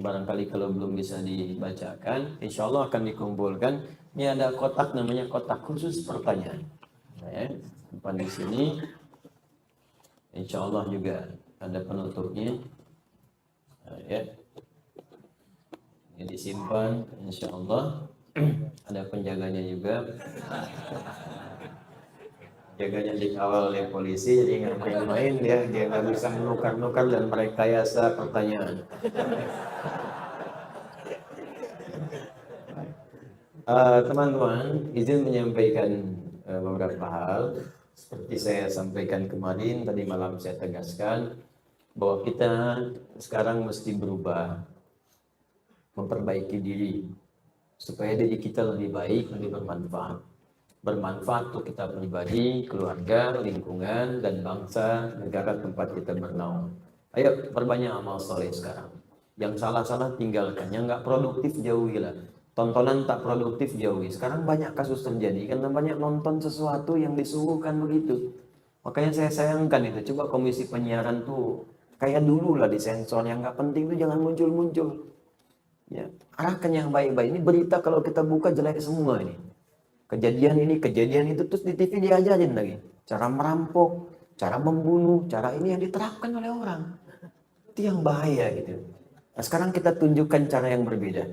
Speaker 2: barangkali kalau belum bisa dibacakan. Insya Allah akan dikumpulkan. Ini ada kotak namanya kotak khusus pertanyaan. Nah, ya, depan di sini. Insya Allah juga ada penutupnya. Nah, ya. Ini disimpan. Insya Allah ada penjaganya juga. Jaganya dikawal oleh polisi, jadi nggak main-main dia nggak bisa menukar-nukar dan merekayasa pertanyaan. Teman-teman, izin menyampaikan beberapa hal. Seperti saya sampaikan kemarin, tadi malam saya tegaskan bahwa kita sekarang mesti berubah, memperbaiki diri supaya diri kita lebih baik, lebih bermanfaat untuk kita pribadi, keluarga, lingkungan, dan bangsa, negara tempat kita bernaung. Ayo perbanyak amal soleh sekarang. Yang salah-salah tinggalkan, yang nggak produktif jauhilah. Tontonan tak produktif jauhi. Sekarang banyak kasus terjadi karena banyak nonton sesuatu yang disuguhkan begitu. Makanya saya sayangkan itu. Coba komisi penyiaran tuh kayak dulu lah disensor, yang nggak penting itu jangan muncul-muncul. Ya, arahkan yang baik-baik. Ini berita kalau kita buka jelek semua ini. Kejadian itu, terus di TV diajarin lagi. Cara merampok, cara membunuh, cara ini yang diterapkan oleh orang. Itu yang bahaya gitu. Nah, sekarang kita tunjukkan cara yang berbeda.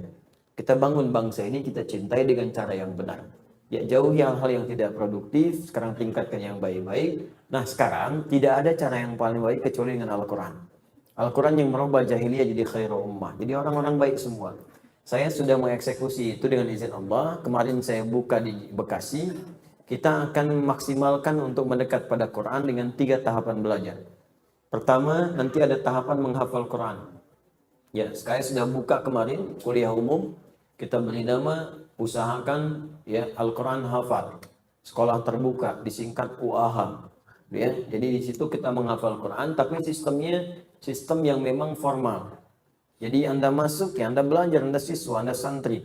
Speaker 2: Kita bangun bangsa ini, kita cintai dengan cara yang benar. Ya, jauhi hal-hal yang tidak produktif, sekarang tingkatkan yang baik-baik. Nah, sekarang tidak ada cara yang paling baik kecuali dengan Al-Quran. Al-Quran yang merubah jahiliyah jadi khairul ummah. Jadi orang-orang baik semua. Saya sudah mengeksekusi itu dengan izin Allah. Kemarin saya buka di Bekasi. Kita akan maksimalkan untuk mendekat pada Quran dengan 3 tahapan belajar. Pertama, nanti ada tahapan menghafal Quran. Ya, saya sudah buka kemarin kuliah umum. Kita beri nama usahakan ya Al-Quran hafal. Sekolah terbuka, disingkat UAH. Ya, jadi di situ kita menghafal Quran, tapi sistemnya sistem yang memang formal. Jadi Anda masuk, ya Anda belajar, Anda siswa, Anda santri.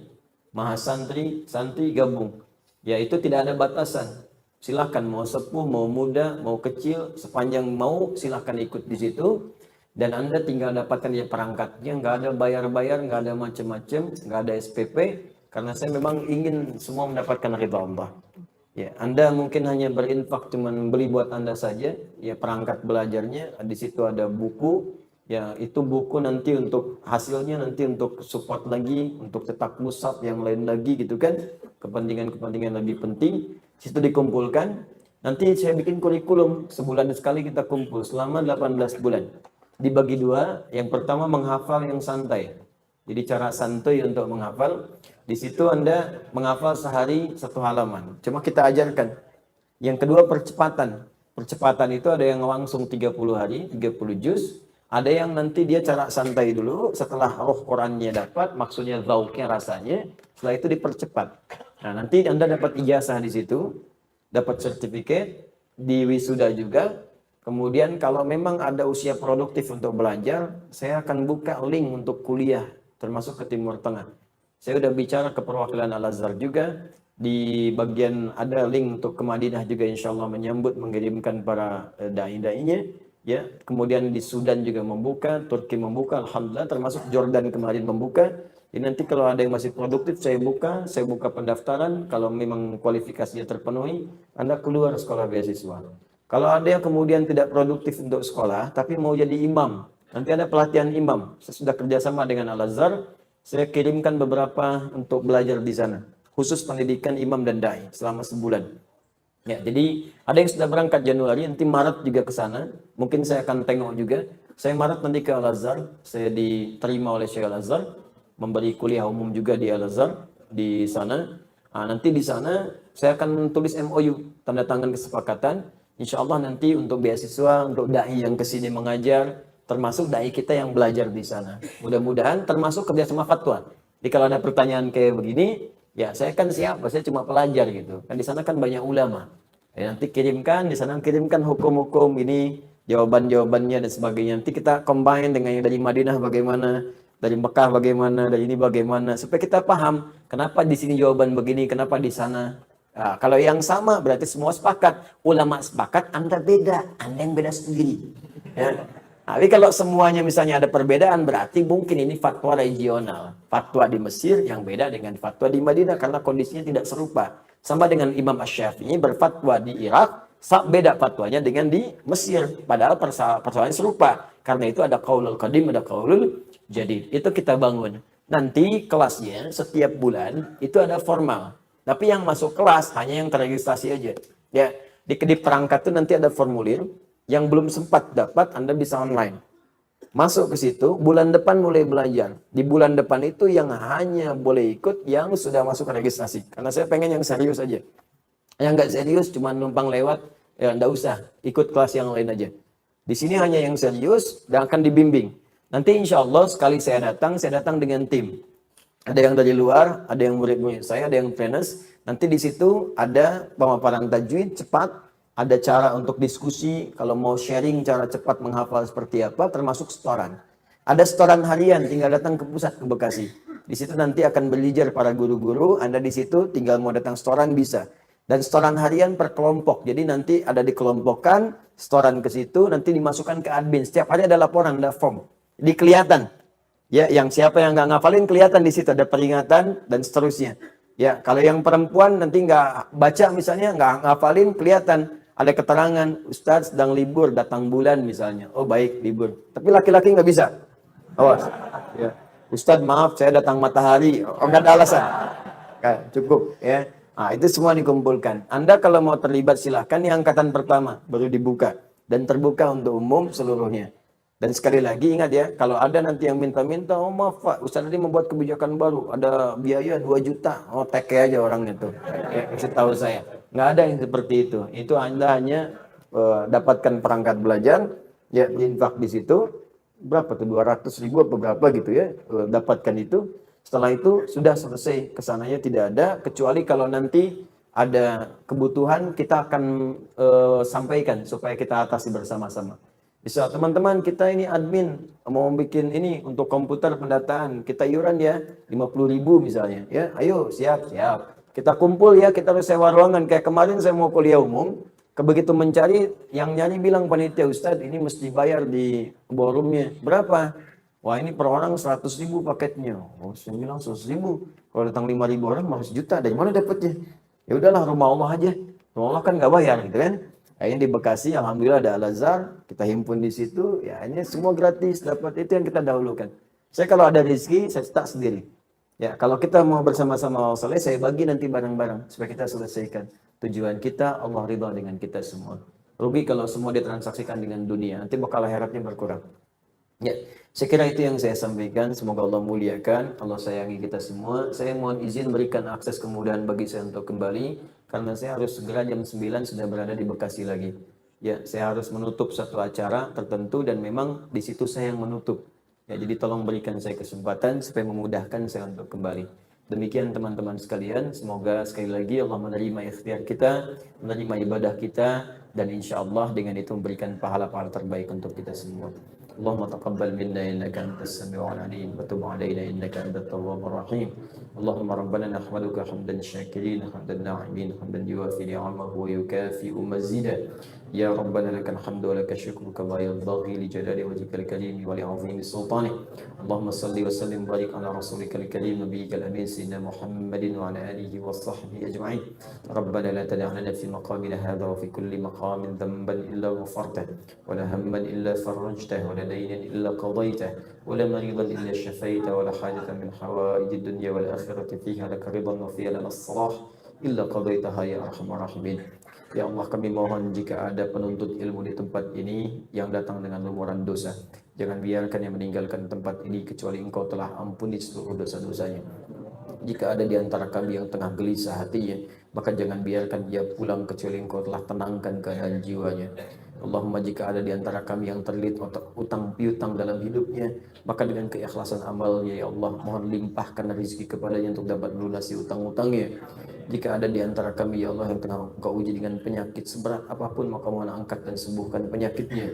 Speaker 2: Mahasantri, santri gabung. Ya itu tidak ada batasan. Silahkan mau sepuh, mau muda, mau kecil, sepanjang mau silahkan ikut di situ. Dan Anda tinggal dapatkan ya perangkatnya, nggak ada bayar-bayar, nggak ada macam-macam, nggak ada SPP. Karena saya memang ingin semua mendapatkan ridha Allah. Ya, Anda mungkin hanya berinfak cuman beli buat Anda saja, ya perangkat belajarnya, di situ ada buku, ya itu buku nanti untuk hasilnya nanti untuk support lagi, untuk cetak musab yang lain lagi gitu kan, kepentingan-kepentingan lebih penting, situ dikumpulkan. Nanti saya bikin kurikulum, sebulan sekali kita kumpul selama 18 bulan. Dibagi dua, yang pertama menghafal yang santai. Jadi cara santuy untuk menghafal, di situ Anda menghafal sehari 1 halaman. Cuma kita ajarkan. Yang kedua percepatan. Percepatan itu ada yang langsung 30 hari, 30 juz. Ada yang nanti dia cara santai dulu, setelah roh Qurannya dapat, maksudnya zauknya rasanya, setelah itu dipercepat. Nah nanti Anda dapat ijazah di situ, dapat sertifikat, di wisuda juga. Kemudian kalau memang ada usia produktif untuk belajar, saya akan buka link untuk kuliah, termasuk ke Timur Tengah. Saya sudah bicara ke perwakilan Al-Azhar juga, di bagian ada link untuk ke Madinah juga insya Allah menyambut, mengirimkan para dai-dainya. Ya, kemudian di Sudan juga membuka, Turki membuka, Alhamdulillah, termasuk Jordan kemarin membuka. Jadi nanti kalau ada yang masih produktif, saya buka pendaftaran. Kalau memang kualifikasinya terpenuhi, Anda keluar sekolah beasiswa. Kalau ada yang kemudian tidak produktif untuk sekolah, tapi mau jadi imam, nanti ada pelatihan imam. Saya sudah kerjasama dengan Al-Azhar, saya kirimkan beberapa untuk belajar di sana. Khusus pendidikan imam dan dai selama sebulan. Ya, jadi ada yang sudah berangkat Januari, nanti Maret juga ke sana. Mungkin saya akan tengok juga. Saya Maret nanti ke Al-Azhar, saya diterima oleh Syekh Al-Azhar, memberi kuliah umum juga di Al-Azhar di sana. Nah, nanti di sana saya akan tulis MOU, tanda tangan kesepakatan. Insya Allah nanti untuk beasiswa, untuk dai yang kesini mengajar, termasuk dai kita yang belajar di sana. Mudah-mudahan termasuk kerjasama fatwa. Jadi kalau ada pertanyaan kayak begini, ya saya kan siapa? Saya cuma pelajar gitu. Kan di sana kan banyak ulama. Ya, nanti kirimkan, di sana kirimkan hukum-hukum ini, jawaban-jawabannya dan sebagainya. Nanti kita combine dengan yang dari Madinah bagaimana, dari Mekah bagaimana, dari ini bagaimana, supaya kita paham kenapa di sini jawaban begini, kenapa di sana. Nah, kalau yang sama berarti semua sepakat. Ulama sepakat, Anda beda, Anda yang beda sendiri. Ya. Tapi kalau semuanya misalnya ada perbedaan, berarti mungkin ini fatwa regional. Fatwa di Mesir yang beda dengan fatwa di Madinah karena kondisinya tidak serupa. Sama dengan Imam Asy-Syafi'i berfatwa di Irak, beda fatwanya dengan di Mesir. Padahal persoalannya serupa. Karena itu ada qaulul qadim, ada qaulul jadid. Itu kita bangun. Nanti kelasnya setiap bulan itu ada formal. Tapi yang masuk kelas hanya yang terregistrasi aja. Ya, di perangkat itu nanti ada formulir. Yang belum sempat dapat, Anda bisa online. Masuk ke situ, bulan depan mulai belajar. Di bulan depan itu yang hanya boleh ikut yang sudah masuk ke registrasi. Karena saya pengen yang serius aja. Yang nggak serius cuma numpang lewat, ya nggak usah. Ikut kelas yang lain aja. Di sini hanya yang serius dan akan dibimbing. Nanti insya Allah sekali saya datang dengan tim. Ada yang dari luar, ada yang murid-murid saya, ada yang trainers. Nanti di situ ada pemaparan tajwid cepat, ada cara untuk diskusi, kalau mau sharing cara cepat menghafal seperti apa, termasuk setoran. Ada setoran harian, tinggal datang ke pusat ke Bekasi. Di situ nanti akan berlijar para guru-guru, Anda di situ tinggal mau datang setoran bisa. Dan setoran harian per kelompok. Jadi nanti ada dikelompokkan, setoran ke situ, nanti dimasukkan ke admin. Setiap hari ada laporan, ada form. Jadi kelihatan. Ya, yang siapa yang nggak ngafalin kelihatan di situ ada peringatan dan seterusnya. Ya, kalau yang perempuan nanti nggak baca misalnya nggak ngafalin kelihatan ada keterangan Ustadz sedang libur datang bulan misalnya. Oh baik libur. Tapi laki-laki nggak bisa. Awas. Ya. Ustadz maaf saya datang matahari. Oh nggak ada alasan. Cukup ya. Nah, itu semua dikumpulkan. Anda kalau mau terlibat silahkan di angkatan pertama baru dibuka dan terbuka untuk umum seluruhnya. Dan sekali lagi ingat ya, kalau ada nanti yang minta-minta, oh maaf Pak, Ustaz tadi membuat kebijakan baru, ada biaya 2 juta, oh teke aja orang itu, ya, kasih tahu saya. Nggak ada yang seperti itu. Itu Anda hanya dapatkan perangkat belajar, ya infak di situ, berapa tuh 200.000 apa berapa gitu ya, dapatkan itu. Setelah itu sudah selesai, kesananya tidak ada, kecuali kalau nanti ada kebutuhan kita akan sampaikan supaya kita atasi bersama-sama. Bisa teman-teman kita ini admin mau bikin ini untuk komputer pendataan, kita iuran ya 50.000 misalnya ya, ayo siap siap. Kita kumpul ya, kita harus sewa ruangan. Kayak kemarin saya mau kuliah umum, begitu mencari, yang nyari bilang panitia, Ustadz ini mesti bayar di ballroomnya. Berapa? Wah ini per orang 100.000 paketnya. Oh saya bilang 100.000. Kalau datang 5.000 orang harus juta. Dari mana dapatnya? Ya udahlah rumah Allah aja. Rumah Allah kan nggak bayar gitu kan. Akhirnya di Bekasi alhamdulillah ada Al-Azhar, kita himpun di situ, ya ini semua gratis, dapat itu yang kita dahulukan. Saya kalau ada rezeki saya start sendiri. Ya, kalau kita mau bersama-sama soleh, saya bagi nanti bareng-bareng supaya kita selesaikan. Tujuan kita Allah ridha dengan kita semua. Rugi kalau semua ditransaksikan dengan dunia, nanti bakal akhiratnya berkurang. Ya, saya kira itu yang saya sampaikan. Semoga Allah muliakan, Allah sayangi kita semua. Saya mohon izin berikan akses kemudahan bagi saya untuk kembali, karena saya harus segera jam 9 sudah berada di Bekasi lagi. Ya, saya harus menutup satu acara tertentu dan memang di situ saya yang menutup. Ya, jadi tolong berikan saya kesempatan supaya memudahkan saya untuk kembali. Demikian teman-teman sekalian, semoga sekali lagi Allah menerima ikhtiar kita, menerima ibadah kita, dan insya Allah dengan itu memberikan pahala-pahala terbaik untuk kita semua. اللهم تقبل منا انك انت السميع العليم وتب علينا انك انت التواب الرحيم. اللهم ربنا نحمدك حمدا شاكرين حمدا ناعمين حمدا يوافي نعمه ويكافئ مزيدا. يا ربنا لك الحمد ولك الشكر كما ينبغي لجلال وجهك الكريم ولعظيم سلطانك. اللهم صل وسلم وبارك على رسولك الكريم نبيك الامين سيدنا محمد وعلى اله وصحبه اجمعين. ربنا لا تدع لنا في مقامنا هذا وفي كل مقام ذنبا الا غفرته ولا هما الا فرجته ولا دينا إلا قضيته ولا مريضا إلا شفيته ولا حاجة من حوائج الدنيا والآخرة فيها لك رضا وفيها لنا الصلاح إلا قضيتها يا أرحم الراحمين. Ya Allah, kami mohon jika ada penuntut ilmu di tempat ini yang datang dengan lumuran dosa, jangan biarkan yang meninggalkan tempat ini kecuali Engkau telah ampuni seluruh dosa-dosanya. Jika ada di antara kami yang tengah gelisah hatinya, maka jangan biarkan dia pulang kecuali Engkau telah tenangkan keadaan jiwanya. Allahumma jika ada di antara kami yang terlilit utang piutang dalam hidupnya, maka dengan keikhlasan amalnya ya Allah, mohon limpahkan rezeki kepadanya untuk dapat melunasi utang-utangnya. Jika ada di antara kami ya Allah yang tengah Engkau uji dengan penyakit seberat apapun, maka mohon angkat dan sembuhkan penyakitnya.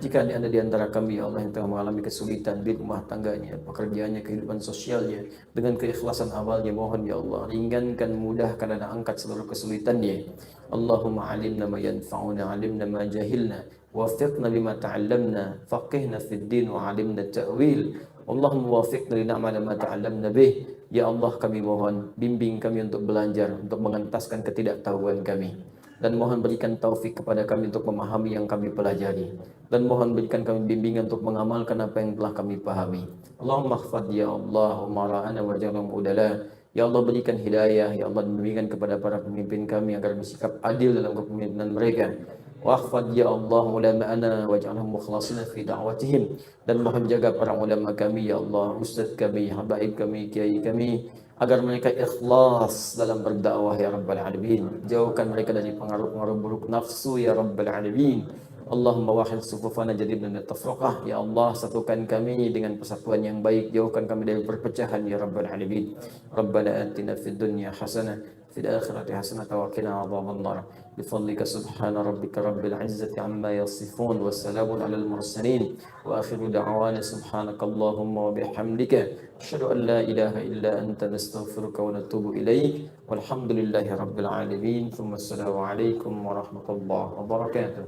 Speaker 2: Jika ada di antara kami ya Allah yang tengah mengalami kesulitan di rumah tangganya, pekerjaannya, kehidupan sosialnya, dengan keikhlasan awalnya mohon ya Allah ringankan, mudahkan dan angkat seluruh kesulitannya. Allahumma alimna ma yanfa'una, alimna ma jahilna, wafiqna lima ta'allamna, faqihna fid din wa alimna ta'wil. Allahumma wafiqna li na'mala ma ta'allamna bih. Ya Allah, kami mohon bimbing kami untuk belajar, untuk mengentaskan ketidaktahuan kami. Dan mohon berikan taufik kepada kami untuk memahami yang kami pelajari. Dan mohon berikan kami bimbingan untuk mengamalkan apa yang telah kami pahami. Allahumma khfad ya Allah umara'ana wa jalam udala. Ya Allah, berikan hidayah, ya Allah, bimbingan kepada para pemimpin kami agar bersikap adil dalam kepemimpinan mereka. Wahfad ya Allah ulama'ana waj'alhum mukhlasina fi da'watihim. Dan mohon jaga para ulama kami ya Allah, ustaz kami, habaib kami, kiai kami, agar mereka ikhlas dalam berdakwah ya Rabbal Alamin. Jauhkan mereka dari pengaruh-pengaruh buruk nafsu ya Rabbal Alamin. Allahumma wahid sufufana jadibna min tafraqah. Ya Allah, satukan kami dengan persatuan yang baik, jauhkan kami dari perpecahan ya Rabbal Alamin. Rabbana atina fid dunya hasanah fil akhirati hasanah wa qina adzabannar. بفضلك سبحان ربك رب العزة عما يصفون والسلام على المرسلين وآخر دعوانا سبحانك اللهم وبحمدك أشهد أن لا إله إلا أنت نستغفرك ونتوب إليك والحمد لله رب العالمين ثم السلام عليكم ورحمة الله وبركاته.